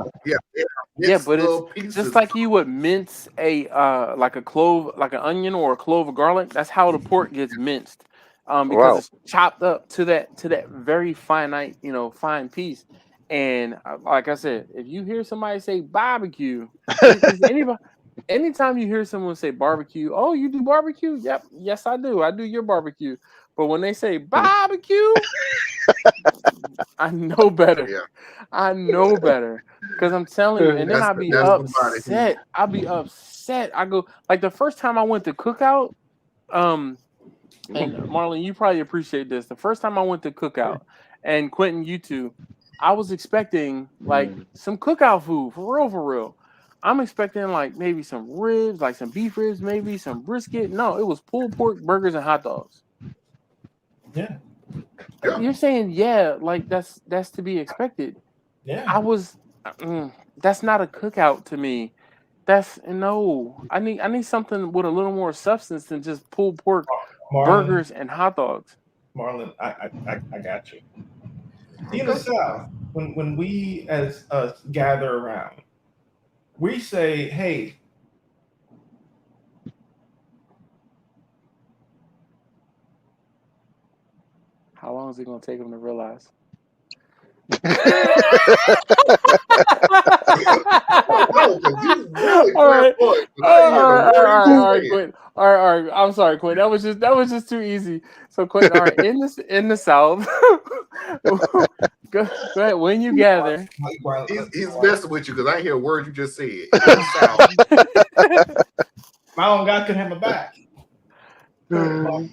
yeah, But little it's pieces. just like you would mince like a clove, like an onion or a clove of garlic. That's how the pork gets minced, because Wow. it's chopped up to that very finite, fine piece. And like I said, if you hear somebody say barbecue, anytime you hear someone say barbecue, "Oh, you do barbecue?" Yep, yes, I do. I do your barbecue. But when they say barbecue, I know better. Yeah. I know better. Because I'm telling you, and then That's I'll be somebody upset. I'll be upset. I go, like the first time I went to Cookout, and Marlon, you probably appreciate this. The first time I went to Cookout, and Quentin, you too, I was expecting like some Cookout food, for real, for real. I'm expecting like maybe some ribs, like some beef ribs, maybe some brisket. No, it was pulled pork, burgers, and hot dogs. Yeah. You're saying, yeah, like that's to be expected. Yeah. I was, that's not a cookout to me. That's no. I need something with a little more substance than just pulled pork, burgers, and hot dogs. Marlon, I got you. In the South, when we as us gather around, we say, "Hey, How long is it gonna take them to realize? All right, Quentin. All right. I'm sorry, Quentin. That was just too easy. So, Quentin, all right, in the South, go ahead. When you gather, he's messing with you because I hear a word you just said. In the South. my own God could have my back." So,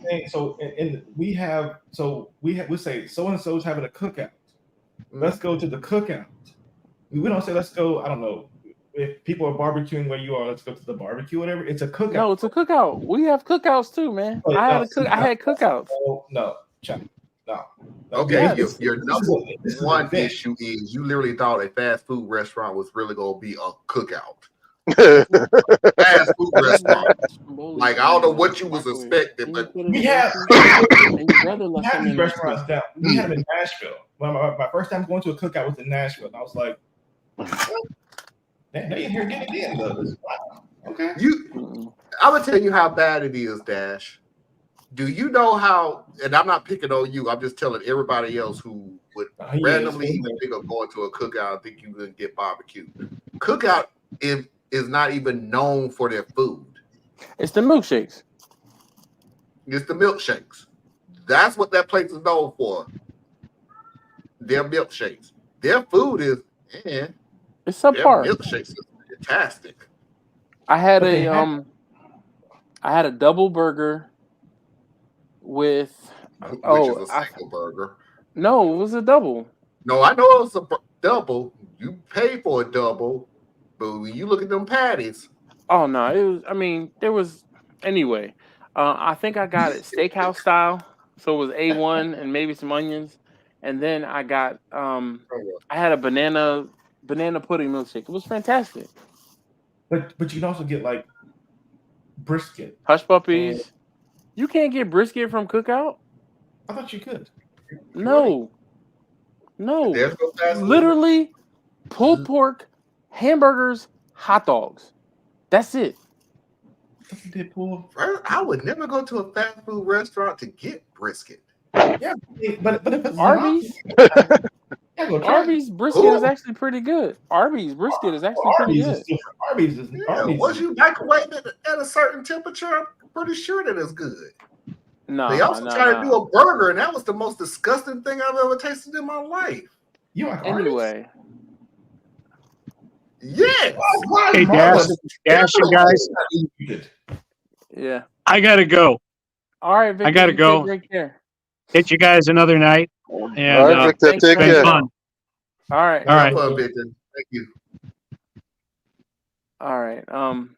we say so and so's having a cookout. Let's go to the cookout. We don't say let's go. I don't know if people are barbecuing where you are. Let's go to the barbecue, whatever. It's a cookout. No, it's a cookout. We have cookouts too, man. I had cookouts. No. Okay, Yeah, your number one issue is you literally thought a fast food restaurant was really gonna be a cookout. Fast food restaurant. Like I don't know what you was expecting, but we have these restaurants down. We had them in Nashville. When my first time going to a cookout was in Nashville, and I was like, "They in here getting it in though." Wow. Okay. I'm gonna tell you how bad it is, Dash. Do you know how? And I'm not picking on you. I'm just telling everybody else who would randomly even think of going to a cookout and think you can get barbecue. Cookout is not even known for their food. It's the milkshakes. It's the milkshakes. That's what that place is known for. Their milkshakes. Their food is, it's subpar. Their milkshakes is fantastic. I had a double burger with which is a single burger. No, it was a double. No, I know it was a double. You pay for a double, But when you look at them patties, Oh no, it was. I mean, there was anyway. I think I got it steakhouse style, so it was A1 and maybe some onions, and then I got I had a banana pudding milkshake. It was fantastic. But you can also get like brisket. Hush And puppies. You can't get brisket from Cookout. I thought you could. No, no. there's no fast food. Literally, pulled pork, hamburgers, hot dogs. That's it. You did pull. I would never go to a fast food restaurant to get brisket. Yeah, but if it's Arby's. yeah, go try it. Arby's brisket is actually pretty good. Arby's brisket is actually pretty Arby's good. is different. Arby's is Yeah, Arby's once is- you microwave it at a certain temperature, I'm pretty sure that it's good. No, They also tried to do a burger, and that was the most disgusting thing I've ever tasted in my life. You like Arby's? Anyway, Yes. Hey, Dash and guys, yeah. I gotta go. All right, Victor, I gotta you go. take great care. Hit you guys another night. And All right, Victor, thanks, take man. been care. fun. All right, All right. Have fun, Victor. Thank you. all right. I'm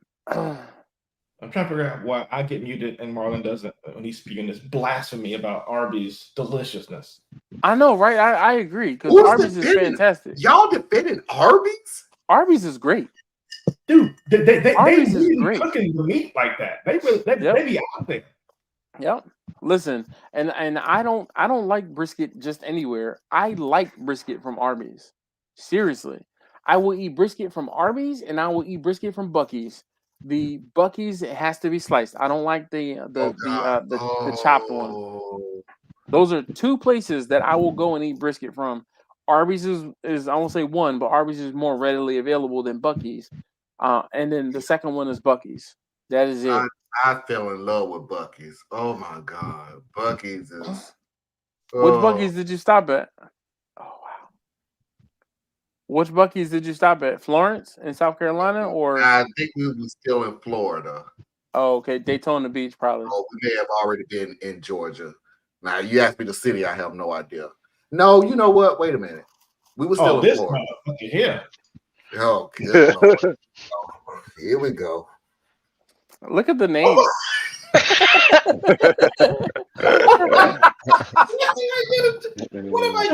trying to figure out why I get muted and Marlon doesn't when he's speaking this blasphemy about Arby's deliciousness. I know, right? I agree because Who's Arby's is defending? fantastic. Y'all defending Arby's? Arby's is great. Dude, they Arby's is really great. cooking the meat like that. They be out there. Yep. Listen, and I don't like brisket just anywhere. I like brisket from Arby's. Seriously, I will eat brisket from Arby's, and I will eat brisket from Buc-ee's. The Buc-ee's, it has to be sliced. I don't like the chopped one. Those are two places that I will go and eat brisket from. Arby's is I won't say one, but Arby's is more readily available than Buc-ee's. And then the second one is Buc-ee's. That is it. I fell in love with Buc-ee's. Oh my God, Buc-ee's is. Which Buc-ee's did you stop at? Oh wow. Which Buc-ee's did you stop at? Florence in South Carolina, or I think we were still in Florida. oh, okay, Daytona Beach probably. Oh, we may have already been in Georgia. Now you asked me the city, I have no idea. No, you know what? Wait a minute. We were still in This Florida. motherfucker here. Oh, good Lord. Here we go. Look at the name. What have I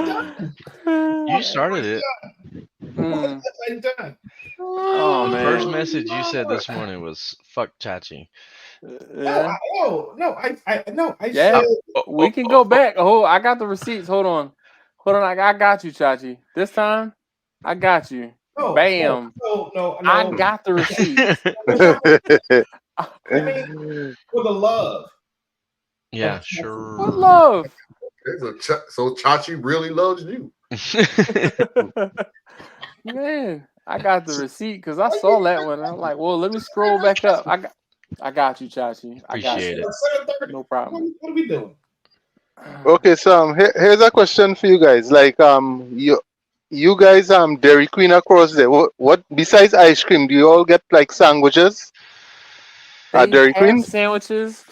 done? You started it. Mm. What have I done? Oh The man. first message you said this morning was "fuck Chachi." Yeah. I Yeah. said We can go back. Oh, I got the receipts. Hold on. I got you, Chachi. This time, I got you. Bam. No. I got the receipts. I mean, for the love. Yeah, What sure. love? So Chachi really loves you. Man, I got the receipt because I saw that one. I'm like, well, let me scroll back up. I got you, Chachi. I got Appreciate you. it. No problem. What are we doing? Okay, so here's a question for you guys. Like you guys Dairy Queen across there. What besides ice cream? Do you all get like sandwiches at They Dairy have Queen? sandwiches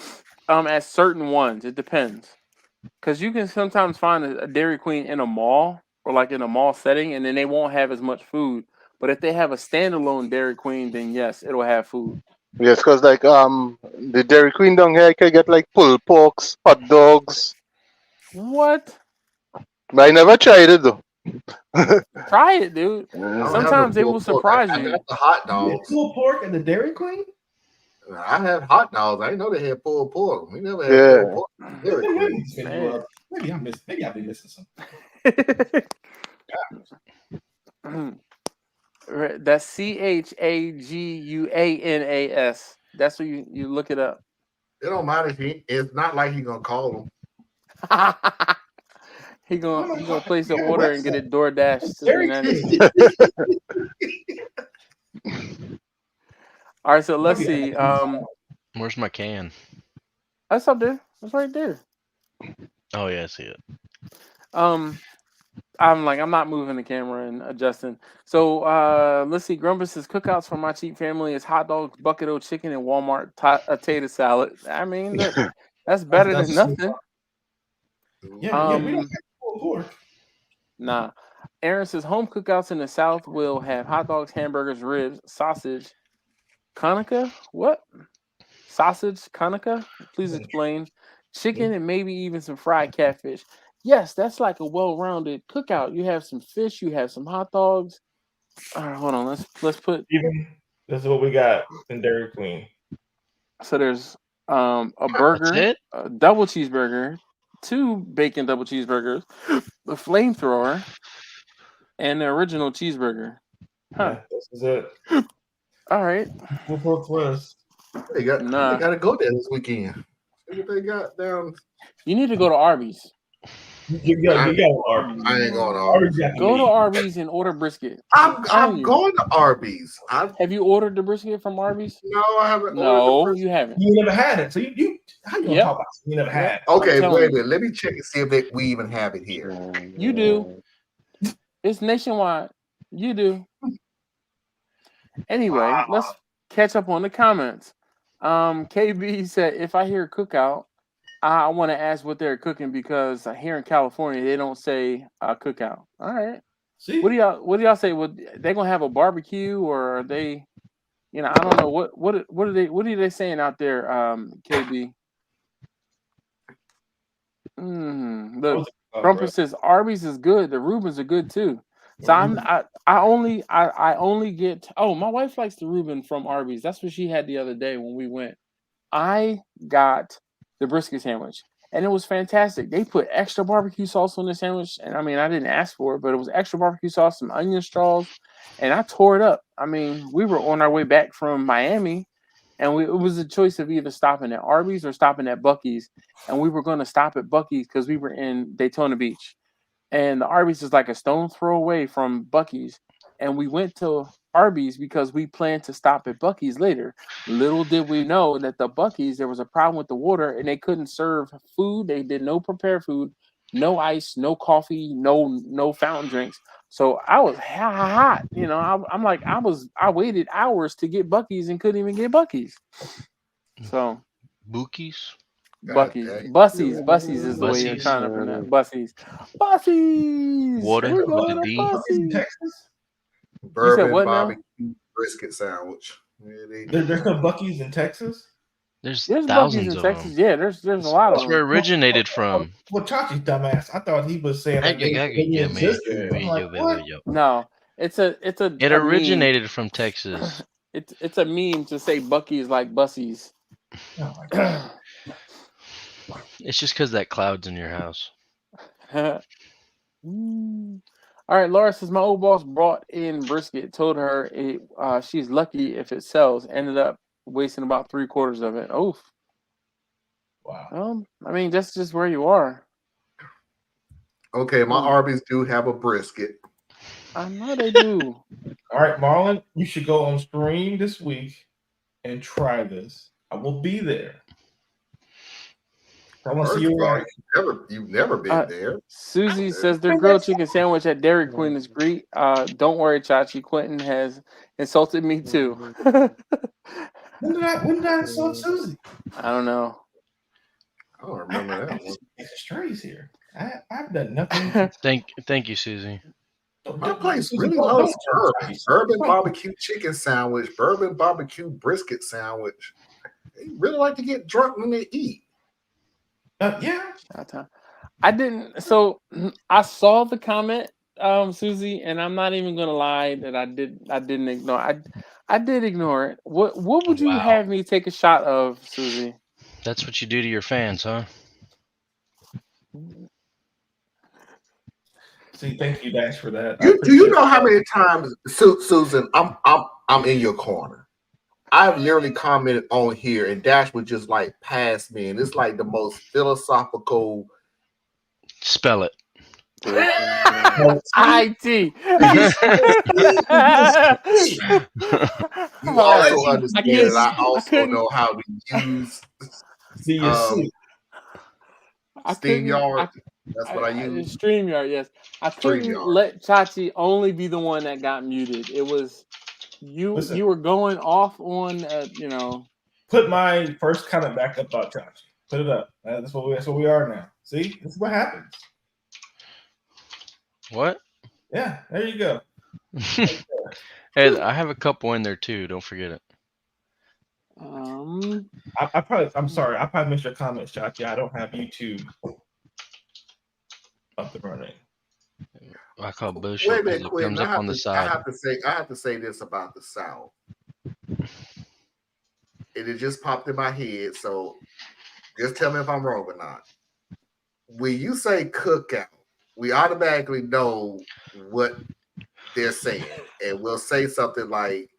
at certain ones. It depends. Because you can sometimes find a Dairy Queen in a mall or like in a mall setting, and then they won't have as much food. But if they have a standalone Dairy Queen, then yes, it'll have food. Yes, because like the Dairy Queen down here, I can get like pulled porks, hot dogs. What? But I never tried it though. Try it, dude. I don't have Sometimes no they will pulled pork. surprise I you. got the hot dogs. Pulled pork and the Dairy Queen? I have hot dogs. I didn't know they had pulled pork. We never had Yeah. pulled pork. Dairy Queen. Man. Maybe I've been missing something. That's CHAGUANAS. That's what you look it up. It don't matter if it's not like he gonna call them. he gonna place an order and get it DoorDash to the Dairy United Queen. States. All right, so let's see. Where's my can? That's up there. That's right there. Oh yeah, I see it. I'm not moving the camera and adjusting. So let's see. Grumpus says cookouts for my cheap family is hot dogs, bucket of chicken, and Walmart potato salad. I mean, that's better than nothing. Yeah, we don't have pulled pork. Nah. Aaron says home cookouts in the South will have hot dogs, hamburgers, ribs, sausage, Kanuka. What? Sausage, Kanuka? Please explain. Chicken and maybe even some fried catfish. Yes, that's like a well-rounded cookout. You have some fish, you have some hot dogs. All right, hold on. Let's put. Even this is what we got in Dairy Queen. So there's a burger, it? a double cheeseburger, 2 bacon double cheeseburgers, the flamethrower, and the original cheeseburger. Huh. Yeah, this is it. All right. They got Nah. they got to go there this weekend. See what they got down. You need to go to Arby's. You got Arby's. I ain't going to Arby's. Go to Arby's and order brisket. I'm telling you. going to Arby's. Have you ordered the brisket from Arby's? No, I haven't. No, you haven't. You never had it, so you how you gonna Yep. talk about it? You never had it? Okay, I'm telling wait a you. minute. Let me check and see if we even have it here. You do. It's nationwide. You do. Anyway, let's catch up on the comments. KB said, if I hear cookout, I want to ask what they're cooking because here in California they don't say cookout. All right. See? What do y'all say? They gonna have a barbecue or are they? You know, I don't know what are they saying out there? KB. Look, Rumper says Arby's is good. The Reubens are good too. So I only get. Oh, my wife likes the Reuben from Arby's. That's what she had the other day when we went. I got the brisket sandwich, and it was fantastic. They put extra barbecue sauce on the sandwich, and I mean, I didn't ask for it, but it was extra barbecue sauce, some onion straws, and I tore it up. I mean, we were on our way back from Miami, and it was a choice of either stopping at Arby's or stopping at Buc-ee's, and we were going to stop at Buc-ee's because we were in Daytona Beach, and the Arby's is like a stone throw away from Buc-ee's, and we went to Arby's because we planned to stop at Buc-ee's later. Little did we know that the Buc-ee's, there was a problem with the water and they couldn't serve food. They did no prepared food, no ice, no coffee, no fountain drinks. So I was hot. You know, I'm like, I waited hours to get Buc-ee's and couldn't even get Buc-ee's. So Bookies? Bussies is the way you're trying to pronounce Bussies. Water We're with going a to D. Bussies. Texas? Bourbon what now? barbecue brisket sandwich. There's no Buc-ee's in Texas? There's There's thousands Buc-ee's in of Texas. them. Yeah, there's a lot of That's where it them. originated from. Well, Chachi's dumbass. I thought he was saying like they existed. I'm like, what? No, it's a It a meme. originated from Texas. It's a meme to say Buc-ee's like bussies. Oh my god. It's just because that cloud's in your house. All right, Laura says my old boss brought in brisket. Told her she's lucky if it sells. Ended up wasting about 3/4 of it. Oof. Wow. I mean, that's just where you are. Okay, my Arby's do have a brisket. I know they do. All right, Marlon, you should go on stream this week and try this. I will be there. I want to see you. You've never been there. Susie says their grilled chicken sandwich at Dairy Queen is great. Don't worry, Chachi. Quentin has insulted me too. When did I insult Susie? I don't know. I don't remember that one. Strays here. I've done nothing. Thank you, Susie. My place really loves bourbon barbecue chicken sandwich, bourbon barbecue brisket sandwich. They really like to get drunk when they eat. Yeah. I didn't. So I saw the comment, Susie, and I'm not even gonna lie that I didn't ignore. I did ignore it. What would you have me take a shot of, Susie? That's what you do to your fans, huh? See, thank you, Dash, for that. Do you know how many times, Susan, I'm in your corner. I've literally commented on here, and Dash would just like pass me, and it's like the most philosophical. Spell it. IT. You also understand that I also know how to use StreamYard. That's what I use. StreamYard, yes. I couldn't let Chachi only be the one that got muted. It was you. Listen, you were going off on, Put my first comment back up about Chachi. Put it up. That's what we are now. See, this is what happens. What? Yeah, there you go. Hey, I have a couple in there too. Don't forget it. I'm sorry. I probably missed your comments, Jockey. I don't have YouTube up and running. I call bullshit. Wait a minute, It Quentin. comes up on the I side. have to say this about the South. It just popped in my head, so just tell me if I'm wrong or not. When you say cookout, we automatically know what they're saying, and we'll say something like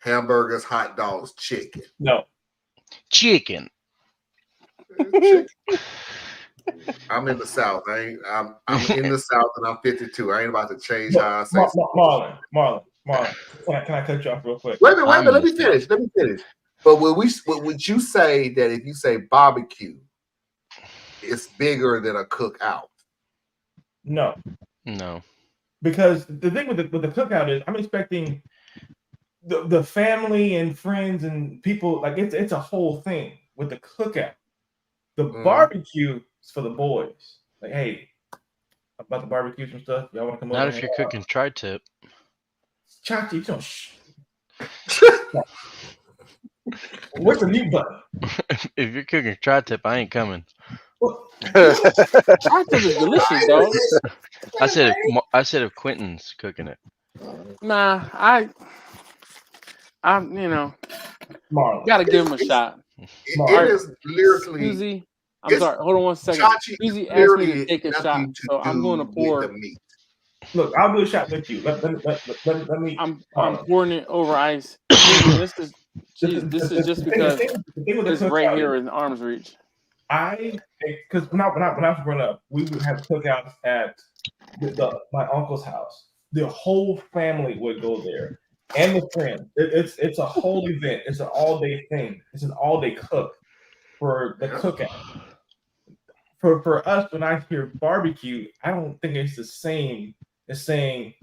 hamburgers, hot dogs, chicken. No. Chicken. I'm in the South. I'm in the South, and I'm 52. I ain't about to change how I say. Marlon. Can I cut you off real quick? Wait a minute. Let me finish. But would you say that if you say barbecue, it's bigger than a cookout? No. Because the thing with the cookout is, I'm expecting the family and friends and people, like it's a whole thing. With the cookout, the barbecue is for the boys. Like, hey, I'm about to barbecue some stuff. Y'all want to come over? Not if you're cooking tri-tip. Chachi, you don't What's the mute button? If you're cooking tri-tip, I ain't coming. Tri-tip is delicious, dog. I said if Quentin's cooking it. Nah, I'm Marlon. gotta give him a shot. It is lyrically. Susie, I'm sorry. Hold on one second. Susie asked me to take a shot, so I'm going to pour. Look, I'll do a shot with you. Let me. I'm pouring it over ice. This is just because it's right here in arm's reach. Because when I was growing up, we would have cookouts at my uncle's house. The whole family would go there, and the friends. It's a whole event. It's an all-day thing. It's an all-day cook for the cookout. For us, when I hear barbecue, I don't think it's the same as saying,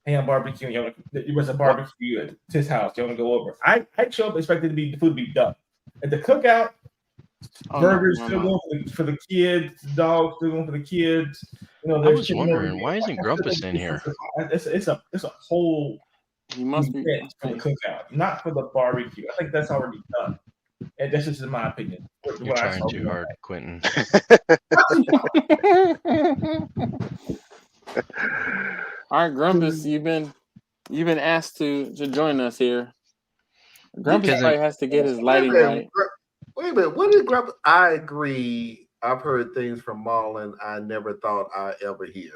"Hey, I'm barbecuing. You was a barbecue at his house. You want to go over?" I show up expecting the food to be done. At the cookout, burgers still going for the kids, dogs still going for the kids. I was wondering, why isn't Grumpus in here? It's a whole. He must be for the cookout, not for the barbecue. I think that's already done. And that's just in my opinion. You're trying too hard, Quentin. All right, Grumpus, you've been asked to join us here. Grumpus probably has to get his lighting right. Wait a minute. What did Grumpus? I agree. I've heard things from Marlon I never thought I'd ever hear.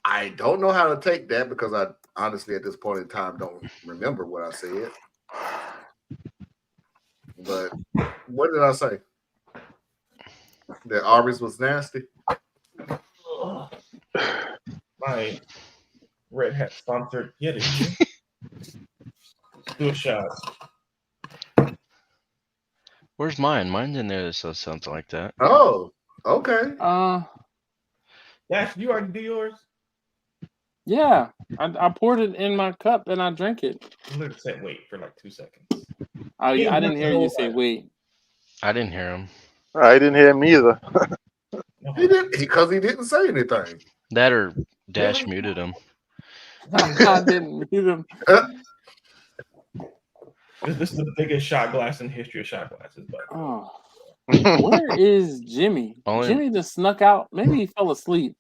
I don't know how to take that because I honestly at this point in time don't remember what I said. But what did I say? That Arby's was nasty? My Red Hat sponsored yet again. Do a shot. Where's mine? Mine's in there that says something like that. Oh, okay. Dash, you already do yours? Yeah. I poured it in my cup and I drank it. I'm gonna say wait for like 2 seconds. I didn't hear you say wait. I didn't hear him. I didn't hear him either. He didn't because he didn't say anything. That or Dash muted him. I didn't mute him. This is the biggest shot glass in the history of shot glasses. But where is Jimmy? Jimmy just snuck out. Maybe he fell asleep.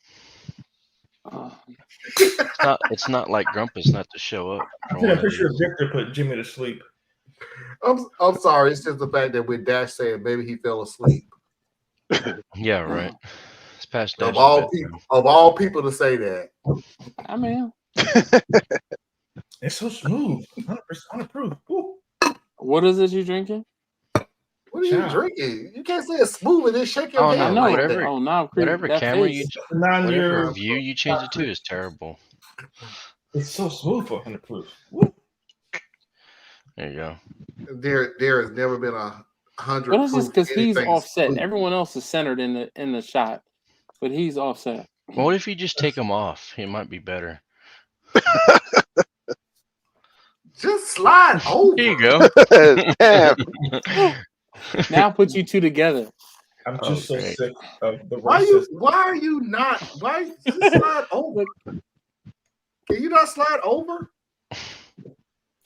It's not like Grumpus not to show up. I'm pretty sure Victor put Jimmy to sleep. I'm sorry. It's just the fact that with Dash saying maybe he fell asleep. Yeah, right. It's past Dash. Of all people to say that. I mean, it's so smooth. 100% approved. What is it you drinking? What are you drinking? You can't say it's smooth and then shake your hand. No, whatever view you change it to is terrible. It's so smooth for 100 proof. There you go. There has never been 100. What is this? Because he's offset. Smooth. Everyone else is centered in the shot, but he's offset. Well, what if you just take him off? It might be better. Just slide over. Here you go. Damn. Now put you two together. I'm just so great. sick of the Why racist. are you not? Why just slide over? Can you not slide over?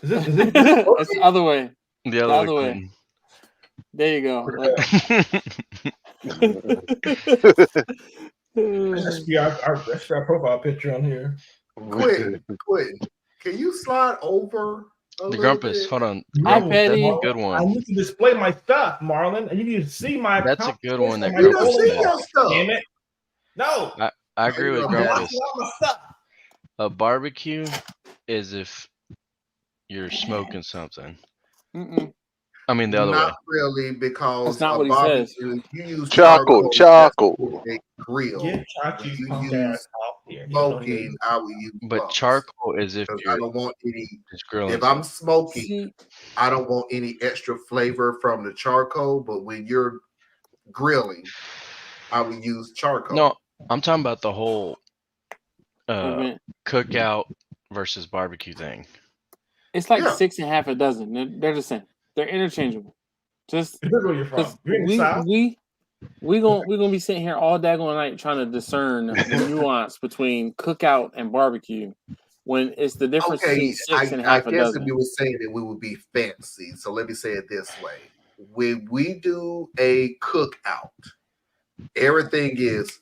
Is it It's the other way. The other way. There you go. Like, That should be our profile picture on here. Quit. Can you slide over a The little Grumpus, bit? hold on. Hi, Grumpus, Petty. that's a good I one. need to display my stuff, Marlon. And you need to see my. That's a good one that You don't Grumpus see said. your stuff. Damn it! No. I agree with Okay. Grumpus. My stuff. A barbecue is if you're smoking something. mm-mm. I mean, the other way. Not really, because That's not a what he says. barbecue, you use Charcoal. that's for a grill. Get Chachi's You punk use ass off here. You don't need- Smoking, I would use But bumps, charcoal is if 'cause I you're don't want any. just grilling. If I'm smoking, See, I don't want any extra flavor from the charcoal. But when you're grilling, I would use charcoal. No, I'm talking about the whole wait a minute. cookout versus barbecue thing. It's like Yeah. 6 and a half a dozen. They're the same. They're interchangeable. Just Depends where you're from. because You're in the South. we gonna be sitting here all daggone night trying to discern the nuance between cookout and barbecue when it's the difference Okay, between 6 and a I half a guess dozen. if you were saying that we would be fancy, so let me say it this way: when we do a cookout, everything is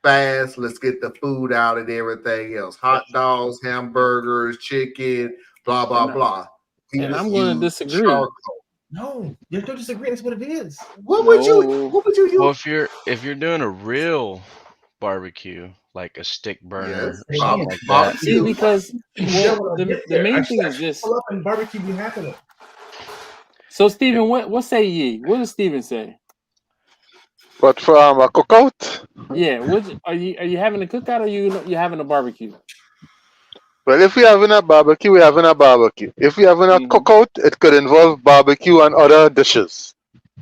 fast. Let's get the food out and everything else. Hot dogs, hamburgers, chicken, blah blah blah. We And just I'm going to use disagree. charcoal. No, you don't disagree. That's what it is. What would you use? Well, if you're doing a real barbecue, like a stick burner Yes, or something like that, barbecue. See, because Yeah, well, when I the get there, main I thing should is this. pull up and barbecue be happening. So, Stephen, what say ye? What does Stephen say? But from a cookout, Yeah, are you having a cookout or you having a barbecue? well, if we're having a barbecue, we're having a barbecue. If we're having a Mhm. cookout, it could involve barbecue and other dishes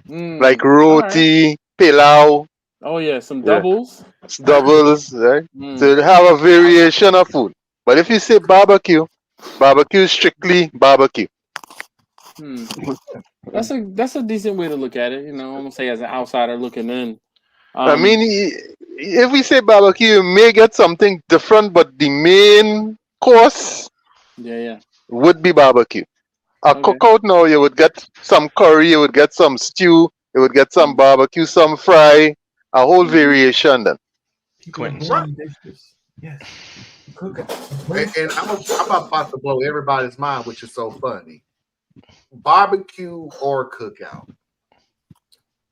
like All right. roti, pilau, Oh yeah, some Yeah. doubles. doubles, right? Mm. So you have a variation of food. But if you say barbecue, barbecue is strictly barbecue. Hmm. That's a decent way to look at it. You know, I'm gonna say as an outsider looking in. I mean, if we say barbecue, you may get something different, but the main course yeah. would be barbecue. A Okay. cookout now, you would get some curry, you would get some stew, you would get some barbecue, some fry, a whole variation then. Quentin. Burning dishes. Yes. Cook it. And I'm about to blow everybody's mind, which is so funny. Barbecue or cookout,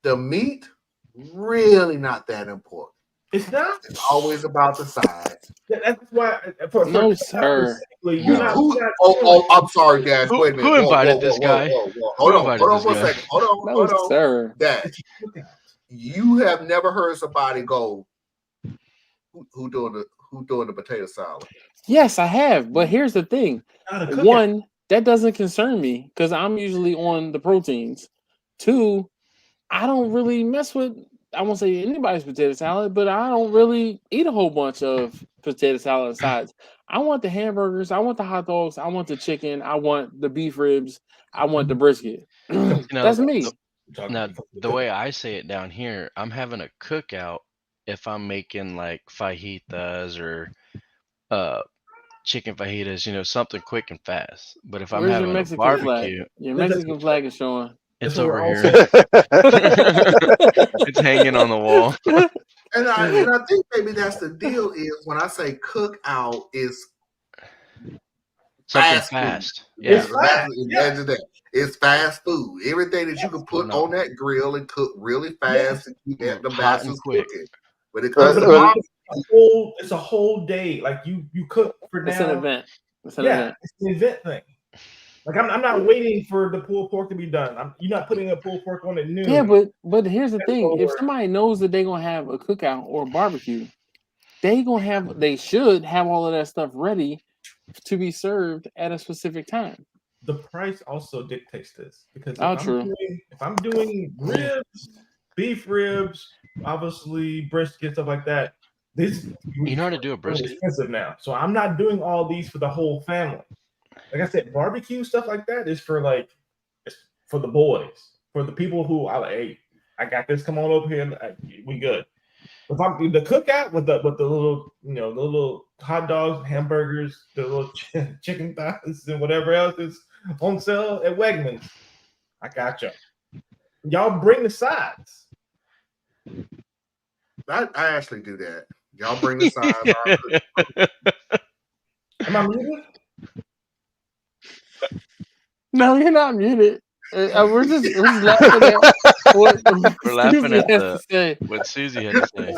the meat really not that important. It's not. It's always about the size. That's why. No, sir. I'm sorry, Dad. Who- Wait a minute. who invited this guy? Hold on invited for a this guy? second. Hold No, on. sir. Dad, you have never heard somebody go, who doing the potato salad? Yes, I have. But here's the thing. One, that doesn't concern me because I'm usually on the proteins. Two, I don't really mess with, I won't say anybody's potato salad, but I don't really eat a whole bunch of potato salad and sides. I want the hamburgers, I want the hot dogs, I want the chicken, I want the beef ribs, I want the brisket. That's me. Now, the way I say it down here, I'm having a cookout if I'm making like fajitas or chicken fajitas, something quick and fast. But if I'm Where's your having a Mexican barbecue, flag? Your Mexican flag is showing. it's That's what over we're here. It's hanging on the wall. And I think maybe that's the deal is when I say cookout is Something fast food. fast. It's Yeah. fast. Imagine that. It's fast food. Everything that you can put on that grill and cook really fast and keep at the Hot and masses quick. cooking. But it comes to it's a whole day. Like you cook for now. It's an event. It's an Yeah, event. it's an event thing. Like I'm not waiting for the pulled pork to be done. You're not putting a pulled pork on at noon. Yeah, but here's the thing: if somebody knows that they're gonna have a cookout or a barbecue, they should have all of that stuff ready to be served at a specific time. The price also dictates this because if I'm doing ribs, beef ribs, obviously brisket, stuff like that, you know how to do a brisket? Expensive now, so I'm not doing all these for the whole family. Like I said, barbecue stuff like that is for it's for the boys, for the people who I I got this. Come on over here. We good. If I'm the cookout with the little, the little hot dogs, hamburgers, the little chicken thighs, and whatever else is on sale at Wegmans, I got you. Y'all bring the sides. I actually do that. Y'all bring the sides. Am I muted? No, you're not muted. We're just laughing at what We're laughing Susie at has to say. what Susie had to say.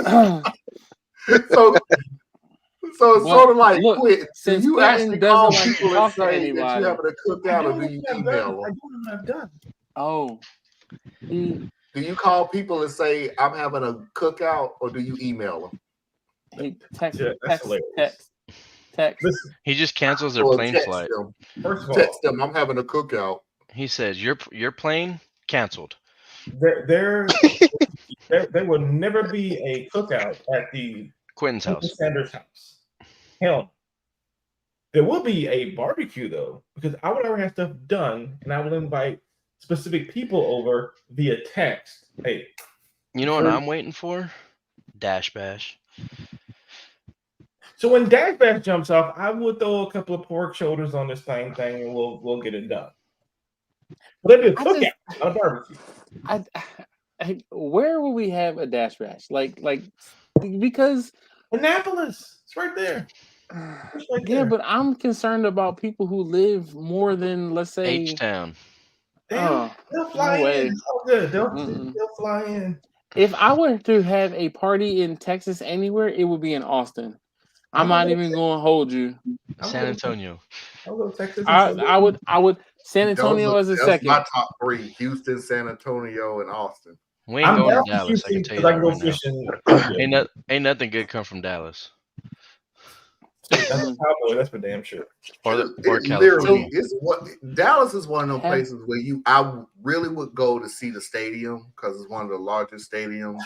So it's sort of like look, Quint. Do since you Quentin actually doesn't call like to people and talk to say that anybody. you having a cookout, or do you email I them? don't know what I've done. Oh, Do you call people and say I'm having a cookout, or do you email them? he text, Yeah, that's text. Listen, He just cancels their Or plane text flight. them. first of all, Text them. I'm having a cookout. He says your plane canceled. there will never be a cookout at the Quentin's house. Sanders' house. Hell, there will be a barbecue though, because I would already have stuff done, and I will invite specific people over via text. Hey, You know what I'm waiting for? Dash Bash. so when Dash Bash jumps off, I will throw a couple of pork shoulders on this thing, and we'll get it done. But it'll be a cookout, not a barbecue. Where will we have a Dash Bash? Like because Annapolis, it's right there. It's right yeah, there. but I'm concerned about people who live more than, let's say, H-Town. They'll fly no in. way. It's all good. They'll fly in. If I were to have a party in Texas anywhere, it would be in Austin. I'm not even going to hold you. San Antonio. I'll go Texas. I would. San Antonio as a second. My top three: Houston, San Antonio, and Austin. We ain't I'm going down to for Dallas. I can Houston tell you 'cause I that can go right now. fishing. Ain't nothing good come from Dallas That's a cowboy. That's for damn sure. or Literally, California. Dallas is one of those places where I really would go to see the stadium because it's one of the largest stadiums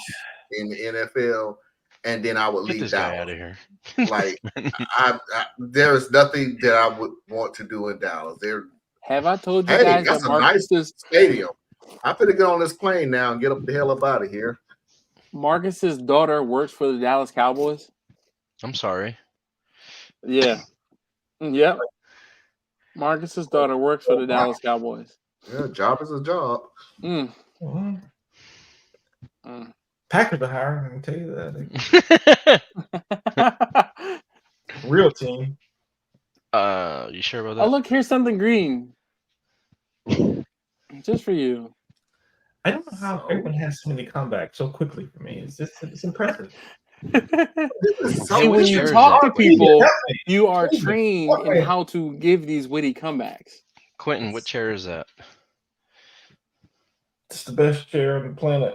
in the NFL, and then I would Get leave this guy Dallas. out of here. Like there is nothing that I would want to do in Dallas. Have I told you guys That's that a Marcus nice stadium. I'm gonna get on this plane now and get the hell up out of here. Marcus's daughter works for the Dallas Cowboys? I'm sorry. Yeah. Yep. Marcus's daughter works for the Dallas Cowboys. Yeah, job is a job. Packers are hiring. I can tell you that. Real team. You sure about that? Oh, look, here's something green. Just for you. I don't know how everyone has so many comebacks so quickly for me. It's impressive. See, when you talk to people, you are trained in how to give these witty comebacks. Quentin, what chair is that? It's the best chair on the planet.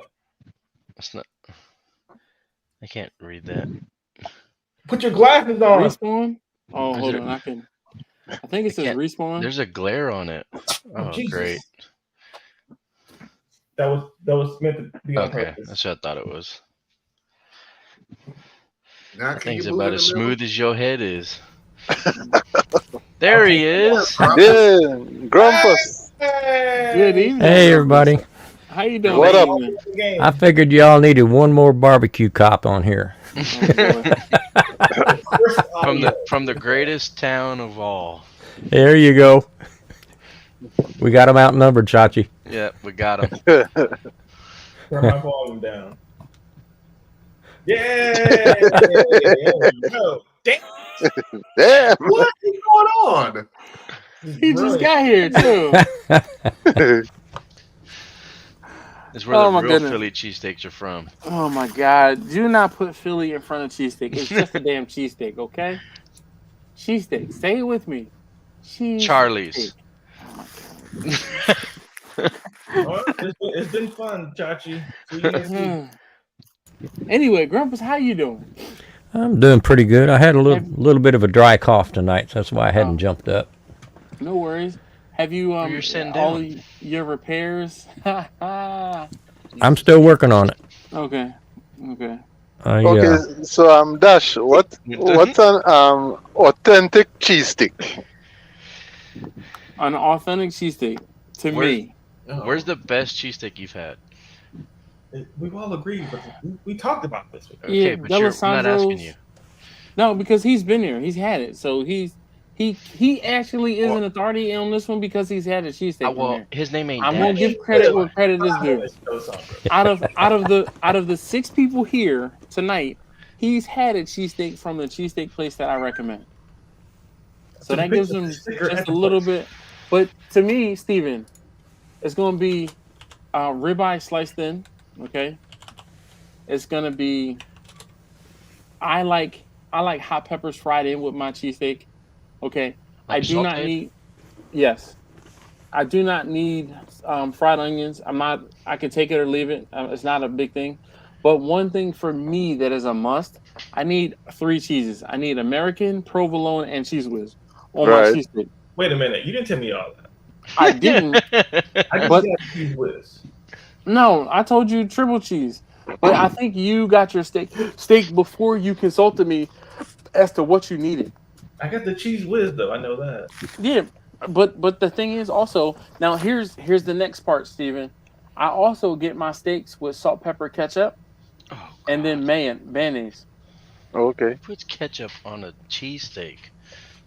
That's not. I can't read that. Put your glasses on. Respawn? Oh, hold on. I think it says respawn. There's a glare on it. Oh, Jesus. great. That was meant to be on Okay, purpose. that's what I thought it was. Now, That thing's about as smooth as your head is. There he is. Yeah, Grumpus. Good evening. Hey, everybody. How you doing? What up? I figured y'all needed one more barbecue cop on here. From the greatest town of all. There you go. We got him outnumbered, Chachi. Yeah, we got him. Turn my volume down. Yeah. There we go. Damn. What is going on? He just got here too. It's where the real Philly cheesesteaks are from. Oh my God! Do not put Philly in front of cheesesteak. It's just a damn cheesesteak, okay? Cheesesteak. Say it with me. Charlie's. Oh my God. Well, it's been fun, Chachi. Anyway, Grumpus, how you doing? I'm doing pretty good. I had a little bit of a dry cough tonight, so that's why I hadn't jumped up. No worries. Have you all your repairs? I'm still working on it. Okay. Okay, so Dash, what's an authentic cheesesteak? An authentic cheesesteak to me. Where's the best cheesesteak you've had? We've all agreed, but we talked about this. Okay, Yeah, but we're not asking you. No, because he's been here. He's had it. So he actually is an authority on this one because he's had a cheesesteak from Well, here. his name ain't I'm gonna Dash. give credit where credit is due. Out of the 6 people here tonight, he's had a cheesesteak from the cheesesteak place that I recommend. So that gives him just a little bit. But to me, Steven, it's gonna be ribeye sliced thin. Okay. It's gonna be. I like hot peppers fried in with my cheesesteak. Okay. Like I do not sauteed? need. Yes. I do not need fried onions. I can take it or leave it. It's not a big thing. But one thing for me that is a must, I need 3 cheeses. I need American, provolone, and cheese whiz on my cheesesteak. Wait a minute. You didn't tell me all that. I didn't. I just But- got cheese whiz. No, I told you triple cheese. But I think you got your steak before you consulted me as to what you needed. I got the cheese whiz though. I know that. Yeah, but the thing is also now here's the next part, Steven. I also get my steaks with salt, pepper, ketchup, and then mayonnaise. Okay. Who puts ketchup on a cheesesteak?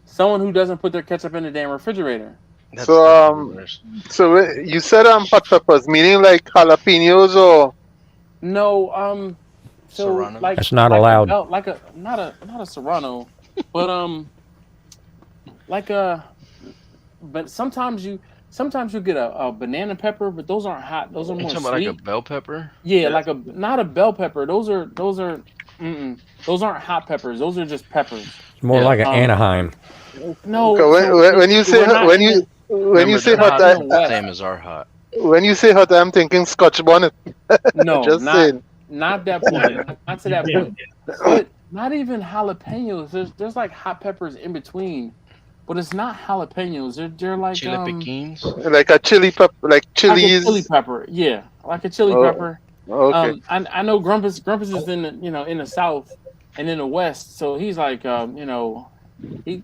Someone who doesn't put their ketchup in the damn refrigerator. That's So, fucking worse. So you said hot peppers, meaning like jalapenos or No, so Serrano? like That's not like allowed. not a serrano, but like a. But sometimes you get a banana pepper, but those aren't hot. Those are You more talking sweet. about like a bell pepper? Yeah, like not a bell pepper. Those are those aren't hot peppers. Those are just peppers. It's more like an Anaheim. No. Okay, when you say we're not when in you when you Remember, say they're hot, not I- the same as our hot. when you say hot, I'm thinking Scotch bonnet. No, Just not saying. not that point. Not to that point. But not even jalapenos. There's like hot peppers in between, but it's not jalapenos. They're like Chili piquins? Like a chili pepper, like like a chilies. chili pepper. Yeah, like a chili Oh, pepper. Okay. I know Grumpus is in the in the south and in the west, so he's like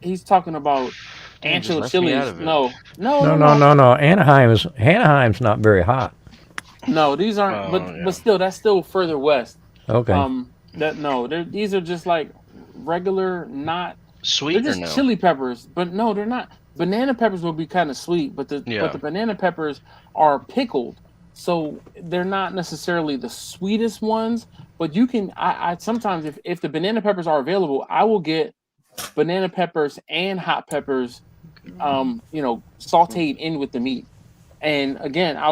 he's talking about Damn, just ancho left me out chilies. of it. No. Anaheim's not very hot. No, these aren't. Oh, but yeah. but still, that's still further west. Okay. These are just like regular, not Sweet they're or just no? chili peppers. But no, they're not. Banana peppers will be kind of sweet, but the Yeah. banana peppers are pickled, so they're not necessarily the sweetest ones. But you can. I sometimes if the banana peppers are available, I will get banana peppers and hot peppers, sauteed in with the meat. And again, I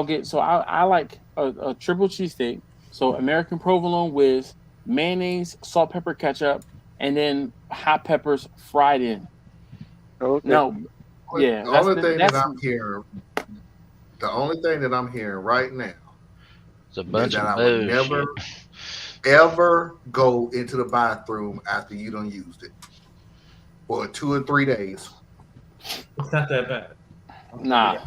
like a triple cheesesteak. So American provolone with mayonnaise, salt, pepper, ketchup, and then hot peppers fried in. Okay. No, yeah. The only thing that that's I'm hearing right now It's a is bunch that I of would bullshit. never ever go into the bathroom after you done used it for 2 or 3 days. It's not that bad. nah.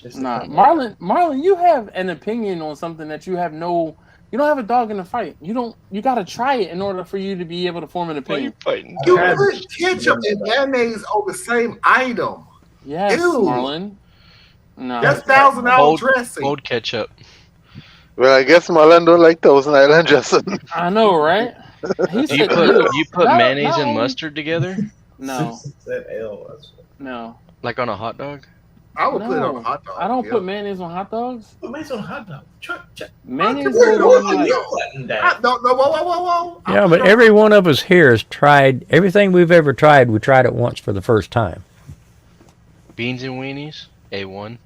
It's Nah, Marlon, you have an opinion on something that you don't have a dog in the fight. You got to try it in order for you to be able to form an opinion. Fighting. You put ketchup and mayonnaise on the same item. Yes, Ew. Marlon. No. That's $1,000 dressing. Old ketchup. Well, I guess Marlon don't like Thousand Island dressing. I know, right? He Do you said, put Not- mayonnaise not and only- mustard together? No, That L. no. Like on a hot dog? I would put it on No, a hot dog. I don't yeah. put mayonnaise on hot dogs. What makes on a hot dog? Check. Mayonnaise Wait, goes hold on on, like yo. No, whoa. Yeah, but every one of us here has tried everything we've ever tried. We tried it once for the first time. Beans and weenies? A1.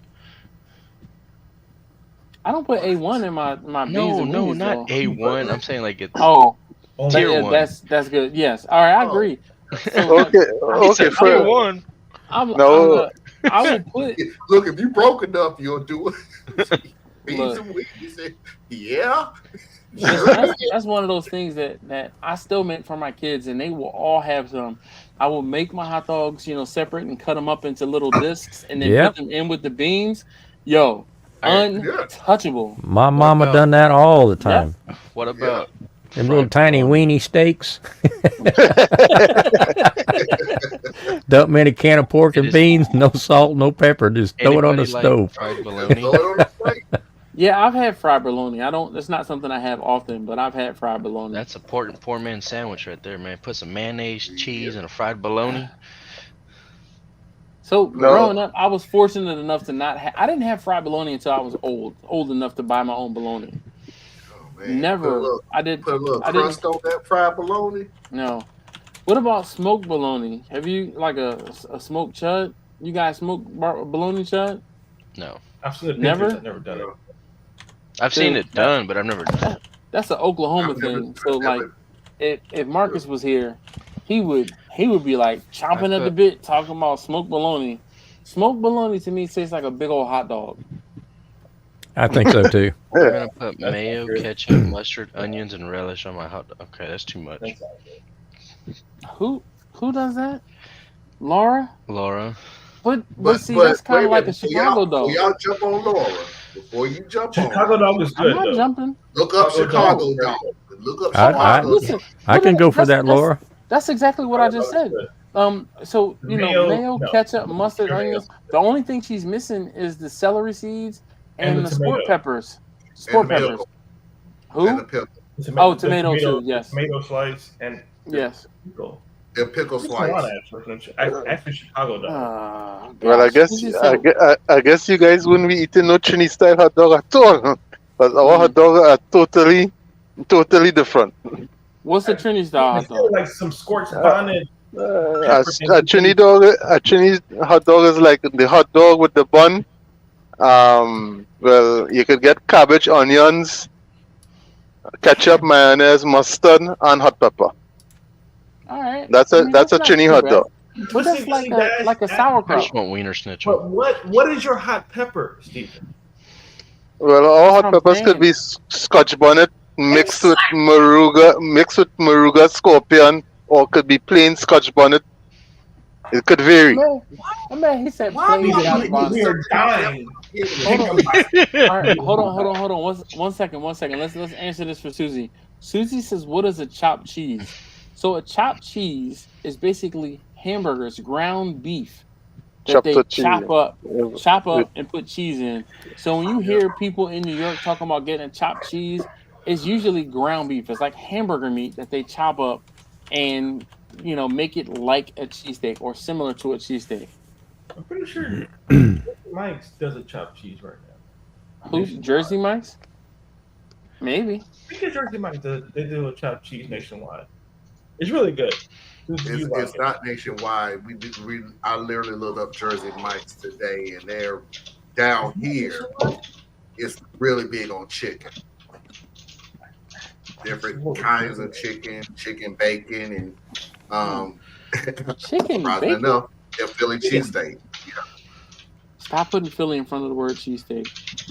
I don't put A1 in my beans No, and no, weenies, not though. A1. I'm saying like it's Oh, tier yeah, one. that's good. Yes. All right, I agree. So, Okay. tier one. I No. will put. Look, if you broke enough, you'll do it. Beans Look. and weed. You say, yeah. That's one of those things that I still make for my kids, and they will all have some. I will make my hot dogs, separate and cut them up into little discs, and then Yep. put them in with the beans. Yo, untouchable. My mama about- done that all the time. What about Them little tiny weenie steaks. Dump them in a can of pork and It is- beans, no salt, no pepper. Just throw it on the anybody, like, stove. fried Throw bologna? it on the plate. Yeah, I've had fried bologna. I don't. It's not something I have often, but I've had fried bologna. That's a poor man's sandwich right there, man. Put some mayonnaise, cheese, and a fried bologna. So No. growing up, I was fortunate enough to not. I didn't have fried bologna until I was old enough to buy my own bologna. Oh, man. Never. Put a little crust on that fried bologna. No. What about smoked bologna? Have you like a smoked chud? You guys smoke bologna chud? No. I've seen the Never? pictures. I've never done it. I've seen it done, but I've never done it. That's an Oklahoma thing. So like, if Marcus was here, he would be like chomping at the bit, talking about smoked bologna. Smoked bologna to me tastes like a big old hot dog. I think so too. We're gonna put mayo, ketchup, mustard, onions, and relish on my hot dog. Okay, that's too much. Who does that? Laura? But see, that's kind of like a Chicago dog. Y'all jump on Laura. Before you jump on Chicago dog is good. I'm not jumping. Look up Chicago dog. Look up Chicago. Listen, I can go for that, Laura. That's exactly what I just said. So you know, mayo, ketchup, mustard, onions. The only thing she's missing is the celery seeds and the sport peppers. Sport peppers. Who? And the pickle. Oh, tomato too. Yes. Tomato slice and yes. Pickle. The pickle slice. Actually, Chicago dog. Well, I guess you guys wouldn't be eating no Chinese style hot dog at all, but our hot dog are totally different. What's the Trinity style hot dog? Like some scorched bonnet. A Chinese hot dog is like the hot dog with the bun. Well, you could get cabbage, onions, ketchup, mayonnaise, mustard, and hot pepper. All right. That's a Chinese hot dog. But that's like a sauerkraut. I just want wiener schnitzel. But what is your hot pepper, Stephen? Well, all hot peppers could be Scotch bonnet mixed with Maruga scorpion, or could be plain Scotch bonnet. It could vary. Man, he said plain Scotch bonnet. We are dying. Hold on. One second. Let's answer this for Susie. Susie says, "What is a chopped cheese?" So a chopped cheese is basically hamburgers, ground beef that they chop up and put cheese in. So when you hear people in New York talking about getting a chopped cheese, it's usually ground beef. It's like hamburger meat that they chop up and make it like a cheesesteak or similar to a cheesesteak. I'm pretty sure Mike's does a chopped cheese right now. Who's Jersey Mike's? Maybe. I think Jersey Mike's they do a chopped cheese nationwide. It's really good. It's not nationwide. I literally looked up Jersey Mike's today, and they're down here. It's really big on chicken. Different kinds of chicken bacon, and chicken bacon. Enough, they're Philly cheesesteak. Yeah. Stop putting Philly in front of the word cheesesteak.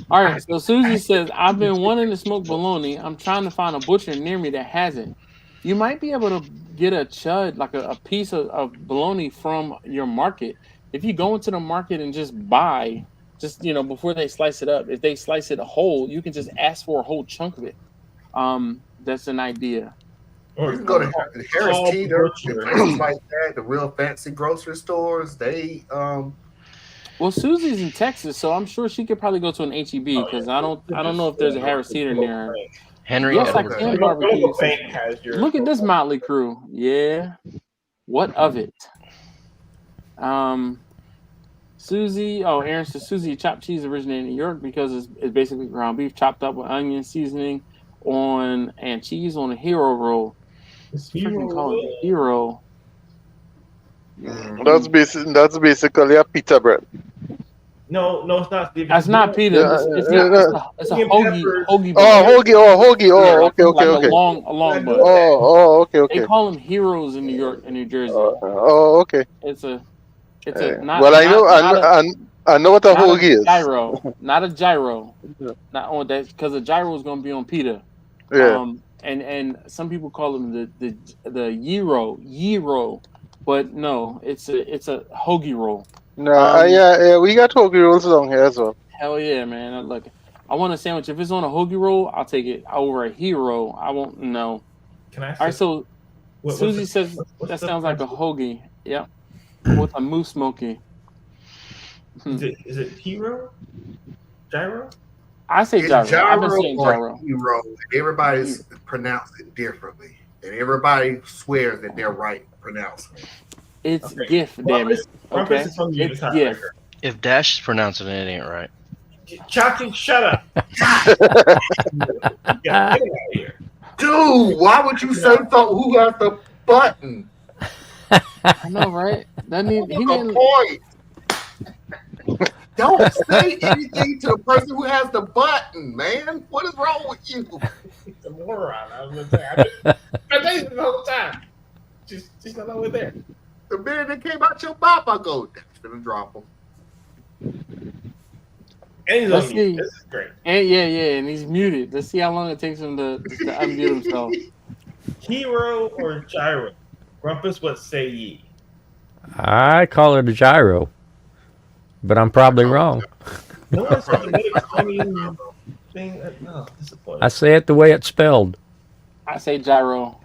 All right, so Susie says, "I've been wanting to smoke bologna. I'm trying to find a butcher near me that has it. You might be able to get a chud, like a piece of bologna from your market. If you go into the market and just buy, before they slice it up, if they slice it whole, you can just ask for a whole chunk of it. That's an idea. Or you can go to Harris Teeter and places like that, the real fancy grocery stores. They Well, Susie's in Texas, so I'm sure she could probably go to an HEB because I don't know if there's a Harris Teeter near her. Henry, yes, I can barbecue. Look at this profile. motley crew. Yeah. What of it? Susie. Oh, Aaron says Susie chopped cheese originated in New York because it's basically ground beef chopped up with onion seasoning and cheese on a hero roll. Freaking call it hero. That's basically a pita bread. No, it's not. That's not pita. It's a hoagie. Hoagie. Oh, okay. Like a long bun. Okay. They call them heroes in New York and New Jersey. Okay. It's a not. Well, I know what a hoagie is. Gyro, not a gyro. Not on that because a gyro is going to be on pita. Yeah. And some people call them the gyro, but no, it's a hoagie roll. No, yeah, we got hoagie rolls down here as well. Hell yeah, man! Look, I want a sandwich. If it's on a hoagie roll, I'll take it over a hero. I won't. No. Can I? All right, so Susie says that sounds like a hoagie. Yep, with a moose smoky. Is it hero? Gyro? I say It's gyro. I've been gyro saying or gyro. hero. Everybody's pronounce it differently, and everybody swears that they're right pronouncing it. It's Okay. GIF, damn it. Rumpus Okay, is from you, it's the GIF. tiebreaker. If Dash is pronouncing it, it ain't right. Chachi, shut up. Get out of here. Dude, why would you say something? Who has the button? I know, right? That need he What's didn't. the point? Don't say anything to the person who has the button, man. What is wrong with you? He's a moron. I was gonna say. I tell you the whole time. She's not over there. The minute that came out your mouth, I go, that's gonna drop him. And he's Let's on mute. see. This is great. And yeah, and he's muted. Let's see how long it takes him to unmute himself. Hero or gyro? Rumpus, what say ye? I call it a gyro, but I'm probably wrong. No one said the Mediterranean thing. No, disappointing. I say it the way it's spelled. I say gyro.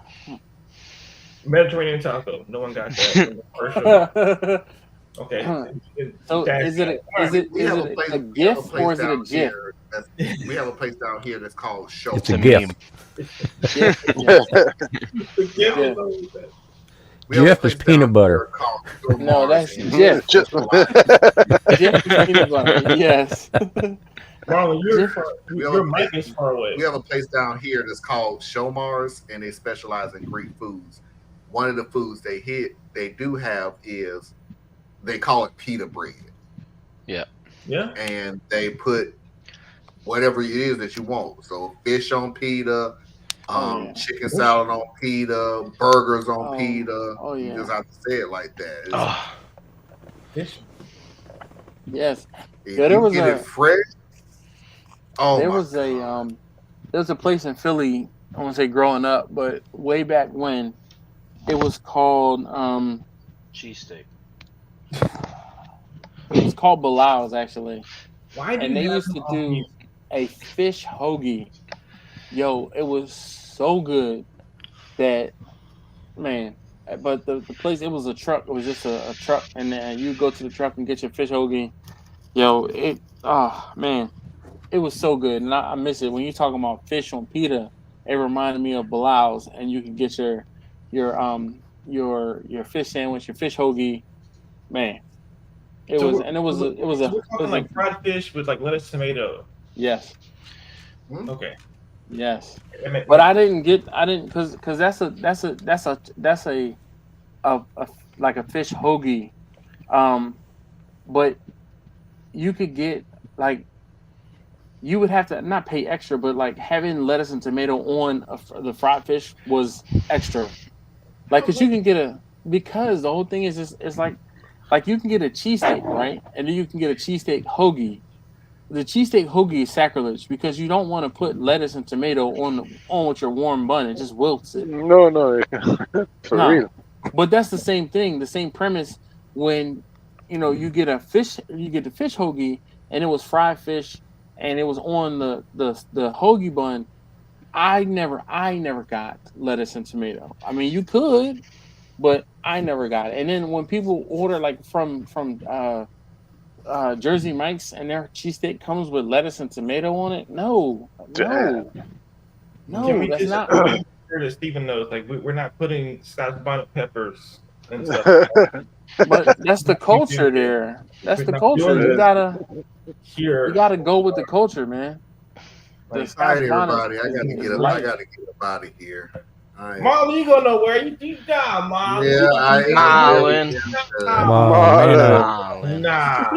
Mediterranean taco. No one got that. In the first show. Okay. So is it a GIF or is it a GIF? We have a place down here that's called Show. It's a GIF. GIF. Yeah. GIF is peanut butter. No, that's GIF. GIF is peanut butter. Yes. Marlon, your mic is far away. We have a place down here that's called Show Mars, and they specialize in Greek foods. One of the foods they do have is they call it pita bread. Yeah. Yeah. And they put whatever it is that you want. So fish on pita, chicken salad on pita, burgers on pita. Oh yeah. You just have to say it like that. Fish. Yes. If Yeah, there you was get it fresh. there was a place in Philly, I won't say growing up, but way back when, it was called Cheesesteak. it was called Bilal's actually. Why do And they you used to do a fish hoagie. Yo, it was so good that, man. But the place, it was a truck. It was just a truck, and then you go to the truck and get your fish hoagie. Yo, man, it was so good, and I miss it. When you're talking about fish on pita, it reminded me of Bilal's, and you can get your fish sandwich, your fish hoagie, man. It was like fried fish with like lettuce, tomato. Yes. Okay. Yes. But I didn't because that's a like a fish hoagie, but you could get like, you would have to not pay extra, but like having lettuce and tomato on the fried fish was extra, like because you can get because the whole thing is just, it's like you can get a cheesesteak, right, and then you can get a cheesesteak hoagie. The cheesesteak hoagie is sacrilege because you don't want to put lettuce and tomato on with your warm bun. It just wilts it. No. For real. But that's the same thing, the same premise when you get the fish hoagie and it was fried fish and it was on the hoagie bun. I never got lettuce and tomato. I mean, you could, but I never got it. And then when people order like from Jersey Mike's and their cheesesteak comes with lettuce and tomato on it, no, Can we that's just not. make sure that Stephen knows, like we're not putting Scotch bonnet peppers and stuff. But that's the culture there. That's the culture. You gotta go with the culture, man. All right, everybody. I gotta get up out of here. Marlon, you go nowhere. You down, Marlon. Yeah, I am. Come on, Nah.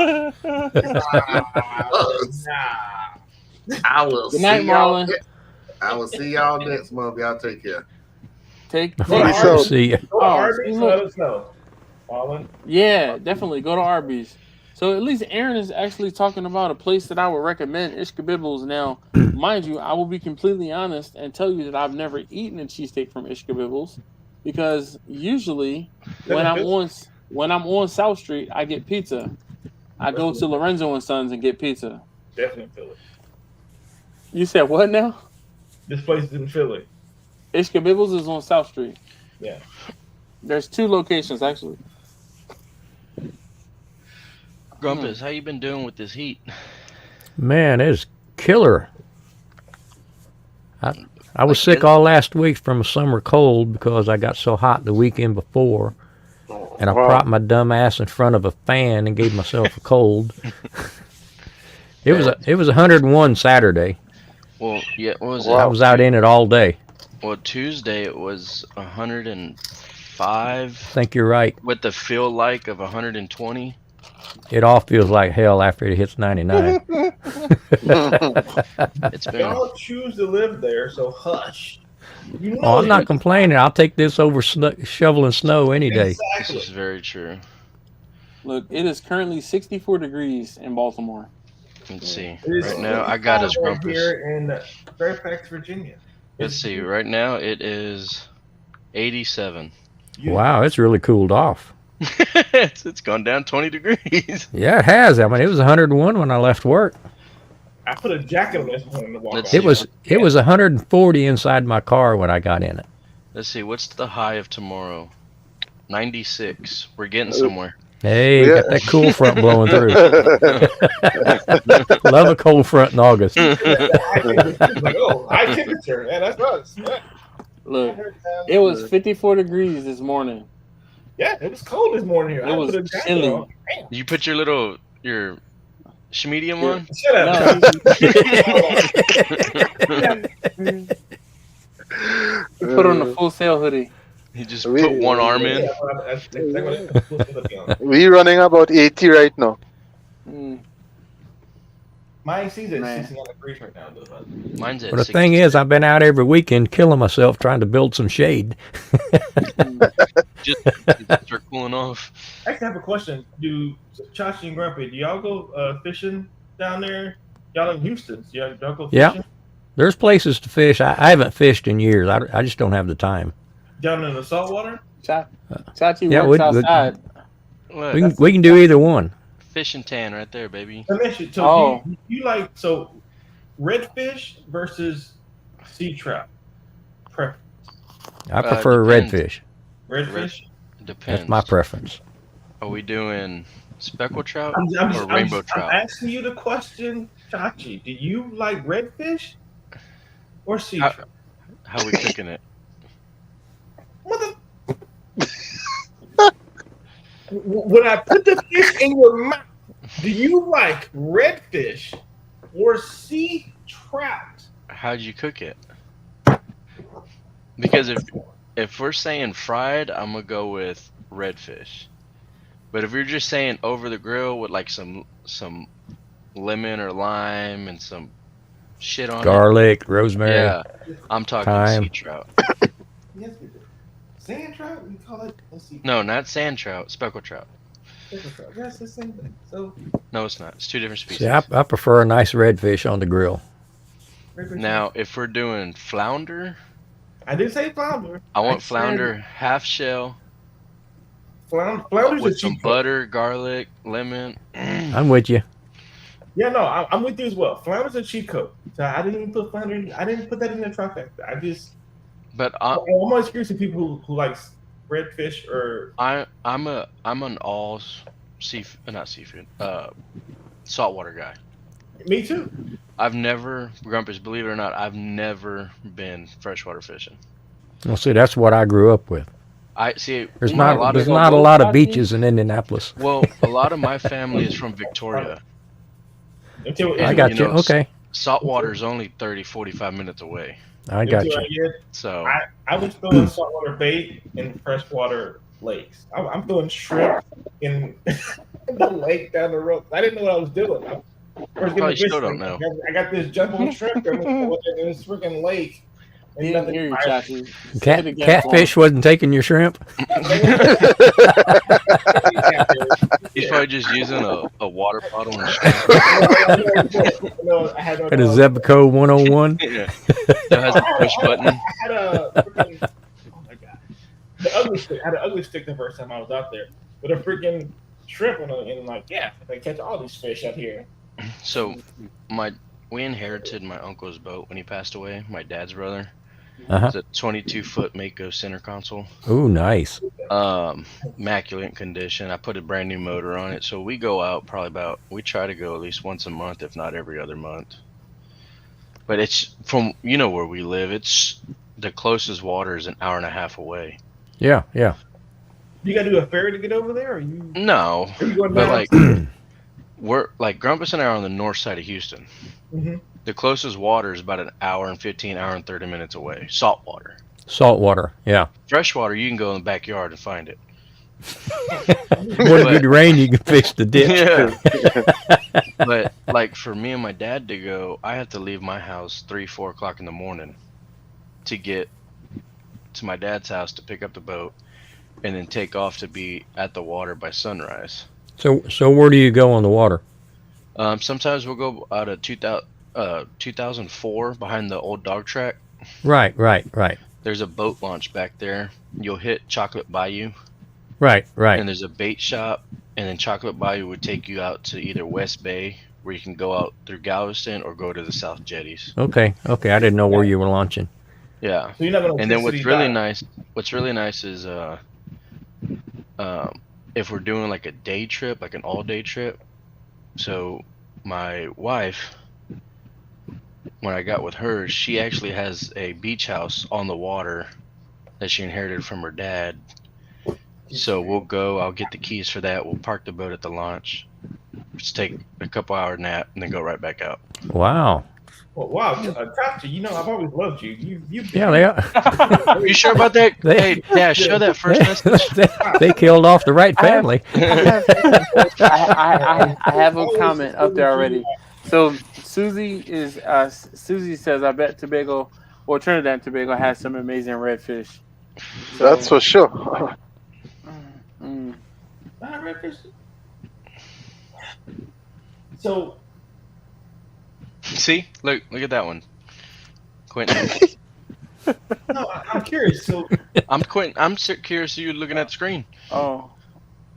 I will Good night, see y'all. Marlon. I will see y'all next month. Y'all take care. See ya. Go to Arby's, let us know. Marlon. Yeah, definitely go to Arby's. So at least Aaron is actually talking about a place that I would recommend, Ishkabibbles. Now, mind you, I will be completely honest and tell you that I've never eaten a cheesesteak from Ishkabibbles because usually when I'm on South Street, I get pizza. I go to Lorenzo and Sons and get pizza. Definitely Philly. You said what now? This place is in Philly. Ishkabibbles is on South Street. Yeah. There's 2 locations actually. Grumpus, how you been doing with this heat? Man, it's killer. I was sick all last week from a summer cold because I got so hot the weekend before, and I propped my dumb ass in front of a fan and gave myself a cold. It was 101 Saturday. Well, yeah, what was it? I was out in it all day. Well, Tuesday it was 105. I think you're right. With the feel like of 120. It all feels like hell after it hits 99. It's been. Y'all choose to live there, so hush. You know Oh, I'm not complaining. I'll take this over shoveling snow any day. Exactly. This is very true. Look, it is currently 64 degrees in Baltimore. Let's see. It is Right now, I got his cold rumpus. here in Fairfax, Virginia. Let's see. Right now, it is 87. Wow, it's really cooled off. It's gone down 20 degrees. Yeah, it has. I mean, it was 101 when I left work. I put a jacket on this one to walk Let's out. It was 140 inside my car when I got in it. Let's see. What's the high of tomorrow? 96. We're getting somewhere. Hey, Yeah. got that cool front blowing through. Love a cold front in August. Like, oh, high temperature. Yeah, that's us. Yeah. Look, it was 54 degrees this morning. Yeah, it was cold this morning here. It I was put a jacket chilly. on. Damn. You put your schmedium on? Shut up. You put on a full sail hoodie. He just put one arm in. We running about 80 right now. Mm. My season Man. is 69 degrees right now. Though. Mine's at But the thing is, I've been out every weekend killing myself trying to build some shade. just start cooling off. I actually have a question. Do Chachi and Grumpy, do y'all go fishing down there? Y'all in Houston? Y'all go fishing? Yeah. There's places to fish. I haven't fished in years. I just don't have the time. Down in the saltwater? Chachi Yeah, works outside. Look, We can do either one. fish and tan right there, baby. Let me ask you, so Oh. you like, so redfish versus sea trout? Preference. I prefer depends. redfish. Redfish? Depends. That's my preference. Are we doing speckled trout I'm or rainbow trout? I'm asking you the question, Chachi. Do you like redfish or sea How- trout? How we cooking it? Mother. When I put the fish in your mouth, do you like redfish or sea trout? How'd you cook it? Because if we're saying fried, I'm gonna go with redfish. But if you're just saying over the grill with like some lemon or lime and some shit on Garlic, it, rosemary. yeah, I'm talking thyme. sea trout. Yes, we do. Sand trout? We call it. Let's see. No, not sand trout, speckled trout. That's the same thing. So No, it's not. It's two different species. See, I prefer a nice redfish on the grill. Now, if we're doing flounder, I did say flounder. I want said flounder half shell Flounder's a with some cheap cook. butter, garlic, lemon. I'm with you. Yeah, no, I'm with you as well. Flounder's a cheat code. So I didn't even put flounder. I didn't put that in the trifecta. I just. But I'm always curious to people who likes redfish or. I'm an all not seafood saltwater guy. Me too. I've never, Grumpus, believe it or not, I've never been freshwater fishing. Well, see, that's what I grew up with. I see. There's my- not a lot of beaches in Indianapolis. Well, a lot of my family is from Victoria. I got you. know, Okay, Saltwater is only 30, 45 minutes away. I got you. So I was throwing saltwater bait in freshwater lakes. I'm throwing shrimp in the lake down the road. I didn't know what I was doing. Probably still don't know. I got this jumbo shrimp in this freaking lake. And Didn't nothing hear you, fired. Chachi. Say it again for Catfish wasn't taking your shrimp. he's probably just using a water bottle and No, I had Got a Zebco 101. yeah. That has a push button. I had a freaking, oh my god, the ugly stick. I had an ugly stick the first time I was out there with a freaking shrimp on it, and like, yeah, I catch all these fish out here. So we inherited my uncle's boat when he passed away, my dad's brother. Uh-huh. It's a 22-foot Mako center console. Ooh, nice. Immaculate condition. I put a brand new motor on it. So we go out we try to go at least once a month, if not every other month. But it's from where we live. It's the closest water is an hour and a half away. Yeah, yeah. You got to do a ferry to get over there, or you? No, Are you going but down? we're like Grumpus and I are on the north side of Houston. Mm-hmm. The closest water is about an hour and 15, hour and 30 minutes away. Salt water. Salt water, yeah. Fresh water, you can go in the backyard and find it. When it rain, you can fish the ditch. Yeah. But like for me and my dad to go, I have to leave my house 3-4 o'clock in the morning to get to my dad's house to pick up the boat and then take off to be at the water by sunrise. So where do you go on the water? Sometimes we'll go out of 2004 behind the old dog track. Right. There's a boat launch back there. You'll hit Chocolate Bayou. Right. And there's a bait shop, and then Chocolate Bayou would take you out to either West Bay, where you can go out through Galveston, or go to the South Jetties. Okay. I didn't know where you were launching. Yeah. So you're not gonna And then what's city really dive. nice is if we're doing like a day trip, like an all-day trip. So my wife, when I got with her, she actually has a beach house on the water that she inherited from her dad. So we'll go, I'll get the keys for that. We'll park the boat at the launch, just take a couple hour nap, and then go right back out. Wow. Well, wow, Tasha, I've always loved you. Yeah, they are. Are you sure about that? Hey, Dad, show that first message. they killed off the right family. I have a comment up there already. So Susie says, I bet Tobago or Trinidad and Tobago has some amazing redfish. So, That's for sure. Redfish. So See, look at that one, Quentin. no, I'm curious. So I'm Quentin. I'm curious. You looking at the screen? Oh,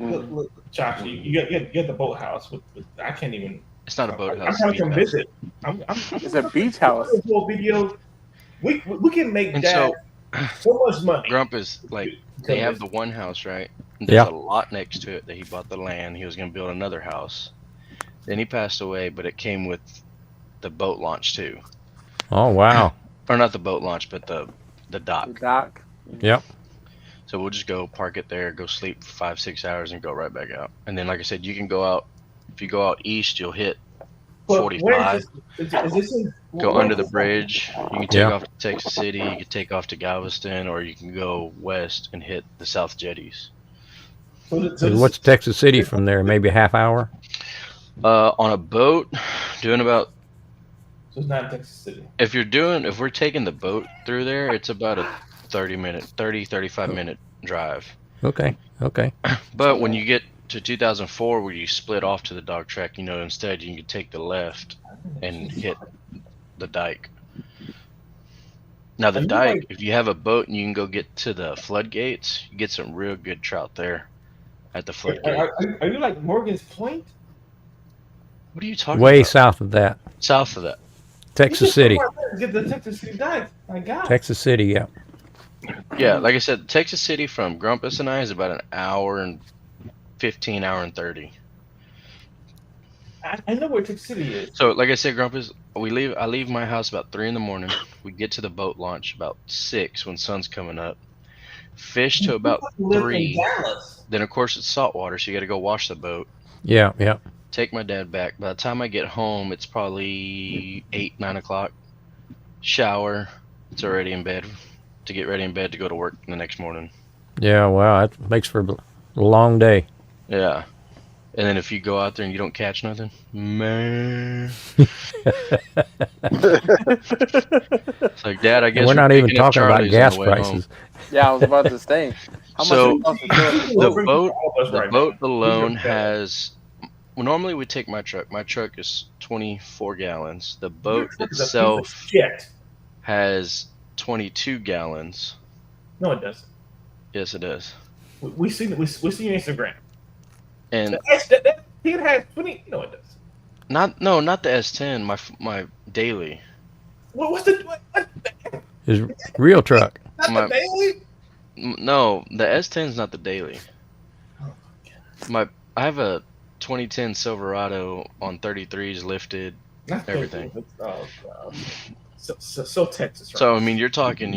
look, Josh, you got the boathouse. I can't even. It's not a I'm boathouse. trying to come visit. it's a beach house. Full video. We can make And that so much money. Grump is like, they have the one house, right? And Yeah. there's a lot next to it that he bought the land. He was going to build another house. Then he passed away, but it came with the boat launch too. Oh, wow. Or not the boat launch, but the dock. The dock. Yep. So we'll just go park it there, go sleep for 5-6 hours, and go right back out. And then, like I said, you can go out. If you go out east, you'll hit But 45. Is this in, Go under the bridge. You can take Yeah. off to Texas City. You can take off to Galveston, or you can go west and hit the South Jetties. So what's Texas City from there? Maybe a half hour? On a boat, doing about. So it's not in Texas City. If we're taking the boat through there, it's about a 35 minute drive. Okay. But when you get to 2004, where you split off to the dog track, instead you can take the left and hit the dike. Now the dike, if you have a boat and you can go get to the floodgates, you get some real good trout there at the floodgate. Are you like Morgan's Point? What are you talking Way about? south of that. South of that. Texas City. Get the Texas City dive. My God. Texas City, yeah. Yeah, like I said, Texas City from Grumpus and I is about an hour and 15, hour and 30. I know where Texas City is. So, like I said, Grumpus, I leave my house about 3 in the morning. We get to the boat launch about 6 when sun's coming up. Fish to about You live in 3. Dallas. Then, of course, it's salt water, so you got to go wash the boat. Yeah. Take my dad back. By the time I get home, it's probably 8, 9 o'clock. Shower. It's already in bed. To get ready in bed to go to work the next morning. Yeah, wow. That makes for a long day. Yeah. And then if you go out there and you don't catch nothing, man. It's like, Dad, I guess And we're not even picking up talking about Charlie's on gas the way prices. home. Yeah, I was about to say. How So, much it costs to fill it? The boat alone has. Well, normally we take my truck. My truck is 24 gallons. The boat itself Shit. has 22 gallons. No, it doesn't. Yes, it does. We see your Instagram. And That thing has 20. No, it doesn't. not the S10. My daily. What's the His real truck. not My- the daily? No, the S10 is not the daily. I have a 2010 Silverado on 33s lifted Not everything. So Texas. Right? So I mean, you're talking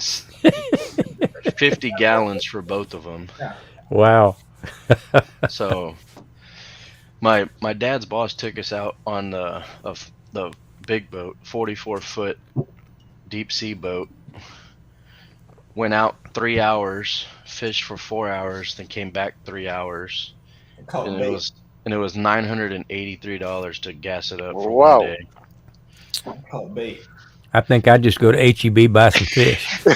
50 gallons for both of them. Wow. So my dad's boss took us out on the big boat, 44-foot deep sea boat. Went out 3 hours, fished for 4 hours, then came back 3 hours, and it was $983 to gas it up for Wow. 1 day. Call bait. I think I'd just go to HEB, buy some fish. I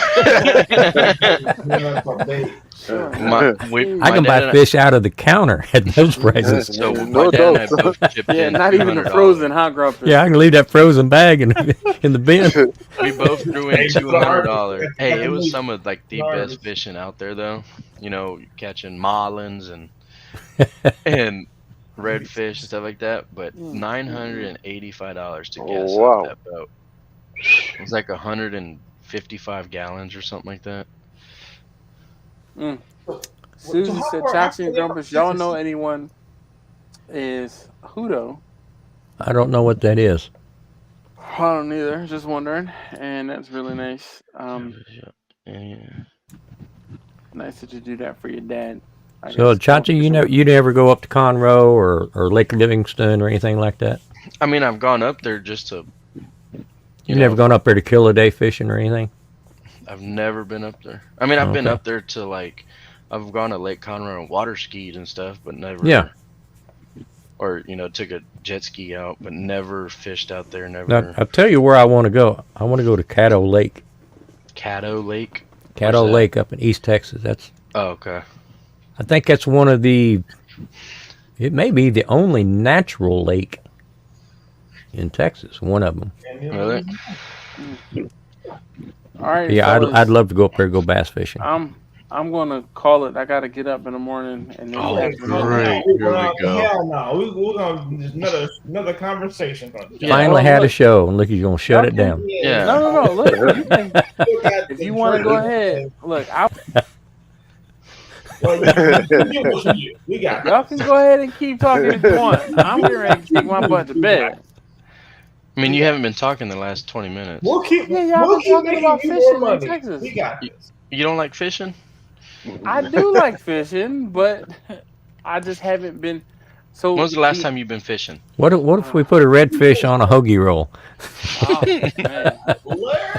can buy fish out of the counter at those prices. So No my dad and I doubt. both chipped Yeah, in not even the $200. frozen hot grumpers. Yeah, I can leave that frozen bag in the bin. We both threw in Hey, $200. that's Hey, it fucking was me. some of like the Garbage. best fishing out there, though. You know, catching marlins and redfish and stuff like that. But $985 to gas Wow. up that boat. It was like 155 gallons or something like that. Susie said, Chachi and Grumpus, y'all know anyone is Hudo? I don't know what that is. I don't either. Just wondering. And that's really nice. Yeah. Nice that you do that for your dad. I So, guess. Chachi, you never go up to Conroe or Lake Livingston or anything like that? I mean, I've gone up there just to. You've never gone up there to kill a day fishing or anything? I've never been up there. I mean, I've been Okay. up there to like, I've gone to Lake Conroe and water skied and stuff, but never. Yeah. Or took a jet ski out, but never fished out there. Never. Now, I'll tell you where I want to go. I want to go to Caddo Lake. Caddo Lake. Caddo that? Lake up in East Texas. Oh, okay. I think that's one of the. It may be the only natural lake in Texas. One of them. Really? All right. Yeah, fellas, I'd love to go up there and go bass fishing. I'm gonna call it. I gotta get up in the morning and then Oh, have to go. great. Here we go. Hell no. We're gonna just another conversation. Yeah. Finally well, had a look. show, and look, he's gonna shut it down. Yeah. No. Look, you can, if you want to go ahead, look. We got Y'all can go ahead and keep talking if you want. I'm getting ready to take my butt to bed. I mean, you haven't been talking the last 20 minutes. We'll keep. Yeah, y'all we'll been keep talking making about you fishing more in money. Texas. We got this. You don't like fishing? I do like fishing, but I just haven't been. So When was the last time you've been fishing? What if we put a redfish on a hoagie roll? Oh, man.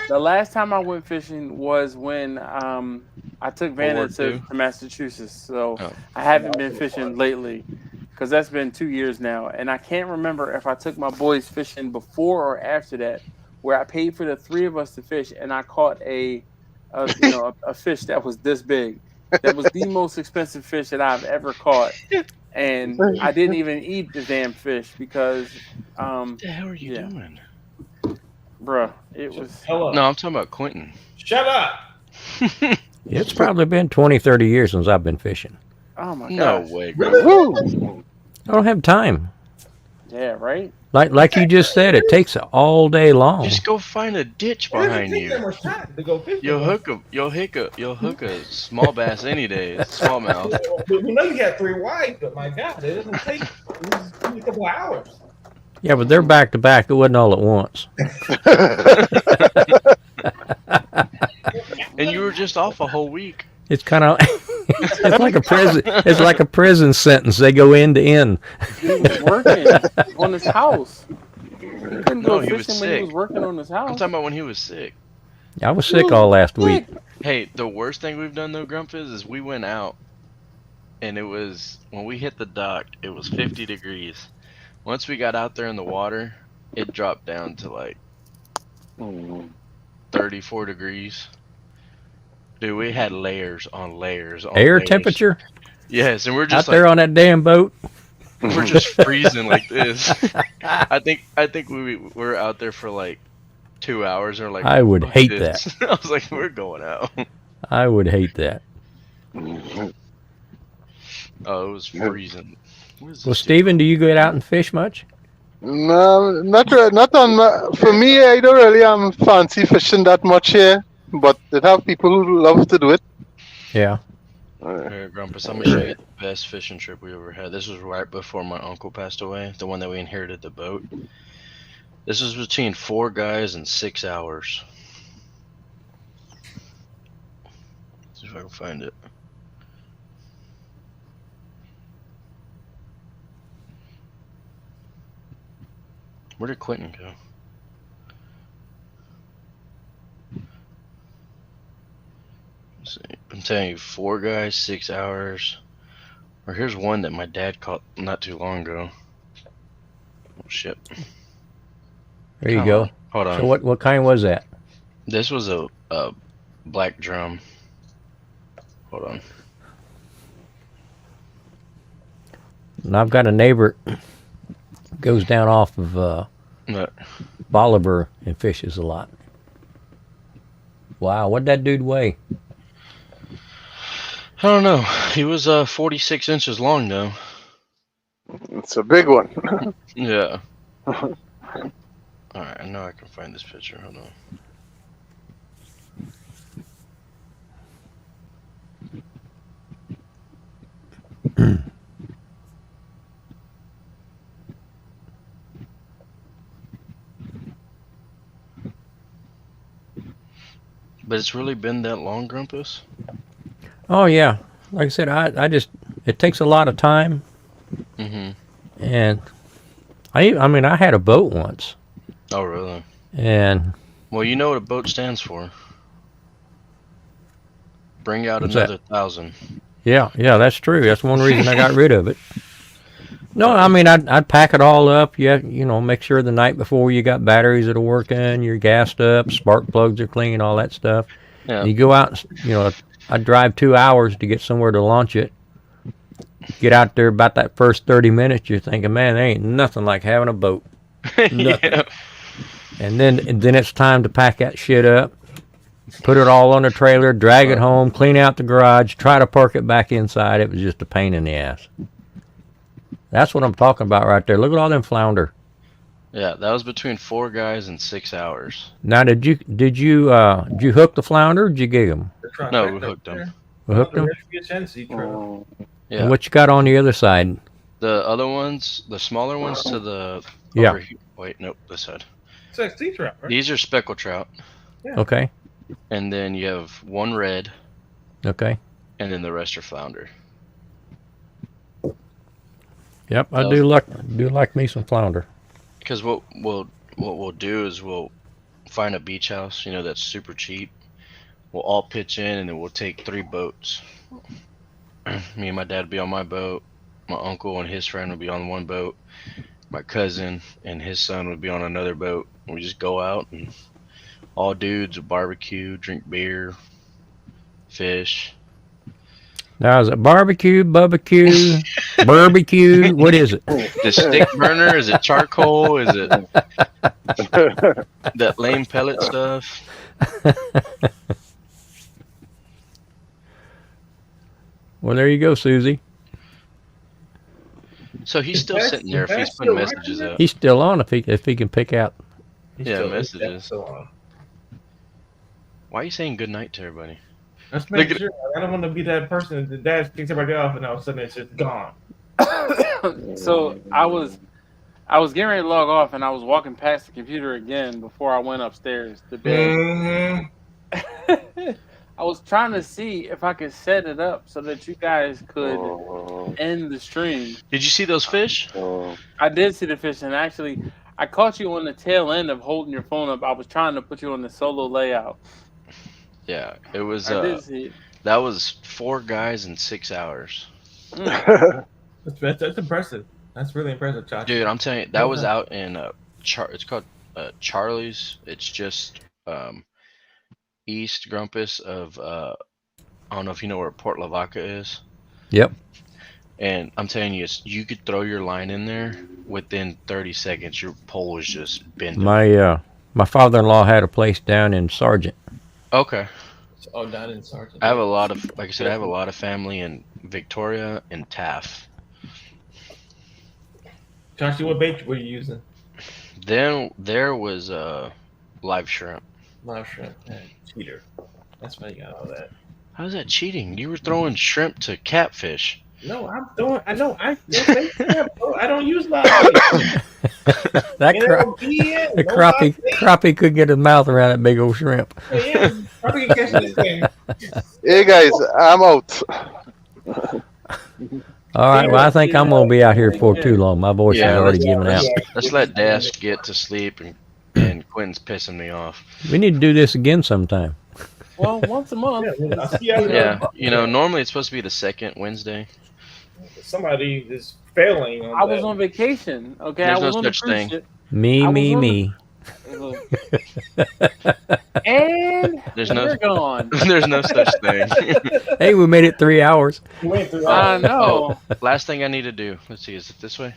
The last time I went fishing was when I took Vanna World War to Massachusetts. So Oh. I haven't been fishing lately because that's been 2 years now, and I can't remember if I took my boys fishing before or after that, where I paid for the three of us to fish, and I caught a fish that was this big. That was the most expensive fish that I've ever caught, and I didn't even eat the damn fish because, What the hell are you yeah. doing? bruh, it was. Hello. No, I'm talking about Quentin. Shut up. It's probably been 20, 30 years since I've been fishing. Oh my No gosh. way, bro. Woo! I don't have time. Yeah, right. Like you just said, it takes all day long. Just go find a ditch It doesn't behind take that you. much time to go fishing. You'll hook a small bass any day. Smallmouth. We know you got 3 wives, but my God, it doesn't take a couple of hours. Yeah, but they're back to back. It wasn't all at once. And you were just off a whole week. It's kind of it's like a prison. It's like a prison sentence. They go end to end. He was working on his house. He couldn't No, go he was fishing when he sick. was working on his I'm house. talking about when he was sick. I was sick all last week. Hey, the worst thing we've done though, Grump, is we went out and it was when we hit the dock, it was 50 degrees. Once we got out there in the water, it dropped down to like 34 degrees. Dude, we had layers on layers on Air layers. temperature Yes, and we're out just there on that damn boat. we're just freezing like this. I think we're out there for like 2 hours and we're like, I would "Fuck hate this." I was like, we're going out. I would hate that. Oh, it was freezing. What is Well, this Steven, do you get out and fish much? No, not on my, for me. I don't really fancy fishing that much here, but they have people who love to do it. Yeah. Here, Grumpus, I'm gonna show you. best fishing trip we ever had. This was right before my uncle passed away, the one that we inherited the boat. This was between 4 guys and 6 hours. See if I can find it. Where did Quentin go? Let's see. I'm telling you, 4 guys, 6 hours. Or here's one that my dad caught not too long ago. Oh shit. There you Come go. on. Hold on. So what kind was that? This was a black drum. Hold on. And I've got a neighbor goes down off of But Bolivar and fishes a lot. Wow, what'd that dude weigh? I don't know. He was 46 inches long though. It's a big one. Yeah. Alright, I know I can find this picture. Hold on. But it's really been that long, Grumpus? Oh yeah, like I said, I just it takes a lot of time, Mm-hmm. and I mean I had a boat once, Oh, really? and Well, you know what a boat stands for. Bring out What's another 1,000. yeah, that's true. That's one reason I got rid of it. No, I mean I'd pack it all up. You know, make sure the night before you got batteries that are working, you're gassed up, spark plugs are clean, all that stuff. Yeah. You go out, you know, I'd drive 2 hours to get somewhere to launch it. Get out there about that first 30 minutes, you're thinking, man, there ain't nothing like having a boat. Nothing. Yeah. And then it's time to pack that shit up, put it all on a trailer, drag it home, clean out the garage, try to park it back inside. It was just a pain in the ass. That's what I'm talking about right there. Look at all them flounder. Yeah, that was between 4 guys and 6 hours. Now, did you hook the flounder or did you gig them? No, we hooked them. We hooked them? Yeah. And what you got on the other side? The other ones, the smaller ones to the... Yeah. over here- Wait, nope, this side. It's like sea trout, right? These are speckled trout. Okay. And then you have 1 red, Okay. and then the rest are flounder. Yep, I That do like me some flounder. Because what we'll do is we'll find a beach house, you know, that's super cheap. We'll all pitch in, and then we'll take 3 boats. Me and my dad will be on my boat. My uncle and his friend will be on one boat. My cousin and his son would be on another boat. We just go out and all dudes will barbecue, drink beer, fish. Now, is it barbecue, barbecue? What is it? The stick burner? Is it charcoal? Is it that lame pellet stuff? Well, there you go, Susie. So he's still That's- sitting there if he's that's putting still messages right up. He's still on if he can pick out. Yeah, messages. So, Why are you saying good night to everybody? let's make Look at- sure. I don't want to be that person that dad kicks everybody off and all of a sudden it's just gone. So I was getting ready to log off, and I was walking past the computer again before I went upstairs to bed. Mm-hmm. I was trying to see if I could set it up so that you guys could end the stream. Did you see those fish? I did see the fish, and actually, I caught you on the tail end of holding your phone up. I was trying to put you on the solo layout. Yeah, it was. I did see it. That was 4 guys in 6 hours. That's impressive. That's really impressive, Chachi. Dude, I'm telling you, that was out in it's called Charlie's. It's just east Grumpus of I don't know if you know where Port Lavaca is. Yep. And I'm telling you, you could throw your line in there within 30 seconds. Your pole was just bending. My father-in-law had a place down in Sargent. Okay. Oh, down in Sargent. I have a lot of, like I said, I have a lot of family in Victoria and Taft. Chachi, what bait were you using? Then there was live shrimp. Live shrimp. Cheater. That's why you got all that. How's that cheating? You were throwing shrimp to catfish. No, I'm doing. I know. I don't use lobster. That And it'll be in, the no crappie could get his mouth around that big old shrimp. Yeah, probably can catch this thing. Hey guys, I'm out. All right. Well, I think I'm gonna be out here for too long. My voice is Yeah, already giving out. let's let Dash get to sleep, and Quinn's pissing me off. We need to do this again sometime. Well, once a month. Yeah, you know, normally it's supposed to be the second Wednesday. Somebody is failing. I was on vacation. Okay, There's I was no on the such cruise thing. ship. Me. And There's we're gone. There's no such thing. Hey, we made it 3 hours. I know. Oh, last thing I need to do. Let's see. Is it this way?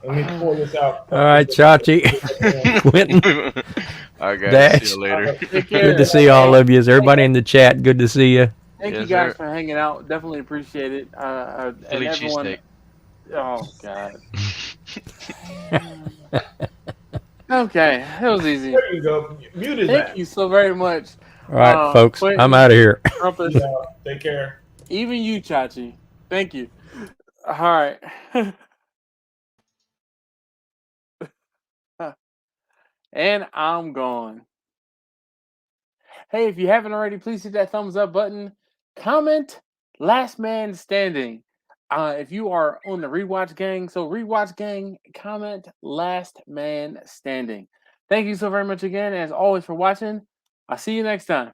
Let me pour this out. All right, Chachi, Quentin, All right, guys. Dash. See you later. Good to see all of you. Is everybody in the chat? Good to see you. Thank you Yes, guys sir. for hanging out. Definitely appreciate it. And Philly everyone. cheesesteak. Oh God. Okay, that was easy. There you go. Mute his Thank ass. you so very much. All right, folks, Quentin, I'm out of here. Trumpus, Take care. even you, Chachi. Thank you. All right. And I'm gone. Hey, if you haven't already, please hit that thumbs up button. Comment last man standing. If you are on the Rewatch Gang, so Rewatch Gang, comment last man standing. Thank you so very much again, as always, for watching. I'll see you next time.